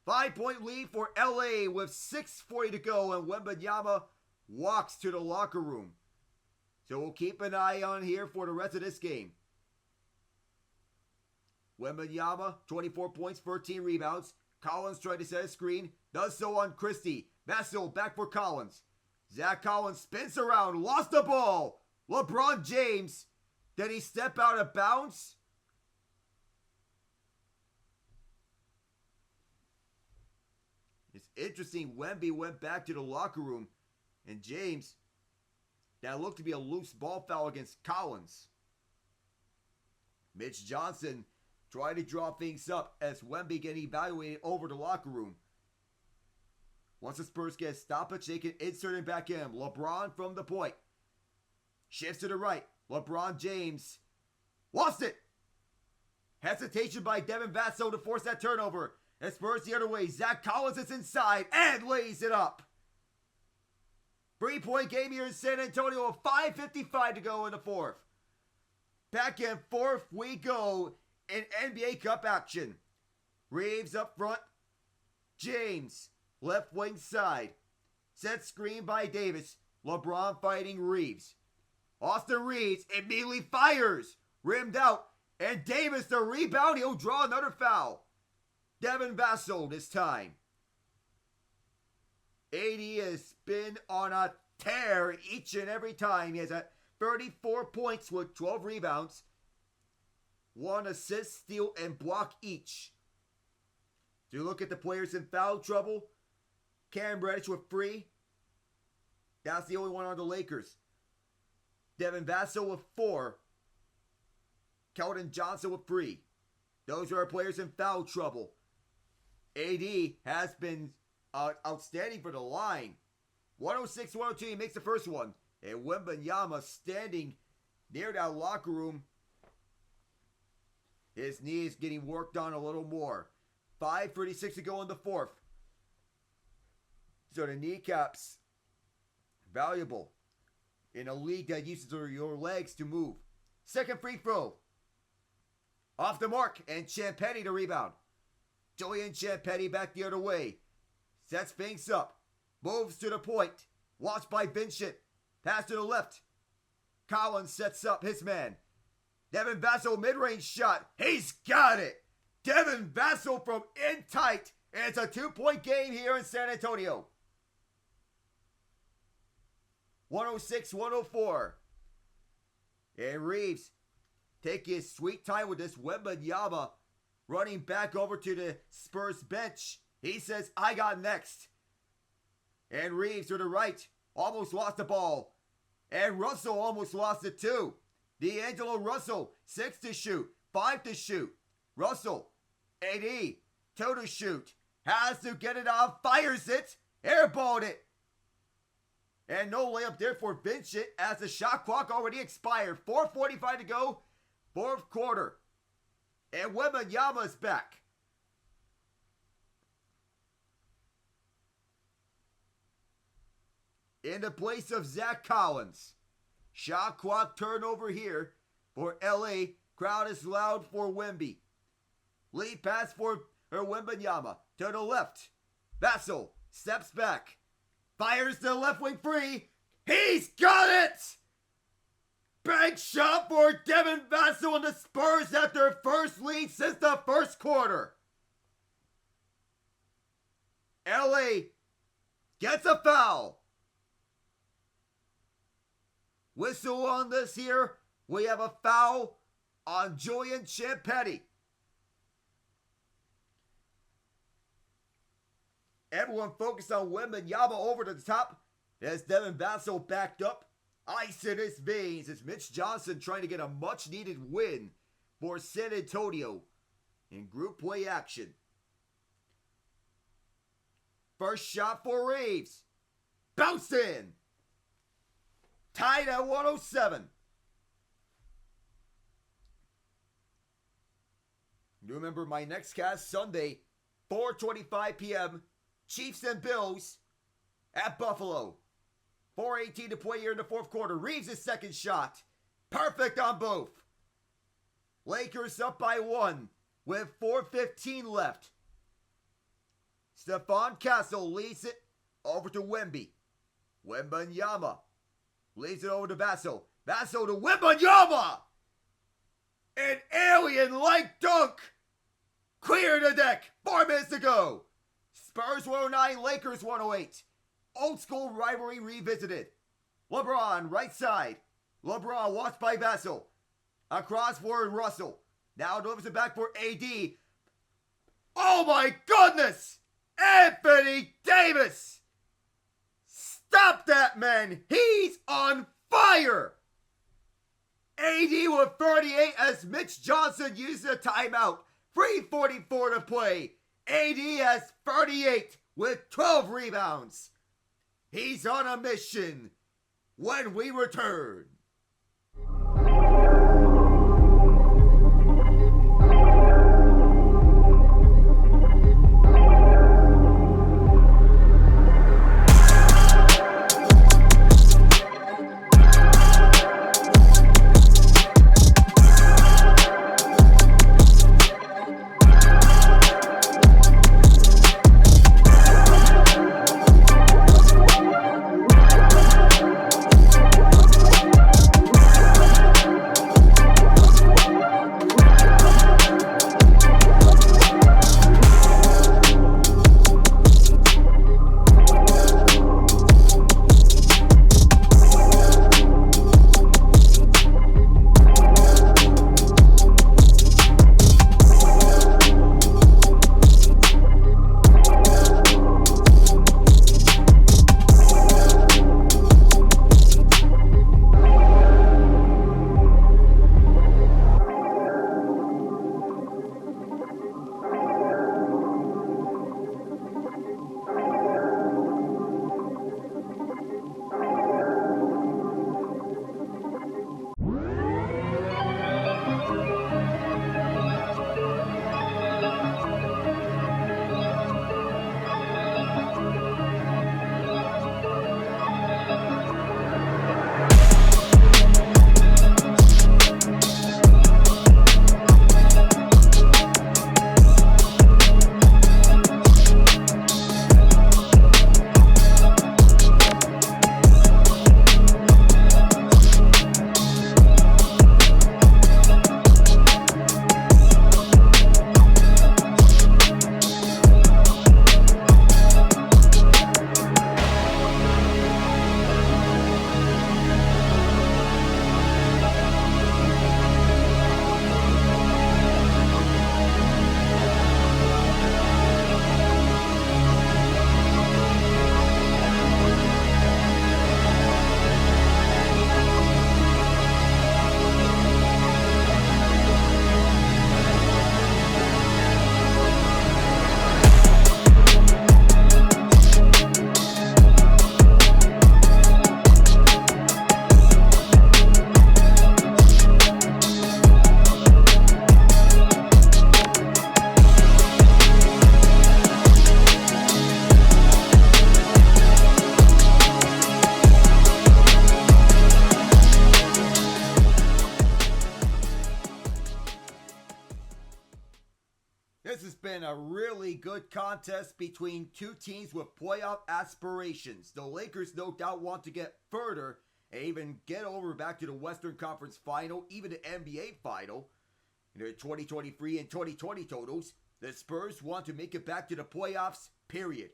5-point lead for LA with 6:40 to go, and Wembanyama walks to the locker room. So we'll keep an eye on here for the rest of this game. Wembanyama, 24 points, 13 rebounds. Collins tried to set a screen. Does so on Christie. Vassell back for Collins. Zach Collins spins around. Lost the ball. LeBron James. Did he step out of bounds? It's interesting. Wemby went back to the locker room. And James, that looked to be a loose ball foul against Collins. Mitch Johnson tried to draw things up as Wemby getting evaluated over the locker room. Once the Spurs get a stoppage, they can insert him back in. LeBron from the point. Shifts to the right. LeBron James lost it. Hesitation by Devin Vassell to force that turnover. And Spurs the other way. Zach Collins is inside and lays it up. 3-point game here in San Antonio with 5:55 to go in the fourth. Back and forth we go in NBA Cup action. Reeves up front. James, left wing side. Set screen by Davis. LeBron fighting Reeves. Austin Reeves immediately fires. Rimmed out. And Davis the rebound. He'll draw another foul. Devin Vassell this time. AD has been on a tear each and every time. He has 34 points with 12 rebounds. 1 assist, steal, and block each. So you look at the players in foul trouble. Cam Reddish with 3. That's the only one on the Lakers. Devin Vassell with 4. Keldon Johnson with 3. Those are our players in foul trouble. AD has been outstanding for the line. 106-102, he makes the first one. And Wembanyama standing near that locker room. His knee is getting worked on a little more. 5:36 to go in the fourth. So the kneecaps, valuable in a league that uses your legs to move. Second free throw. Off the mark, and Champetti to rebound. Julian Champetti back the other way. Sets things up. Moves to the point. Watched by Vincent. Pass to the left. Collins sets up his man. Devin Vassell mid-range shot. He's got it. Devin Vassell from in tight. And it's a 2-point game here in San Antonio. 106-104. And Reeves taking his sweet time with this. Wembanyama running back over to the Spurs bench. He says, I got next. And Reeves to the right. Almost lost the ball. And Russell almost lost it too. D'Angelo Russell, 6 to shoot, 5 to shoot. Russell, AD, 2 to shoot. Has to get it off, fires it, airballed it. And no layup there for Vincent as the shot clock already expired. 4:45 to go, fourth quarter. And Wembanyama's back. In the place of Zach Collins. Shot clock turnover here for LA. Crowd is loud for Wemby. Lead pass for Wembanyama. To the left. Vassell steps back. Fires the left wing free. He's got it! Bank shot for Devin Vassell and the Spurs at their first lead since the first quarter. LA gets a foul. Whistle on this here. We have a foul on Julian Champetti. Everyone focused on Wembanyama over to the top as Devin Vassell backed up. Ice in his veins as Mitch Johnson trying to get a much needed win for San Antonio in group play action. First shot for Reeves. Bounce in. Tied at 107. You remember my next cast Sunday, 4:25 p.m. Chiefs and Bills at Buffalo. 4:18 to play here in the fourth quarter. Reeves' second shot. Perfect on both. Lakers up by 1 with 4:15 left. Stephon Castle leads it over to Wemby. Wembanyama leads it over to Vassell. Vassell to Wembanyama! An alien-like dunk! Clear the deck. 4 minutes to go. Spurs 109, Lakers 108. Old school rivalry revisited. LeBron, right side. LeBron watched by Vassell. Across for Russell. Now delivers it back for AD. Oh my goodness! Anthony Davis! Stop that man! He's on fire! AD with 38 as Mitch Johnson uses a timeout. 3:44 to play. AD has 38 with 12 rebounds. He's on a mission when we return. a really good contest between two teams with playoff aspirations. The Lakers no doubt want to get further and even get over back to the Western Conference Final, even the NBA Final. In their 2023 and 2020 totals, the Spurs want to make it back to the playoffs, period.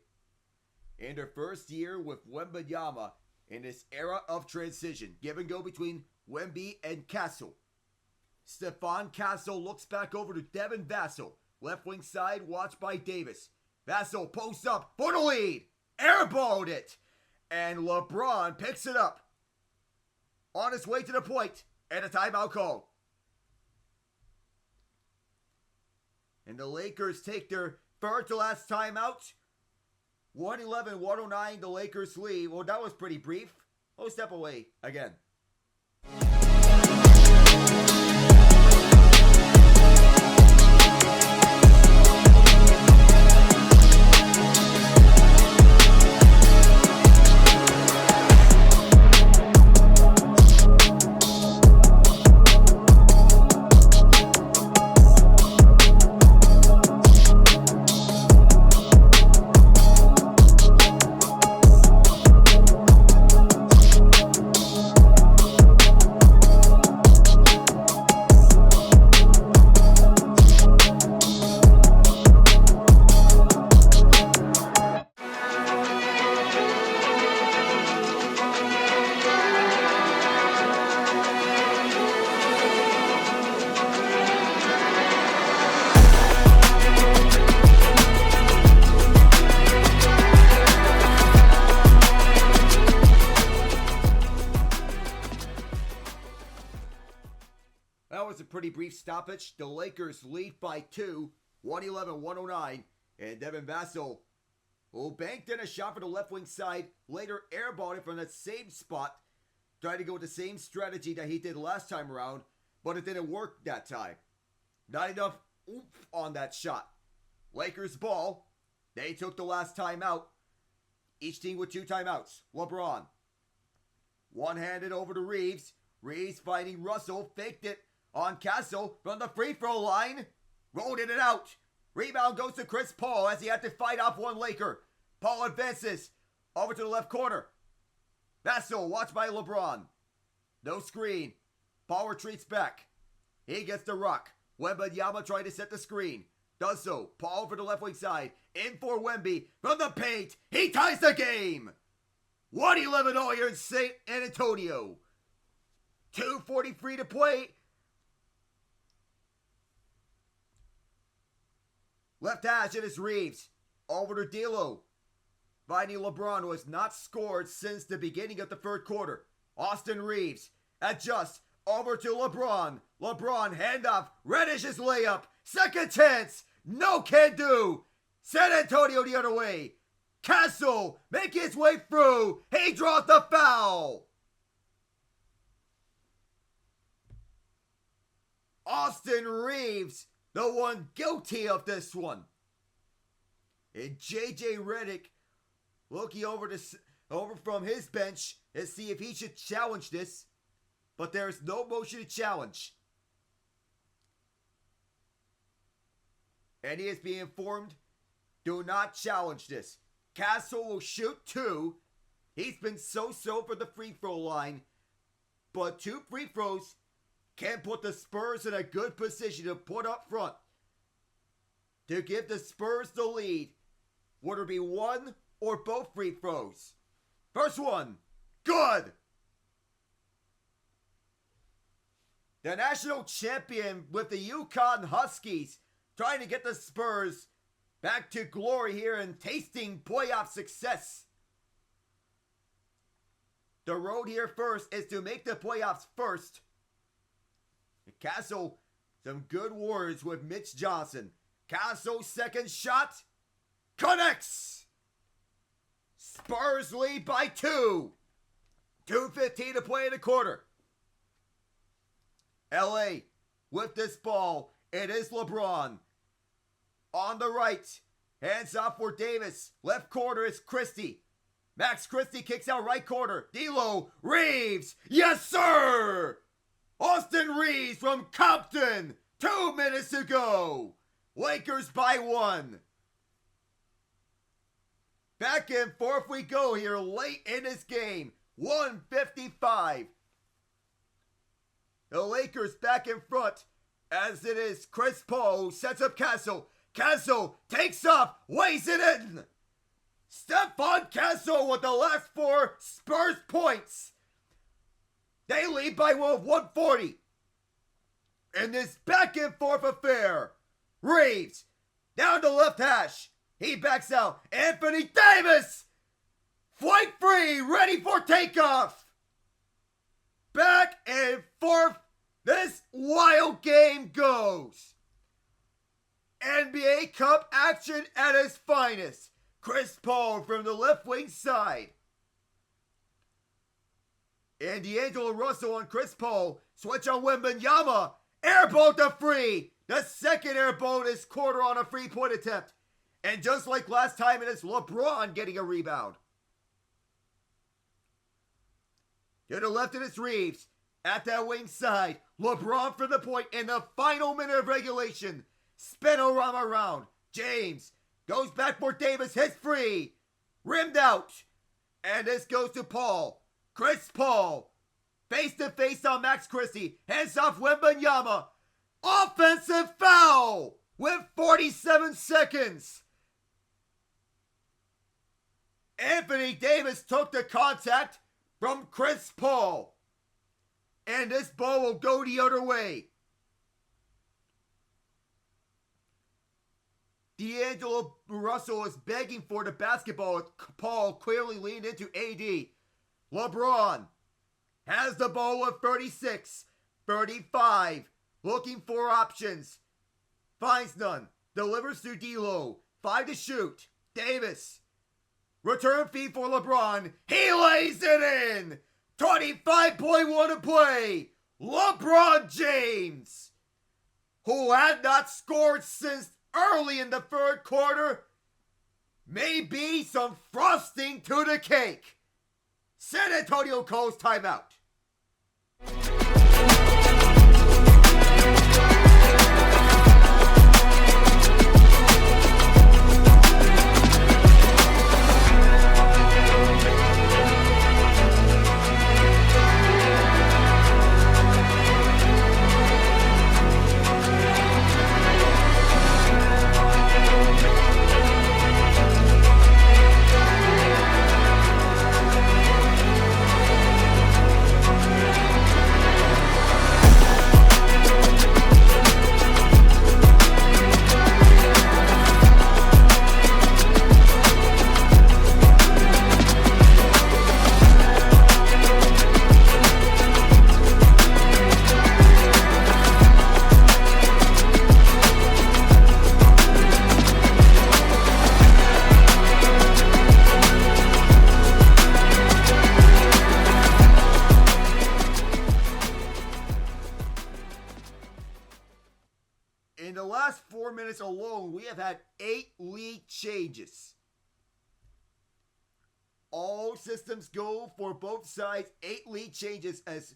In their first year with Wembanyama in this era of transition, give and go between Wemby and Castle. Stephon Castle looks back over to Devin Vassell. Left wing side, watched by Davis. Vassell posts up for the lead. Airballed it. And LeBron picks it up. On his way to the point. And a timeout call. And the Lakers take their third to last timeout. 111-109, the Lakers lead. Well, that was pretty brief. Oh, step away again. That was a pretty brief stoppage. The Lakers lead by 2, 111-109. And Devin Vassell, who banked in a shot for the left wing side, later airballed it from that same spot. Tried to go with the same strategy that he did last time around, but it didn't work that time. Not enough oomph on that shot. Lakers ball. They took the last timeout. Each team with 2 timeouts. LeBron. One-handed over to Reeves. Reeves fighting Russell. Faked it on Castle from the free throw line. Rolled it out. Rebound goes to Chris Paul as he had to fight off one Laker. Paul advances over to the left corner. Vassell watched by LeBron. No screen. Paul retreats back. He gets the rock. Wembanyama trying to set the screen. Does so. Paul for the left wing side. In for Wemby from the paint. He ties the game. 111 all here in San Antonio. 2:43 to play. Left hash, it is Reeves. Over to D'Lo. Finding LeBron, who has not scored since the beginning of the third quarter. Austin Reeves adjusts over to LeBron. LeBron handoff. Reddish's layup. Second chance. No can do. San Antonio the other way. Castle making his way through. He draws the foul. Austin Reeves, the one guilty of this one. And JJ Redick looking over from his bench and see if he should challenge this. But there is no motion to challenge. And he is being informed, do not challenge this. Castle will shoot 2. He's been so-so for the free throw line. But 2 free throws can put the Spurs in a good position to put up front. To give the Spurs the lead. Would it be 1 or both free throws? First one. Good. The national champion with the UConn Huskies trying to get the Spurs back to glory here and tasting playoff success. The road here first is to make the playoffs first. Castle, some good words with Mitch Johnson. Castle second shot. Connects. Spurs lead by 2. 2:15 to play in the quarter. LA with this ball. It is LeBron. On the right. Hands off for Davis. Left corner is Christie. Max Christie kicks out right corner. D'Lo. Reeves. Yes, sir. Austin Reeves from Compton. 2 minutes to go. Lakers by 1. Back and forth we go here late in this game. 155. The Lakers back in front as it is Chris Paul who sets up Castle. Castle takes off, weighs it in. Stephon Castle with the last 4 Spurs points. They lead by 140. In this back and forth affair, Reeves down the left hash. He backs out. Anthony Davis! Flight free, ready for takeoff! Back and forth, this wild game goes. NBA Cup action at its finest. Chris Paul from the left wing side. And D'Angelo Russell on Chris Paul. Switch on Wembanyama. Airball to free. The second airball this quarter on a 3-point attempt. And just like last time, it is LeBron getting a rebound. To the left, it is Reeves. At that wing side, LeBron for the point in the final minute of regulation. Spinorama round. James goes back for Davis. Hits free. Rimmed out. And this goes to Paul. Chris Paul. Face to face on Max Christie. Hands off Wembanyama. Offensive foul with 47 seconds. Anthony Davis took the contact from Chris Paul. And this ball will go the other way. D'Angelo Russell is begging for the basketball. Paul clearly leaned into AD. LeBron has the ball with 36, 35. Looking for options. Finds none. Delivers to D'Lo. 5 to shoot. Davis. Return feed for LeBron. He lays it in. 25.1 to play. LeBron James, who had not scored since early in the third quarter, maybe some frosting to the cake. San Antonio calls timeout. In the last 4 minutes alone, we have had 8 lead changes. All systems go for both sides. 8 lead changes as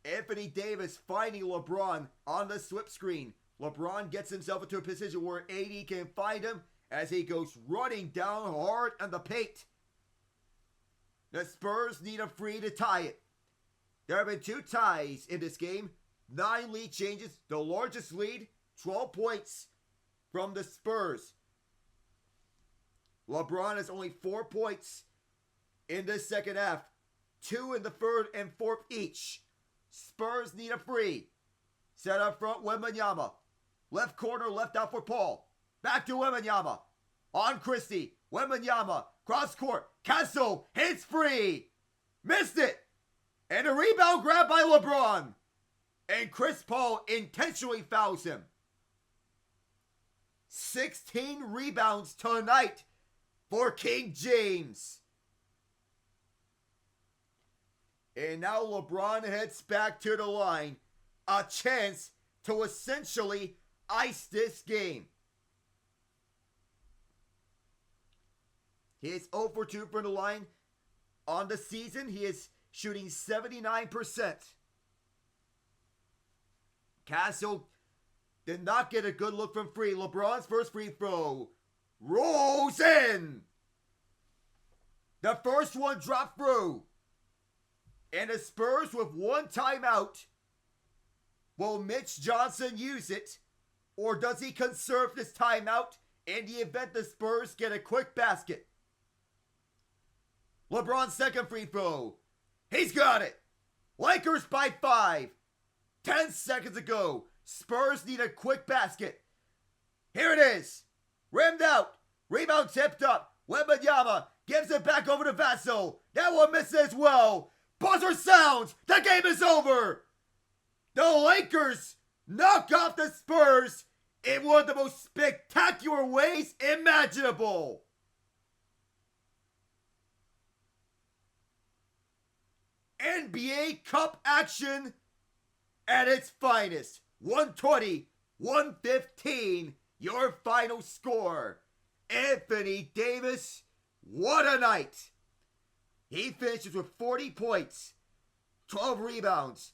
Anthony Davis finding LeBron on the slip screen. LeBron gets himself into a position where AD can find him as he goes running down hard on the paint. The Spurs need a free to tie it. There have been 2 ties in this game. 9 lead changes. The largest lead, 12 points from the Spurs. LeBron has only 4 points in the second half. 2 in the third and fourth each. Spurs need a free. Set up front, Wembanyama. Left corner, left out for Paul. Back to Wembanyama. On Christie. Wembanyama. Cross court. Castle hits free. Missed it. And a rebound grab by LeBron. And Chris Paul intentionally fouls him. 16 rebounds tonight for King James. And now LeBron heads back to the line. A chance to essentially ice this game. He is 0 for 2 from the line. On the season, he is shooting 79%. Castle did not get a good look from free. LeBron's first free throw rolls in. The first one dropped through. And the Spurs with one timeout. Will Mitch Johnson use it? Or does he conserve this timeout in the event the Spurs get a quick basket? LeBron's second free throw. He's got it. Lakers by 5. 10 seconds to go. Spurs need a quick basket. Here it is. Rimmed out. Rebound tipped up. Wembanyama gives it back over to Vassell. That one misses as well. Buzzer sounds. The game is over. The Lakers knock off the Spurs in one of the most spectacular ways imaginable. NBA Cup action at its finest. 120-115, your final score. Anthony Davis, what a night. He finishes with 40 points, 12 rebounds.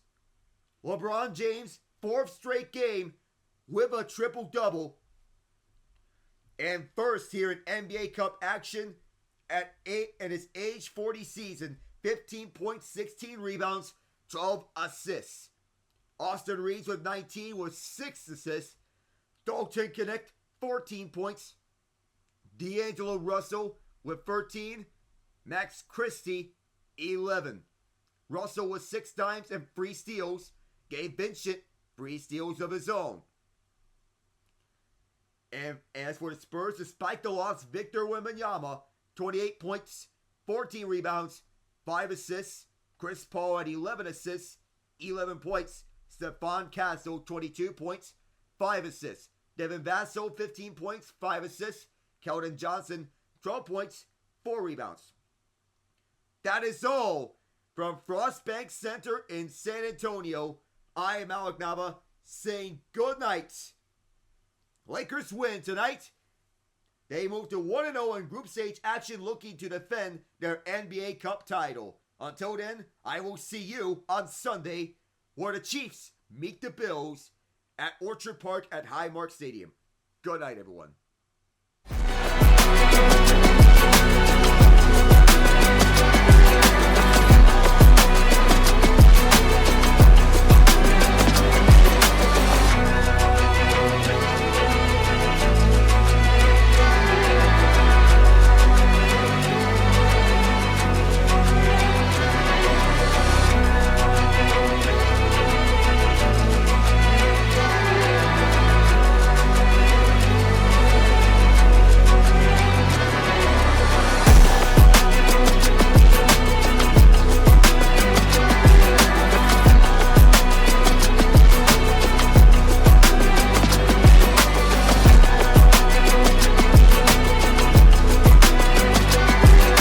LeBron James, 4th straight game with a triple-double. And first here in NBA Cup action at his age 40 season, 15 points, 16 rebounds, 12 assists. Austin Reeves with 19 with 6 assists. Dalton Knecht, 14 points. D'Angelo Russell with 13. Max Christie, 11. Russell with 6 dimes and 3 steals. Gabe Vincent, 3 steals of his own. And as for the Spurs, despite the loss, Victor Wembanyama, 28 points, 14 rebounds, 5 assists. Chris Paul at 11 assists, 11 points. Stephon Castle, 22 points, 5 assists. Devin Vassell, 15 points, 5 assists. Keldon Johnson, 12 points, 4 rebounds. That is all from Frostbank Center in San Antonio. I am Alec Nava saying good night. Lakers win tonight. They move to 1-0 in group stage action, looking to defend their NBA Cup title. Until then, I will see you on Sunday, where the Chiefs meet the Bills at Orchard Park at Highmark Stadium. Good night, everyone.